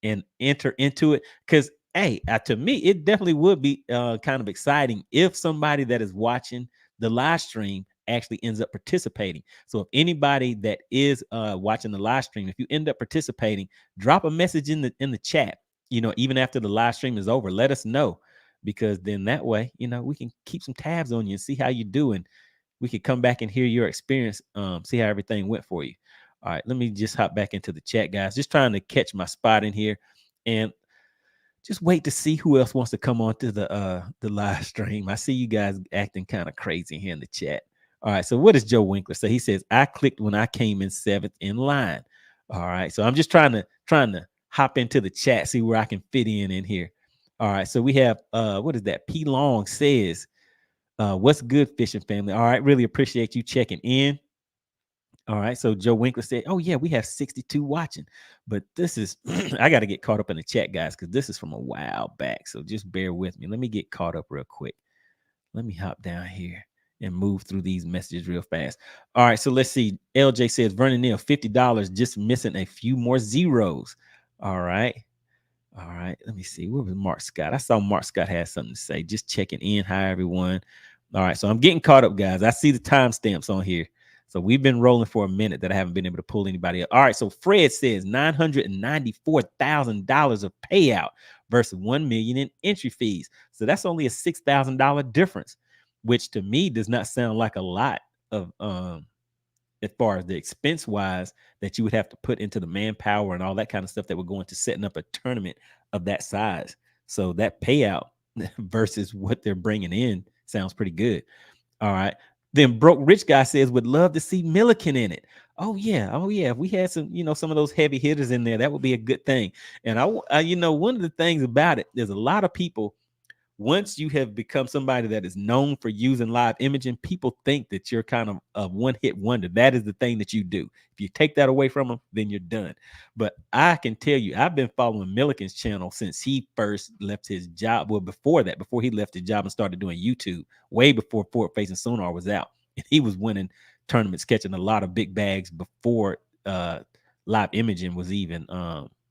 and enter into it? Because to me, it definitely would be kind of exciting if somebody that is watching the live stream actually ends up participating. So if anybody that is watching the live stream, if you end up participating, drop a message in the chat, even after the live stream is over. Let us know, because then that way, we can keep some tabs on you and see how you do, and we could come back and hear your experience, see how everything went for you. All right, let me just hop back into the chat, guys. Just trying to catch my spot in here, and just wait to see who else wants to come on to the live stream. I see you guys acting kind of crazy here in the chat. All right, so what does Joe Winkler say? He says, I clicked when I came in 7th in line. All right, so I'm just trying to hop into the chat, see where I can fit in here. All right, so we have what is that? P Long says, what's good, fishing family? All right, really appreciate you checking in. All right, so Joe Winkler said, oh yeah, we have 62 watching, but this is I got to get caught up in the chat, guys, because this is from a while back, so just bear with me. Let me get caught up real quick. Let me hop down here and move through these messages real fast. All right, so let's see. LJ says, Vernon Neal, $50, just missing a few more zeros. All right, let me see. Where was Mark Scott? I saw Mark Scott had something to say. Just checking in. Hi, everyone. All right, so I'm getting caught up, guys. I see the timestamps on here. So we've been rolling for a minute that I haven't been able to pull anybody up. All right, so Fred says $994,000 of payout versus $1 million in entry fees. So that's only a $6,000 difference, which to me does not sound like a lot of as far as the expense wise that you would have to put into the manpower and all that kind of stuff that would go into setting up a tournament of that size. So that payout versus what they're bringing in sounds pretty good. All right. Then Broke Rich Guy says, would love to see Milliken in it. Oh yeah. If we had some, some of those heavy hitters in there, that would be a good thing. And I one of the things about it, there's a lot of people, once you have become somebody that is known for using live imaging, people think that you're kind of a one-hit wonder. That is the thing that you do. If you take that away from them, then you're done. But I can tell you, I've been following Milliken's channel since he first left his job. Well, before he left his job and started doing YouTube, way before Forward Facing Sonar was out. And he was winning tournaments, catching a lot of big bags before live imaging was even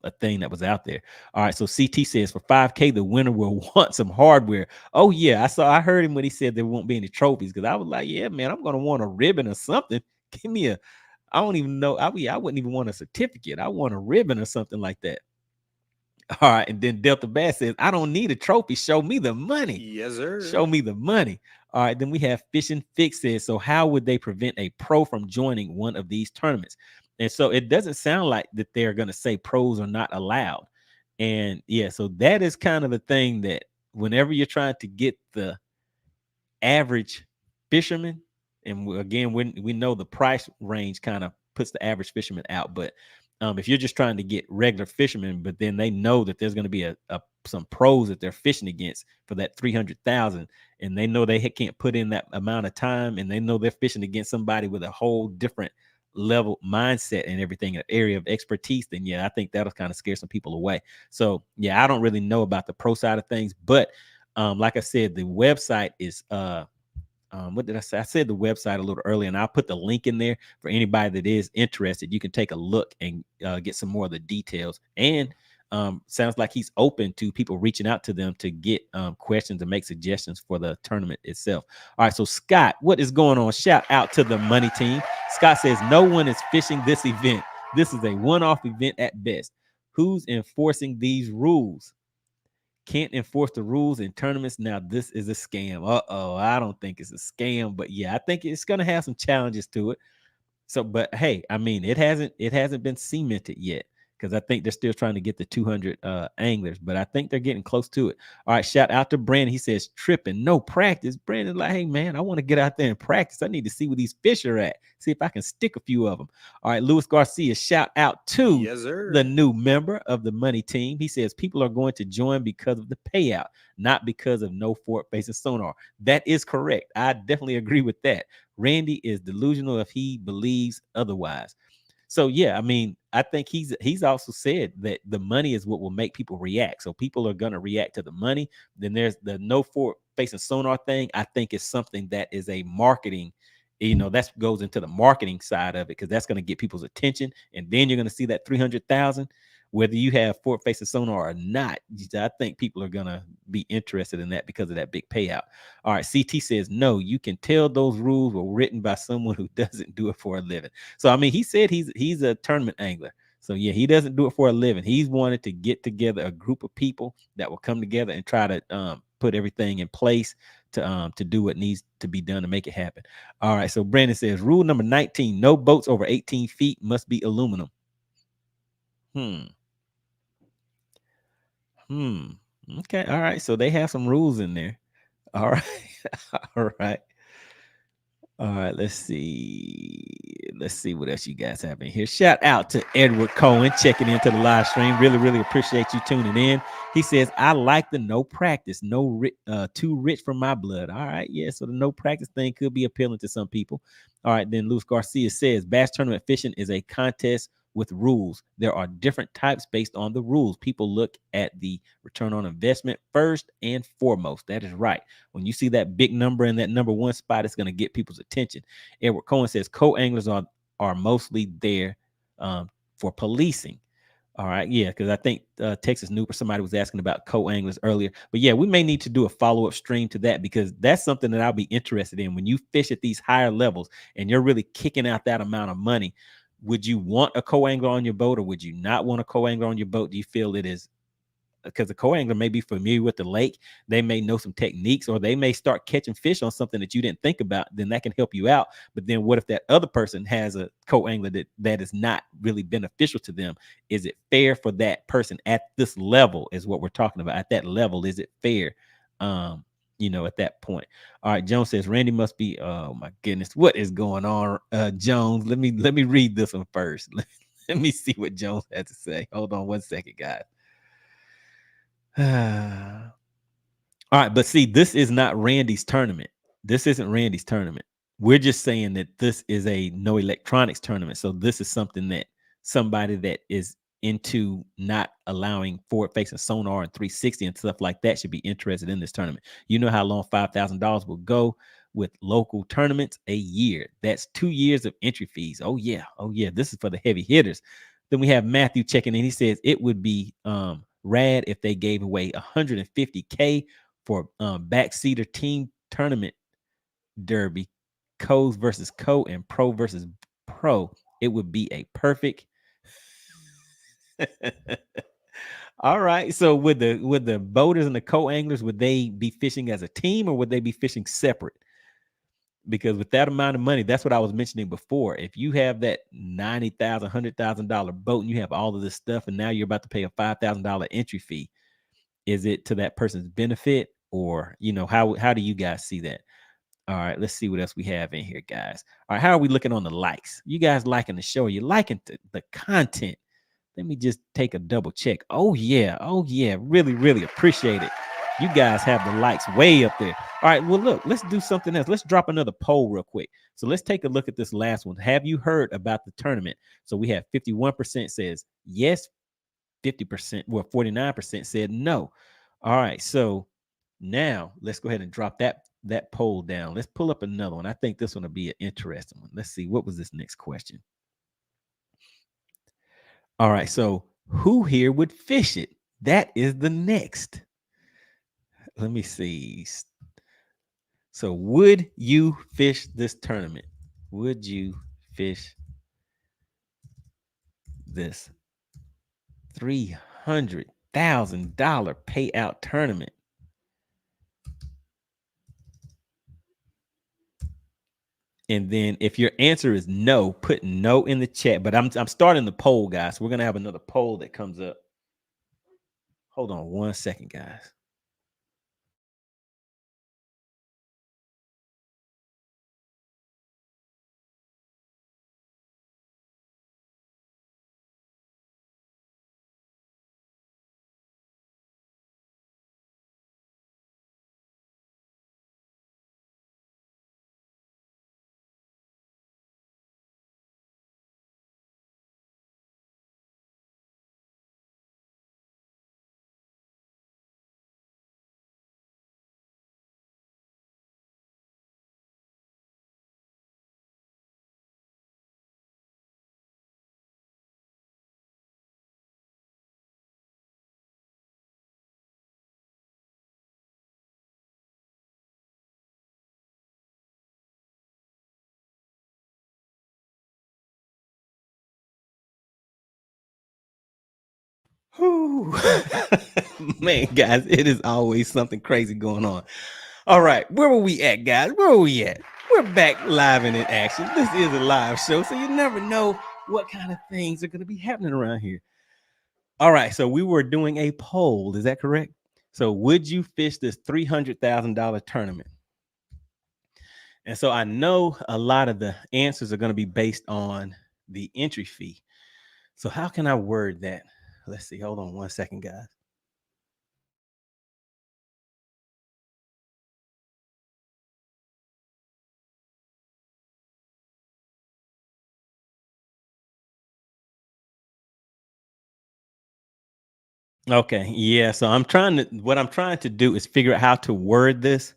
a thing that was out there. All right, so CT says for 5K, the winner will want some hardware. Oh yeah, I heard him when he said there won't be any trophies, because I was like, yeah, man, I'm gonna want a ribbon or something. Give me I don't even know. I wouldn't even want a certificate. I want a ribbon or something like that. All right, and then Delta Bass says, I don't need a trophy. Show me the money. Yes, sir. Show me the money. All right, then we have Fishing Fix says, so how would they prevent a pro from joining one of these tournaments? And so it doesn't sound like that they're going to say pros are not allowed. And yeah, so that is kind of the thing that whenever you're trying to get the average fisherman, and again, when we know the price range kind of puts the average fisherman out, but if you're just trying to get regular fishermen, but then they know that there's going to be some pros that they're fishing against for that 300,000, and they know they can't put in that amount of time, and they know they're fishing against somebody with a whole different level mindset and everything, an area of expertise, then yeah, I think that'll kind of scare some people away. So yeah, I don't really know about the pro side of things, but like I said, the website is what did I say? I said the website a little earlier, and I'll put the link in there for anybody that is interested. You can take a look and get some more of the details. And sounds like he's open to people reaching out to them to get questions and make suggestions for the tournament itself. All right, so Scott, what is going on? Shout out to the Money Team. Scott says, no one is fishing this event. This is a one-off event at best. Who's enforcing these rules? Can't enforce the rules in tournaments. Now this is a scam. I don't think it's a scam, but yeah, I think it's going to have some challenges to it. So, but hey, I mean, it hasn't been cemented yet, because I think they're still trying to get the 200 anglers, but I think they're getting close to it. All right, shout out to Brandon. He says, tripping, no practice. Brandon's like, hey man, I want to get out there and practice. I need to see where these fish are at, see if I can stick a few of them. All right, Luis Garcia, shout out to the new member of the Money Team. He says people are going to join because of the payout, not because of no forward facing sonar. That is correct. I definitely agree with that. Randy is delusional if he believes otherwise. So yeah, I mean, I think he's also said that the money is what will make people react. So people are going to react to the money. Then there's the no forward facing sonar thing. I think is something that is a marketing, that goes into the marketing side of it, because that's going to get people's attention. And then you're going to see that 300,000. whether you have forward facing sonar or not. I think people are gonna be interested in that because of that big payout. All right, CT says no. You can tell those rules were written by someone who doesn't do it for a living. So I mean, he said he's a tournament angler. So yeah, he doesn't do it for a living. He's wanted to get together a group of people that will come together and try to put everything in place to do what needs to be done to make it happen. All right. So Brandon says rule number 19: no boats over 18 feet must be aluminum. Okay. All right. So they have some rules in there. All right. All right. All right, let's see. Let's see what else you guys have in here. Shout out to Edward Cohen checking into the live stream. Really, really appreciate you tuning in. He says, I like the no practice, too rich for my blood. All right, yeah. So the no practice thing could be appealing to some people. All right, then Luis Garcia says, Bass Tournament Fishing is a contest with rules. There are different types based on the rules. People look at the return on investment first and foremost. That is right. When you see that big number in that number one spot, it's going to get people's attention. Edward Cohen says co-anglers are mostly there for policing. All right, yeah, because I think Texas Nooper, somebody was asking about co-anglers earlier. But yeah, we may need to do a follow-up stream to that because that's something that I'll be interested in. When you fish at these higher levels and you're really kicking out that amount of money, would you want a co-angler on your boat or would you not want a co-angler on your boat? Do you feel it is because the co-angler may be familiar with the lake, they may know some techniques, or they may start catching fish on something that you didn't think about, then that can help you out. But then what if that other person has a co-angler that is not really beneficial to them? Is it fair for that person at this level is what we're talking about. At that level, is it fair? At that point. All right, Jones says Randy must be, oh my goodness, what is going on? Jones, let me read this one first. Let me see what Jones had to say. Hold on one second, guys. All right, but see, this is not Randy's tournament. This isn't Randy's tournament. We're just saying that this is a no electronics tournament. So this is something that somebody that is into not allowing forward facing sonar and 360 and stuff like that should be interested in this tournament. You know how long $5,000 will go with local tournaments? A year. That's 2 years of entry fees. Oh yeah. This is for the heavy hitters. Then we have Matthew checking in. He says it would be rad if they gave away $150K for backseater team tournament derby, co's versus co and pro versus pro. It would be a perfect. All right. So would the boaters and the co-anglers, would they be fishing as a team or would they be fishing separate? Because with that amount of money, that's what I was mentioning before. If you have that $90,000, $100,000 boat and you have all of this stuff, and now you're about to pay a $5,000 entry fee, is it to that person's benefit, or how do you guys see that? All right, let's see what else we have in here, guys. All right, how are we looking on the likes? You guys liking the show? Are you liking the content? Let me just take a double check. Oh yeah, really, really appreciate it. You guys have the likes way up there. All right, well, look, let's do something else. Let's drop another poll real quick. So let's take a look at this last one. Have you heard about the tournament? So we have 51% says yes, 50%, well, 49% said no. All right, so now let's go ahead and drop that poll down. Let's pull up another one. I think this one will be an interesting one. Let's see, what was this next question? All right, so who here would fish it? That is the next. Let me see. So would you fish this tournament? Would you fish this $300,000 payout tournament? And then if your answer is no, put no in the chat. But I'm starting the poll, guys. We're going to have another poll that comes up. Hold on one second, guys. Whew. Man, guys, it is always something crazy going on. All right, where were we at, guys? Where were we at? We're back live and in action. This is a live show, so you never know what kind of things are going to be happening around here. All right, so we were doing a poll. Is that correct? So would you fish this $300,000 tournament? And so I know a lot of the answers are going to be based on the entry fee. So how can I word that? Let's see. Hold on one second, guys. Okay. Yeah. So what I'm trying to do is figure out how to word this,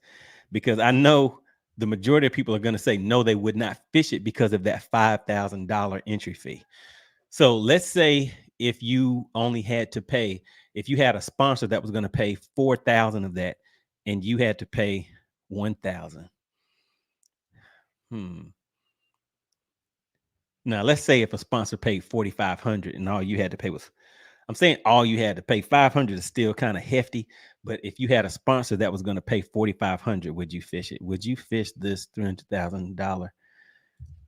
because I know the majority of people are going to say no, they would not fish it because of that $5,000 entry fee. So let's say if you only had to pay, if you had a sponsor that was going to pay 4,000 of that and you had to pay 1,000. Now let's say if a sponsor paid 4,500 and all you had to pay was, I'm saying all you had to pay 500 is still kind of hefty, but if you had a sponsor that was going to pay 4,500, would you fish it? Would you fish this $300,000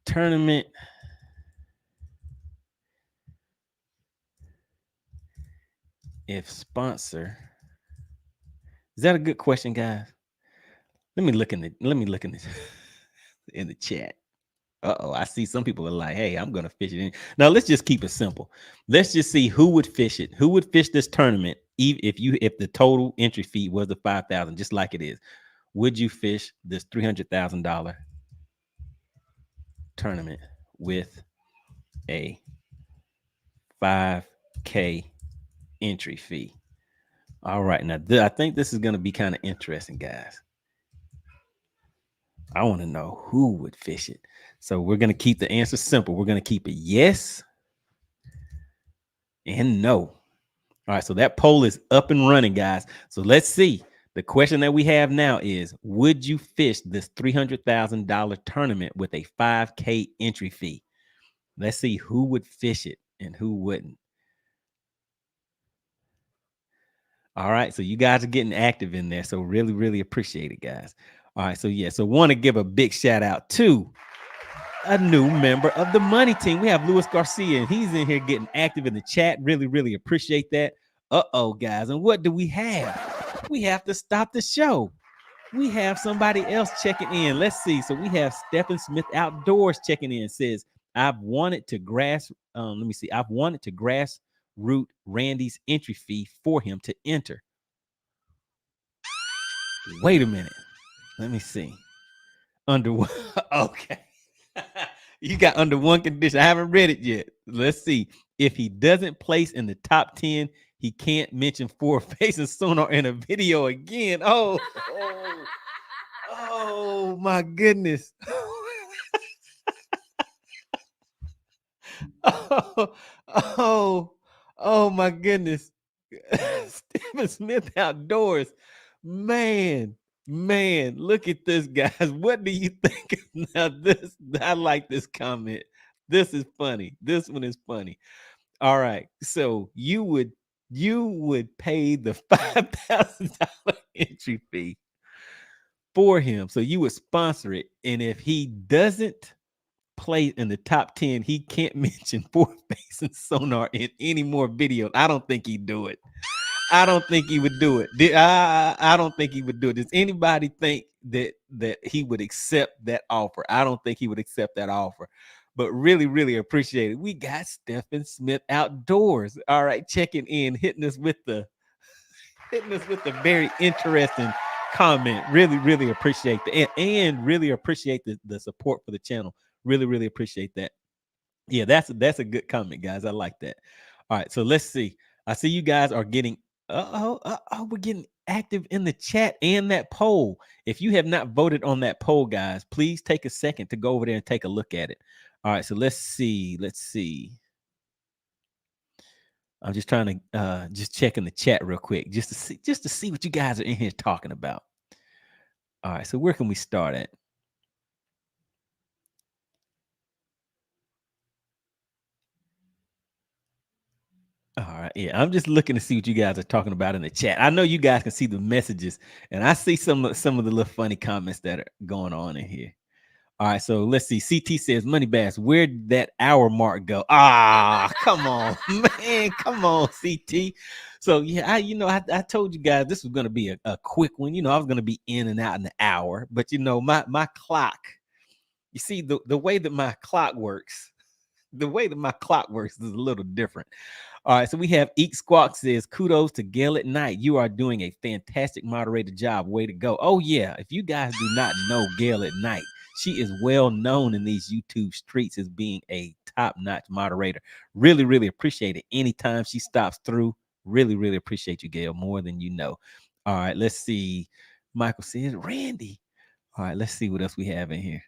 tournament? If sponsor, is that a good question, guys? Let me look in this in the chat. I see some people are like, hey, I'm gonna fish it in. Now let's just keep it simple. Let's just see who would fish it. Who would fish this tournament if the total entry fee was the 5,000, just like it is? Would you fish this $300,000 tournament with a 5K entry fee? All right, now I think this is gonna be kind of interesting, guys. I want to know who would fish it. So we're going to keep the answer simple. We're going to keep it yes and no. All right, so that poll is up and running, guys. So let's see. The question that we have now is, would you fish this $300,000 tournament with a 5K entry fee? Let's see who would fish it and who wouldn't. All right, so you guys are getting active in there. So really, really appreciate it, guys. All right, so yeah, so want to give a big shout out to a new member of the Money Team. We have Luis Garcia, and he's in here getting active in the chat. Really, really appreciate that. Guys, and what do we have? We have to stop the show. We have somebody else checking in. Let's see. So we have Stephen Smith Outdoors checking in. Says, I've wanted to I've wanted to grassroot Randy's entry fee for him to enter. Wait a minute. Let me see. Okay. You got under one condition. I haven't read it yet. Let's see. If he doesn't place in the top 10, he can't mention forward-facing sonar in a video again. Oh my goodness. Oh my goodness. Stephen Smith Outdoors. Man, look at this, guys. What do you think? Now I like this comment. This is funny. This one is funny. All right. So you would pay the $5,000 entry fee for him. So you would sponsor it. And if he doesn't play in the top 10, he can't mention forward-facing sonar in any more videos. I don't think he'd do it. I don't think he would do it. I don't think he would do it. Does anybody think that he would accept that offer? I don't think he would accept that offer. But really, really appreciate it. We got Stephen Smith Outdoors. All right, checking in, hitting us with the very interesting comment. Really, really appreciate that, and really appreciate the support for the channel. Really, really appreciate that. Yeah, that's a good comment, guys. I like that. All right, so let's see. I see you guys are getting we're getting active in the chat and that poll. If you have not voted on that poll, guys, please take a second to go over there and take a look at it. All right, so let's see. I'm just trying to just check in the chat real quick, just to see what you guys are in here talking about. All right, so where can we start at? All right, Yeah, I'm just looking to see what you guys are talking about in the chat. I know you guys can see the messages, and I see some of the little funny comments that are going on in here. All right, so let's see. CT says, MoneyBass, where'd that hour mark go? Ah, come on, man. Come on, CT. So yeah, I told you guys this was gonna be a quick one. I was gonna be in and out in an hour, but my clock, you see, the way that my clock works, is a little different. All right, so we have Eek Squawk says, kudos to Gail at Night. You are doing a fantastic moderator job. Way to go. Oh, yeah. If you guys do not know Gail at Night, she is well known in these YouTube streets as being a top-notch moderator. Really, really appreciate it. Anytime she stops through, really, really appreciate you, Gail, more than you know. All right, let's see. Michael says, Randy. All right, let's see what else we have in here.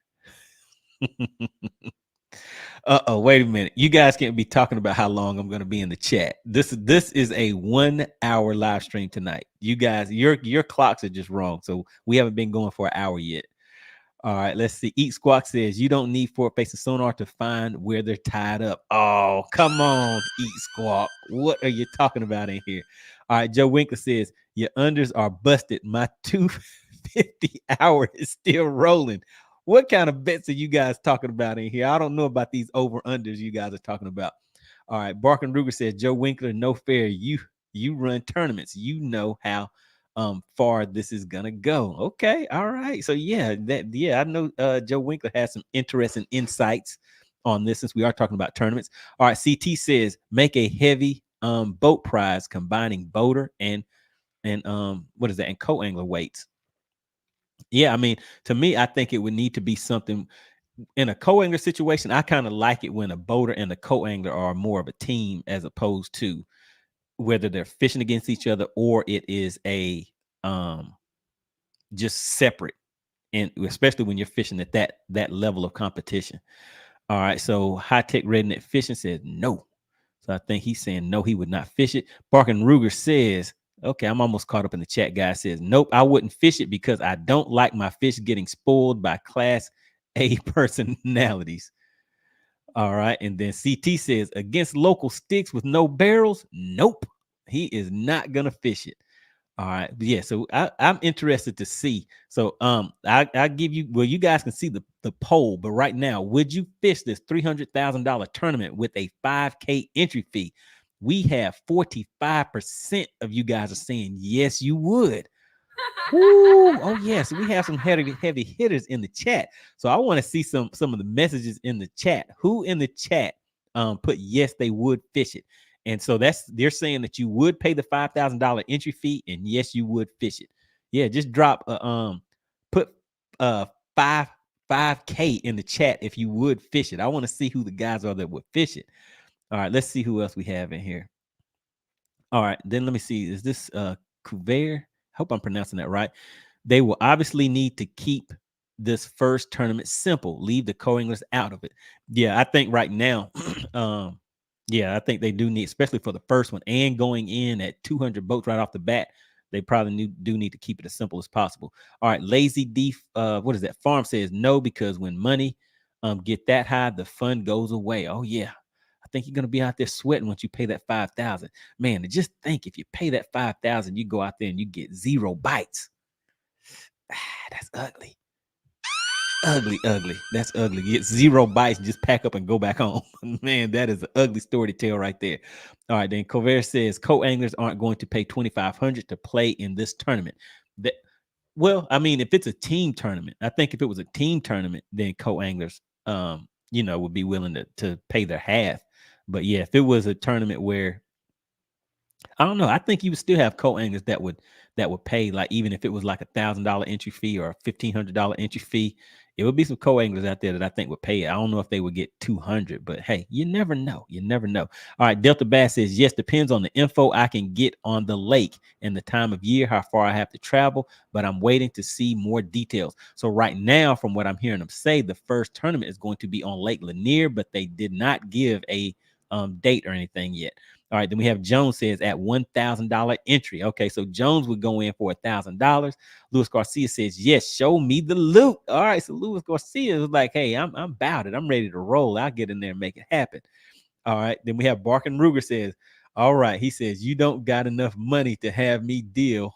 Wait a minute. You guys can't be talking about how long I'm going to be in the chat. This is a 1 hour live stream tonight. You guys, your clocks are just wrong. So we haven't been going for an hour yet. All right, let's see. Eat Squawk says you don't need forward-facing sonar to find where they're tied up. Oh, come on, Eat Squawk. What are you talking about in here? All right, Joe Winkler says your unders are busted. My 250 hour is still rolling. What kind of bets are you guys talking about in here? I don't know about these over-unders you guys are talking about. All right, Barkin Ruger says, Joe Winkler, no fair. You run tournaments. You know how far this is gonna go. Okay, all right. So I know Joe Winkler has some interesting insights on this since we are talking about tournaments. All right, CT says, make a heavy boat prize combining boater and what is that? And co-angler weights. Yeah, I mean, to me, I think it would need to be something in a co-angler situation. I kind of like it when a boater and a co-angler are more of a team as opposed to whether they're fishing against each other or it is a just separate, and especially when you're fishing at that level of competition. All right, so High Tech Redneck Fishing says no. So I think he's saying no, he would not fish it. Barkin Ruger says, okay, I'm almost caught up in the chat. Guy says, nope, I wouldn't fish it because I don't like my fish getting spoiled by Class A personalities. All right, and then CT says, against local sticks with no barrels, nope, he is not gonna fish it. All right, yeah. So I'm interested to see. So I give you, well, you guys can see the poll, but right now, would you fish this $300,000 tournament with a 5K entry fee? We have 45% of you guys are saying yes, you would. Ooh, oh yes, we have some heavy hitters in the chat. So I want to see some of the messages in the chat. Who in the chat put yes, they would fish it? And so they're saying that you would pay the $5,000 entry fee, and yes, you would fish it. Yeah, just drop put 5K in the chat if you would fish it. I want to see who the guys are that would fish it. All right, let's see who else we have in here. All right, then let me see. Is this Couvert? Hope I'm pronouncing that right. They will obviously need to keep this first tournament simple. Leave the co-anglers out of it. Yeah, I think right now, yeah, I think they do need, especially for the first one and going in at 200 boats right off the bat, they probably do need to keep it as simple as possible. All right, Lazy D, what is that? Farm says no, because when money get that high, the fun goes away. Oh yeah, I think you're gonna be out there sweating once you pay that 5,000. Man, and just think, if you pay that 5,000, you go out there and you get 0 bites. That's ugly. Ugly. That's ugly. You get 0 bites and just pack up and go back home. Man, that is an ugly story to tell right there. All right, then Cover says co-anglers aren't going to pay $2,500 to play in this tournament. Well, I mean, if it's a team tournament, I think if it was a team tournament, then co-anglers would be willing to pay their half. But yeah, if it was a tournament where, I don't know, I think you would still have co-anglers that would pay, like, even if it was like $1,000 entry fee or a $1,500 entry fee, it would be some co-anglers out there that I think would pay it. I don't know if they would get 200, but hey, you never know. You never know. All right, Delta Bass says, yes, depends on the info I can get on the lake and the time of year, how far I have to travel, but I'm waiting to see more details. So right now, from what I'm hearing them say, the first tournament is going to be on Lake Lanier, but they did not give a date or anything yet. All right, then we have Jones says at $1,000 entry. Okay, so Jones would go in for $1,000. Luis Garcia says, yes, show me the loot. All right, so Luis Garcia was like, hey, I'm about it. I'm ready to roll. I'll get in there and make it happen. All right, then we have Barkin Ruger says, All right. He says, you don't got enough money to have me deal.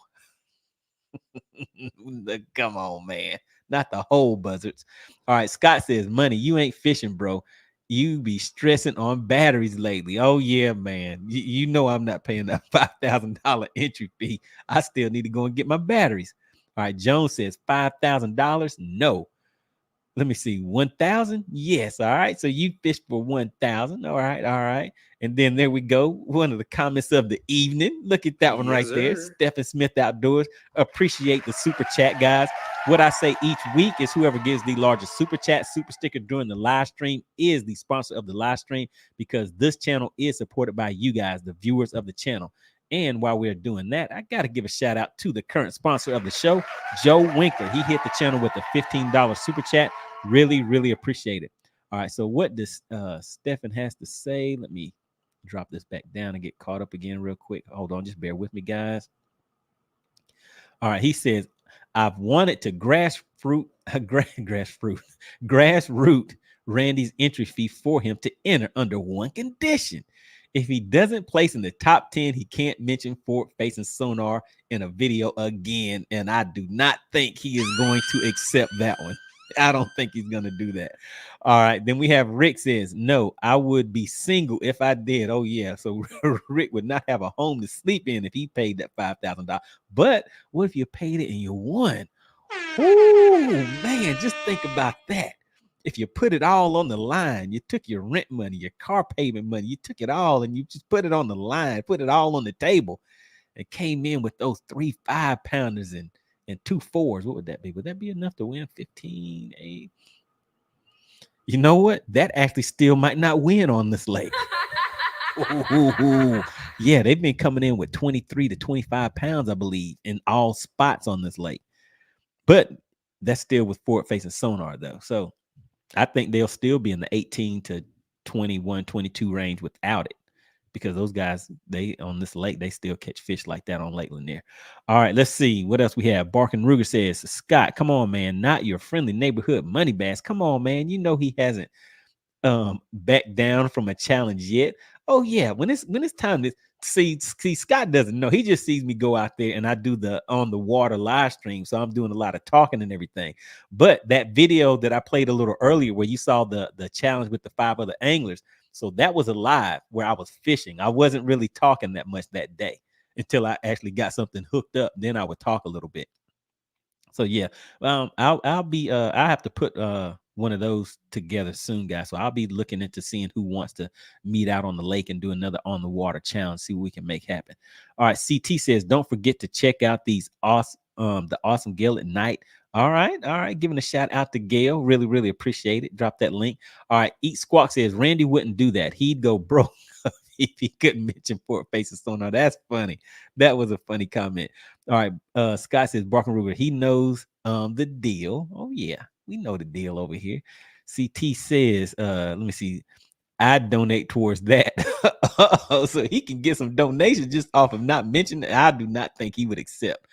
Come on, man. Not the whole buzzards. All right. Scott says, money, you ain't fishing, bro. You be stressing on batteries lately. Oh, yeah, man. You know I'm not paying that $5,000 entry fee. I still need to go and get my batteries. All right. Jones says, $5,000. No. Let me see, 1,000. Yes. All right. So you fished for 1,000. All right. All right. And then there we go. One of the comments of the evening. Look at that one right there. Stephen Smith Outdoors. Appreciate the super chat, guys. What I say each week is whoever gives the largest super chat, super sticker during the live stream is the sponsor of the live stream, because this channel is supported by you guys, the viewers of the channel. And while we're doing that, I got to give a shout out to the current sponsor of the show, Joe Winkler. He hit the channel with a $15 super chat. Really, really appreciate it. All right. So what does Stefan has to say? Let me drop this back down and get caught up again real quick. Hold on. Just bear with me, guys. All right. He says, I've wanted to grassroot Randy's entry fee for him to enter under one condition. If he doesn't place in the top 10, he can't mention forward-facing sonar in a video again. And I do not think he is going to accept that one. I don't think he's going to do that. All right. Then we have Rick says, no, I would be single if I did. Oh, yeah. So Rick would not have a home to sleep in if he paid that $5,000. But what if you paid it and you won? Oh, man, just think about that. If you put it all on the line, you took your rent money, your car payment money, you took it all and you just put it on the line, put it all on the table, and came in with those 3 5-pounders and 2 4s. What would that be? Would that be enough to win 15, 8? You know what? That actually still might not win on this lake. Ooh. Yeah, they've been coming in with 23 to 25 pounds, I believe, in all spots on this lake. But that's still with forward-facing sonar, though. So I think they'll still be in the 18 to 21, 22 range without it, because those guys, they on this lake, they still catch fish like that on Lake Lanier. All right, let's see what else we have. Barkin Ruger says, Scott, come on, man, not your friendly neighborhood MoneyBass. Come on, man. You know he hasn't backed down from a challenge yet. Oh yeah, when it's time to see Scott doesn't know. He just sees me go out there and I do the on the water live stream, so I'm doing a lot of talking and everything. But that video that I played a little earlier where you saw the challenge with the 5 other anglers, so that was a live where I was fishing. I wasn't really talking that much that day until I actually got something hooked up. Then I would talk a little bit. So yeah, I'll be I have to put one of those together soon, guys. So I'll be looking into seeing who wants to meet out on the lake and do another on the water challenge, see what we can make happen. All right, CT says, don't forget to check out these awesome the awesome Gale at night. All right, giving a shout out to Gail. Really, really appreciate it. Drop that link. All right, Eat Squawk says Randy wouldn't do that. He'd go broke if he couldn't mention forward facing sonar. That's funny. That was a funny comment. All right, Scott says Barkin Ruger, he knows the deal. Oh yeah, we know the deal over here. CT says, let me see, I donate towards that. So he can get some donations just off of not mentioning it. I do not think he would accept.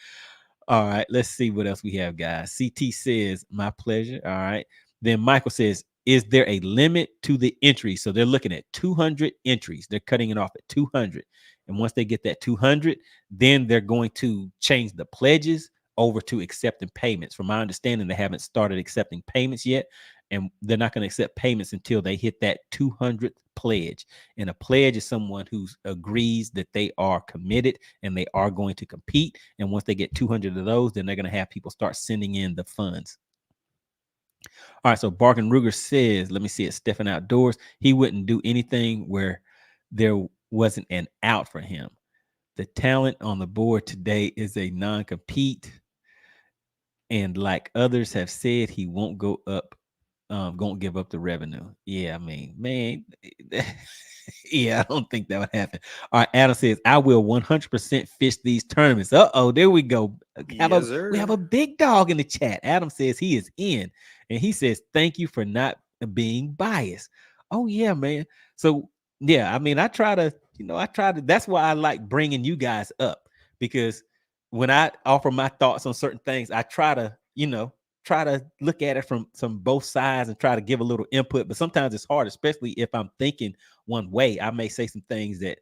All right, let's see what else we have, guys. CT says, my pleasure. All right. Then Michael says, is there a limit to the entries? So they're looking at 200 entries. They're cutting it off at 200. And once they get that 200, then they're going to change the pledges over to accepting payments. From my understanding, they haven't started accepting payments yet. And they're not going to accept payments until they hit that 200th pledge. And a pledge is someone who agrees that they are committed and they are going to compete. And once they get 200 of those, then they're going to have people start sending in the funds. All right, so Barkin Ruger says, let me see it, Stefan Outdoors, he wouldn't do anything where there wasn't an out for him. The talent on the board today is a non-compete. And like others have said, he won't go up, won't give up the revenue. Yeah, I mean, man, yeah, I don't think that would happen. All right, Adam says, I will 100% fish these tournaments. Uh-oh, there we go. We have a big dog in the chat. Adam says he is in. And he says, thank you for not being biased. Oh, yeah, man. So, yeah, I mean, I try to, that's why I like bringing you guys up, because when I offer my thoughts on certain things, I try to, look at it from both sides and try to give a little input. But sometimes it's hard, especially if I'm thinking one way. I may say some things that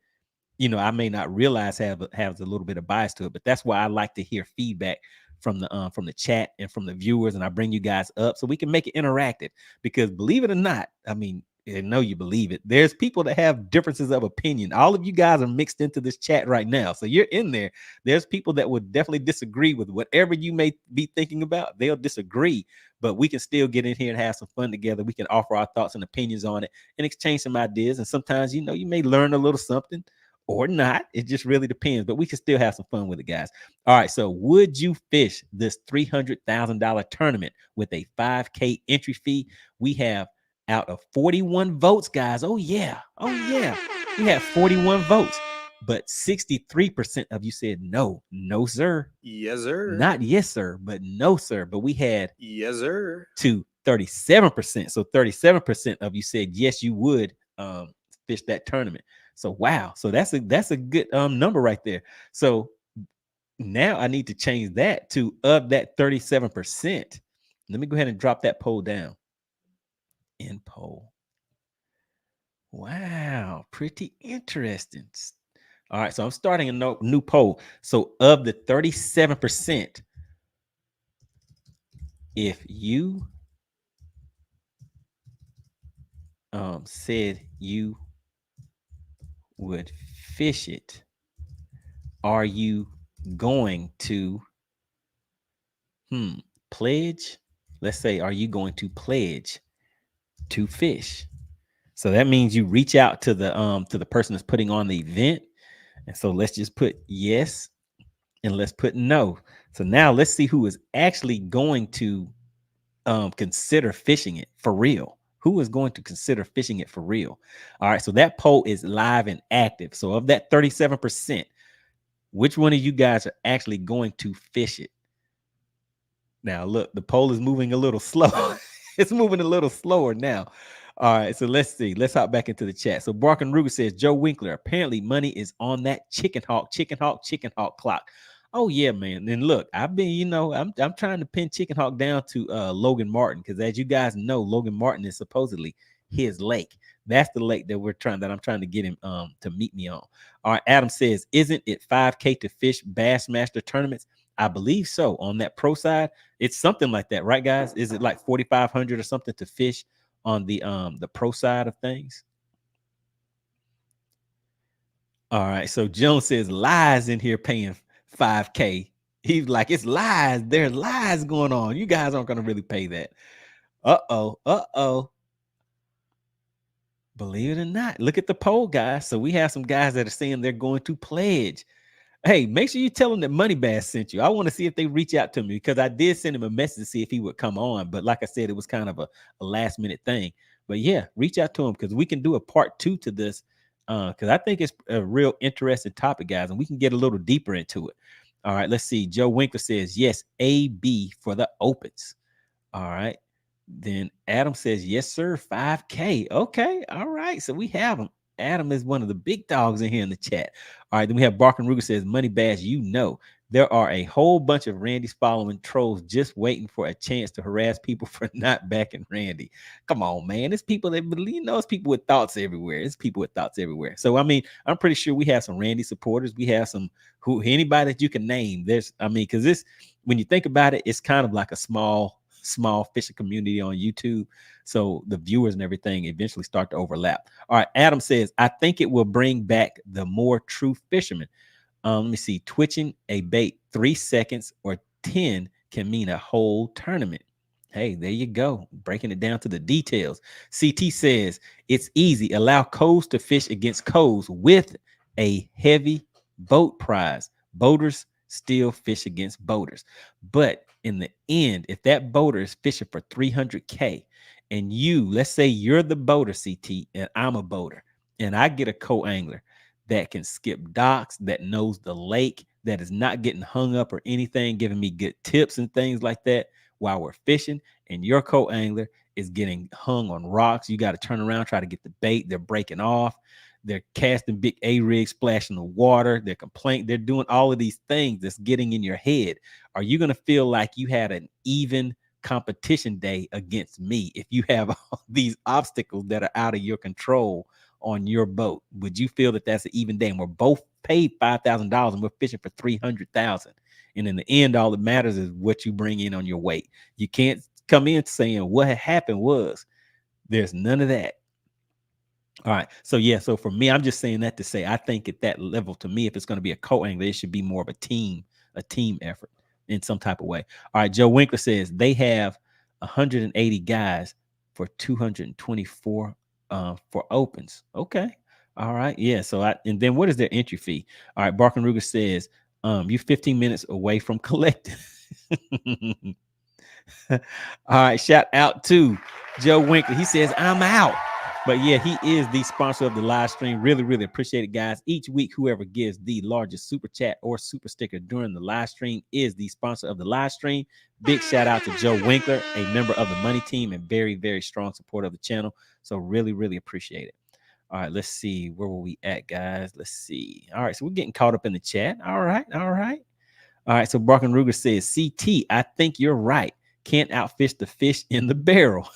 you know, I may not realize has a little bit of bias to it, but that's why I like to hear feedback from the chat and from the viewers, and I bring you guys up so we can make it interactive. Because believe it or not, I mean, I know you believe it, there's people that have differences of opinion. All of you guys are mixed into this chat right now, so you're in there. There's people that would definitely disagree with whatever you may be thinking about. They'll disagree, but we can still get in here and have some fun together. We can offer our thoughts and opinions on it and exchange some ideas. And sometimes, you know, you may learn a little something or not. It just really depends, but we can still have some fun with it, guys. All right. So would you fish this $300,000 tournament with a 5K entry fee? We have out of 41 votes, guys. Oh yeah. Oh yeah. We have 41 votes, but 63% of you said no. No, sir. Yes, sir. Not yes, sir, but no, sir. But we had Yes, sir. to 37%. So 37% of you said yes, you would fish that tournament. So wow. So that's a good number right there. So now I need to change that to of that 37%. Let me go ahead and drop that poll down. In poll. Wow, pretty interesting. All right, so I'm starting a new poll. So of the 37%, if you said you would fish it, are you going to pledge? Let's say, are you going to pledge to fish? So that means you reach out to the person that's putting on the event. And so let's just put yes and let's put no. So now let's see who is actually going to consider fishing it for real. Who is going to consider fishing it for real? All right, so that poll is live and active. So of that 37%, which one of you guys are actually going to fish it? Now, look, the poll is moving a little slow. It's moving a little slower now. All right, so let's see. Let's hop back into the chat. So Barkin Ruger says, Joe Winkler, apparently money is on that chicken hawk clock. Oh yeah, man. And look, I've been, you know, I'm trying to pin Chicken Hawk down to Logan Martin, because as you guys know, Logan Martin is supposedly his lake. That's the lake that I'm trying to get him to meet me on. All right, Adam says, isn't it 5K to fish Bassmaster tournaments? I believe so. On that pro side, it's something like that, right, guys? Is it like 4,500 or something to fish on the pro side of things? All right, so Jones says lies in here paying 5K. He's like, it's lies. There's lies going on. You guys aren't going to really pay that. Uh-oh. Believe it or not, look at the poll, guys. So we have some guys that are saying they're going to pledge. Hey, make sure you tell them that MoneyBass sent you. I want to see if they reach out to me, because I did send him a message to see if he would come on. But like I said, it was kind of a last minute thing. But yeah, reach out to him, because we can do a part 2 to this, because I think it's a real interesting topic, guys, and we can get a little deeper into it. All right, let's see. Joe Winkler says, yes, AB for the opens. All right. Then Adam says, yes, sir, 5K. Okay. All right. So we have him. Adam is one of the big dogs in here in the chat. All right. Then we have Barkin Ruger says, MoneyBass, you know, there are a whole bunch of Randy's following trolls just waiting for a chance to harass people for not backing Randy. Come on, man. It's people that believe, you know, it's people with thoughts everywhere. It's people with thoughts everywhere. So, I mean, I'm pretty sure we have some Randy supporters. We have some anybody that you can name. Because this, when you think about it, it's kind of like a small fishing community on YouTube. So the viewers and everything eventually start to overlap. All right. Adam says, I think it will bring back the more true fishermen. Let me see. Twitching a bait 3 seconds or 10 can mean a whole tournament. Hey, there you go. Breaking it down to the details. CT says it's easy. Allow coes to fish against coes with a heavy boat prize. Boaters still fish against boaters. But in the end, if that boater is fishing for 300K and let's say you're the boater, CT, and I'm a boater, and I get a co-angler that can skip docks, that knows the lake, that is not getting hung up or anything, giving me good tips and things like that while we're fishing, and your co-angler is getting hung on rocks. You got to turn around, try to get the bait. They're breaking off. They're casting big A-rigs, splashing the water. They're doing all of these things that's getting in your head. Are you going to feel like you had an even competition day against me if you have all these obstacles that are out of your control on your boat, would you feel that that's an even day? And we're both paid $5,000 and we're fishing for 300,000. And in the end, all that matters is what you bring in on your weight. You can't come in saying what had happened was. There's none of that. All right. So yeah. So for me, I'm just saying that to say, I think at that level, to me, if it's going to be a co-angler, it should be more of a team effort in some type of way. All right. Joe Winkler says they have 180 guys for 224 for opens. Okay. All right. Yeah. So and then what is their entry fee? All right. Barkin Ruger says, you're 15 minutes away from collecting. All right. Shout out to Joe Winkler. He says, I'm out. But yeah, he is the sponsor of the live stream. Really, really appreciate it, guys. Each week, whoever gives the largest super chat or super sticker during the live stream is the sponsor of the live stream. Big shout out to Joe Winkler, a member of the Money Team and very, very strong supporter of the channel. So really, really appreciate it. All right, let's see. Where were we at, guys? Let's see. All right, so we're getting caught up in the chat. All right. All right, so Barkin Ruger says, CT, I think you're right. Can't outfish the fish in the barrel.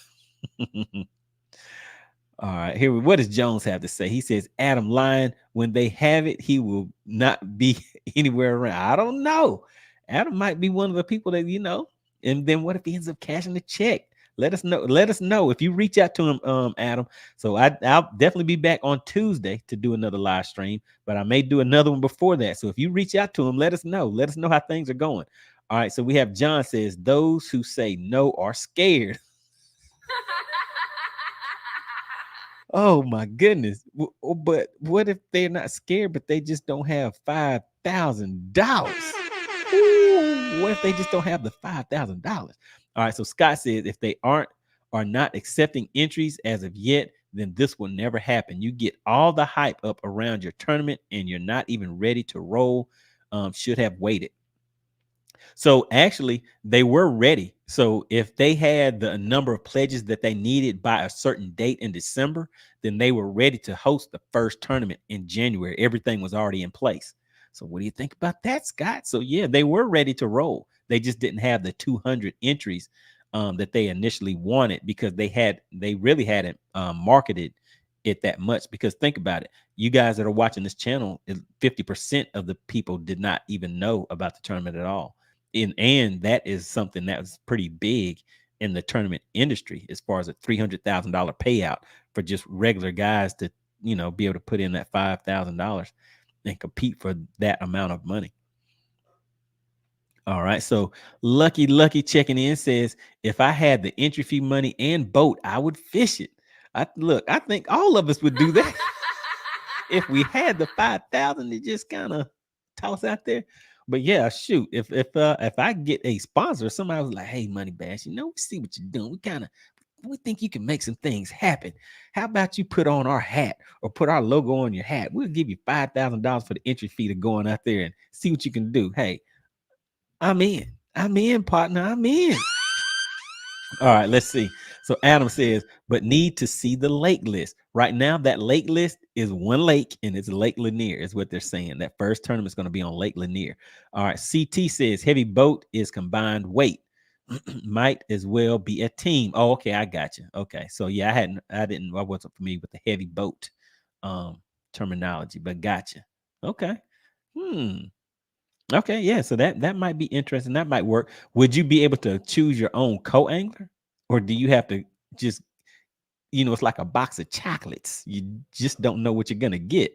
All right, here. What does Jones have to say? He says, Adam lying. When they have it, he will not be anywhere around. I don't know. Adam might be one of the people that, and then what if he ends up cashing the check? Let us know. Let us know if you reach out to him, Adam. So I'll definitely be back on Tuesday to do another live stream, but I may do another one before that. So if you reach out to him, let us know. Let us know how things are going. All right, so we have John says, those who say no are scared. Oh my goodness. But what if they're not scared, but they just don't have $5,000? What if they just don't have the $5,000? All right. So Scott says if they are not accepting entries as of yet, then this will never happen. You get all the hype up around your tournament and you're not even ready to roll. Should have waited. So actually, they were ready. So if they had the number of pledges that they needed by a certain date in December, then they were ready to host the first tournament in January. Everything was already in place. So what do you think about that, Scott? So yeah, they were ready to roll. They just didn't have the 200 entries that they initially wanted because they really hadn't marketed it that much. Because think about it, you guys that are watching this channel, 50% of the people did not even know about the tournament at all. And that is something that was pretty big in the tournament industry as far as a $300,000 payout for just regular guys to, be able to put in that $5,000 and compete for that amount of money. All right. So Lucky checking in says, if I had the entry fee money and boat, I would fish it. I think all of us would do that. If we had the 5,000 to just kind of toss out there. But yeah, shoot, if I get a sponsor, somebody was like, hey, MoneyBass, we see what you're doing. We think you can make some things happen. How about you put on our hat or put our logo on your hat? We'll give you $5,000 for the entry fee to go on out there and see what you can do. Hey, I'm in, partner. I'm in. All right, let's see. So Adam says, but need to see the lake list. Right now, that lake list is one lake, and it's Lake Lanier, is what they're saying. That first tournament is going to be on Lake Lanier. All right, CT says heavy boat is combined weight. Might as well be a team. Oh, okay, I got you. Okay, so yeah, I wasn't familiar with the heavy boat terminology, but gotcha. Okay. Okay, yeah. So that might be interesting. That might work. Would you be able to choose your own co-angler, or do you have to just, it's like a box of chocolates. You just don't know what you're gonna get.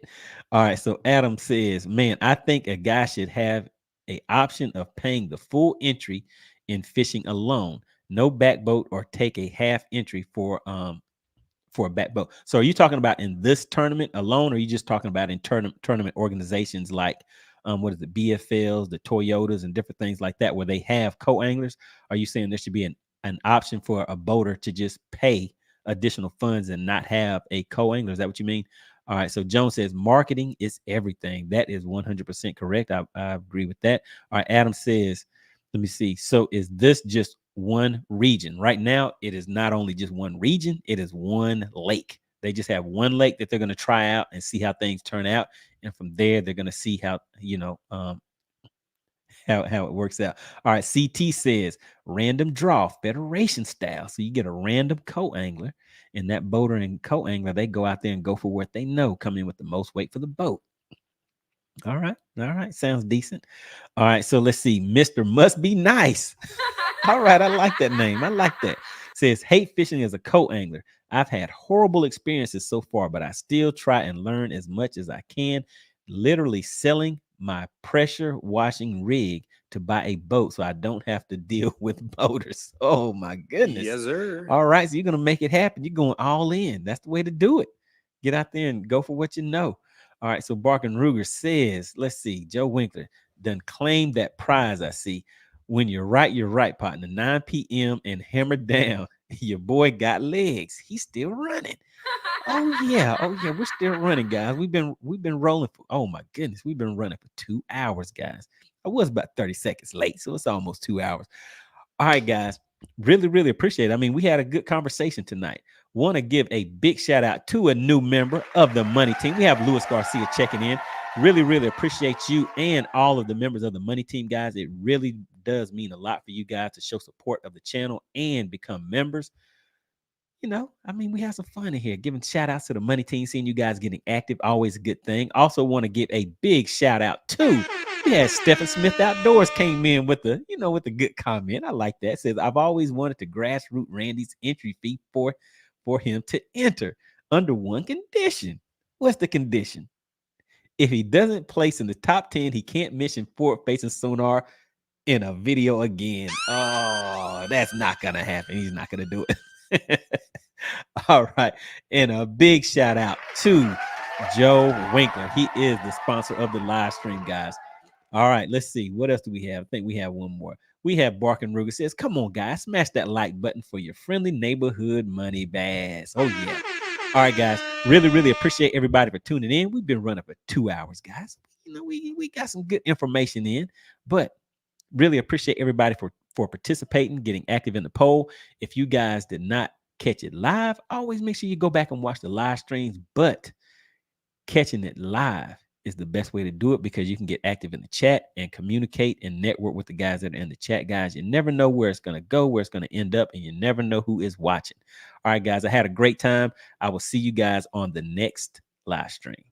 All right. So Adam says, man, I think a guy should have an option of paying the full entry in fishing alone, no back boat, or take a half entry for a back boat. So are you talking about in this tournament alone, or are you just talking about in tournament organizations like what is it, BFLs, the Toyotas, and different things like that, where they have co-anglers? Are you saying there should be an option for a boater to just pay additional funds and not have a co-angler? Is that what you mean? All right. So Jones says marketing is everything. That is 100% correct. I agree with that. All right. Adam says, let me see. So is this just one region? Right now, it is not only just one region, it is one lake. They just have one lake that they're going to try out and see how things turn out. And from there, they're going to see how, how it works out. All right, CT says random draw, federation style. So you get a random co-angler, and that boater and co-angler, they go out there and go for what they know, come in with the most weight for the boat. All right, sounds decent. All right, so let's see. Mr. Must Be Nice. All right, I like that name. I like that. Says hate fishing as a co-angler. I've had horrible experiences so far, but I still try and learn as much as I can. Literally selling my pressure washing rig to buy a boat so I don't have to deal with boaters. Oh my goodness. Yes, sir. All right, so you're gonna make it happen. You're going all in. That's the way to do it. Get out there and go for what you know. All right, so Barkin Ruger says, let's see, Joe Winkler done claimed that prize. I see. When you're right, partner. 9 p.m. and hammer down. Your boy got legs. He's still running. Oh yeah, we're still running, guys. We've been rolling for, oh my goodness, we've been running for 2 hours, guys. I was about 30 seconds late, so it's almost 2 hours. All right, guys, really appreciate it. I mean, we had a good conversation tonight. Want to give a big shout out to a new member of the Money Team. We have Luis Garcia checking in. Really appreciate you and all of the members of the Money Team, guys. It really does mean a lot for you guys to show support of the channel and become members. You know, I mean, we have some fun in here. Giving shout outs to the Money Team, seeing you guys getting active, always a good thing. Also want to give a big shout out to, Stephen Smith Outdoors came in with the, with a good comment. I like that. Says, I've always wanted to grassroots Randy's entry fee for him to enter under one condition. What's the condition? If he doesn't place in the top 10, he can't mention forward-facing sonar in a video again. Oh, that's not going to happen. He's not going to do it. All right. And a big shout out to Joe Winkler. He is the sponsor of the live stream, guys. All right. Let's see. What else do we have? I think we have one more. We have Barkin Ruger says, come on, guys. Smash that like button for your friendly neighborhood money bass. Oh, yeah. All right, guys. Really appreciate everybody for tuning in. We've been running for 2 hours, guys. We got some good information in, but really appreciate everybody for participating, getting active in the poll. If you guys did not catch it live, always make sure you go back and watch the live streams, but catching it live is the best way to do it because you can get active in the chat and communicate and network with the guys that are in the chat, guys. You never know where it's going to go, where it's going to end up, and you never know who is watching. All right, guys, I had a great time. I will see you guys on the next live stream.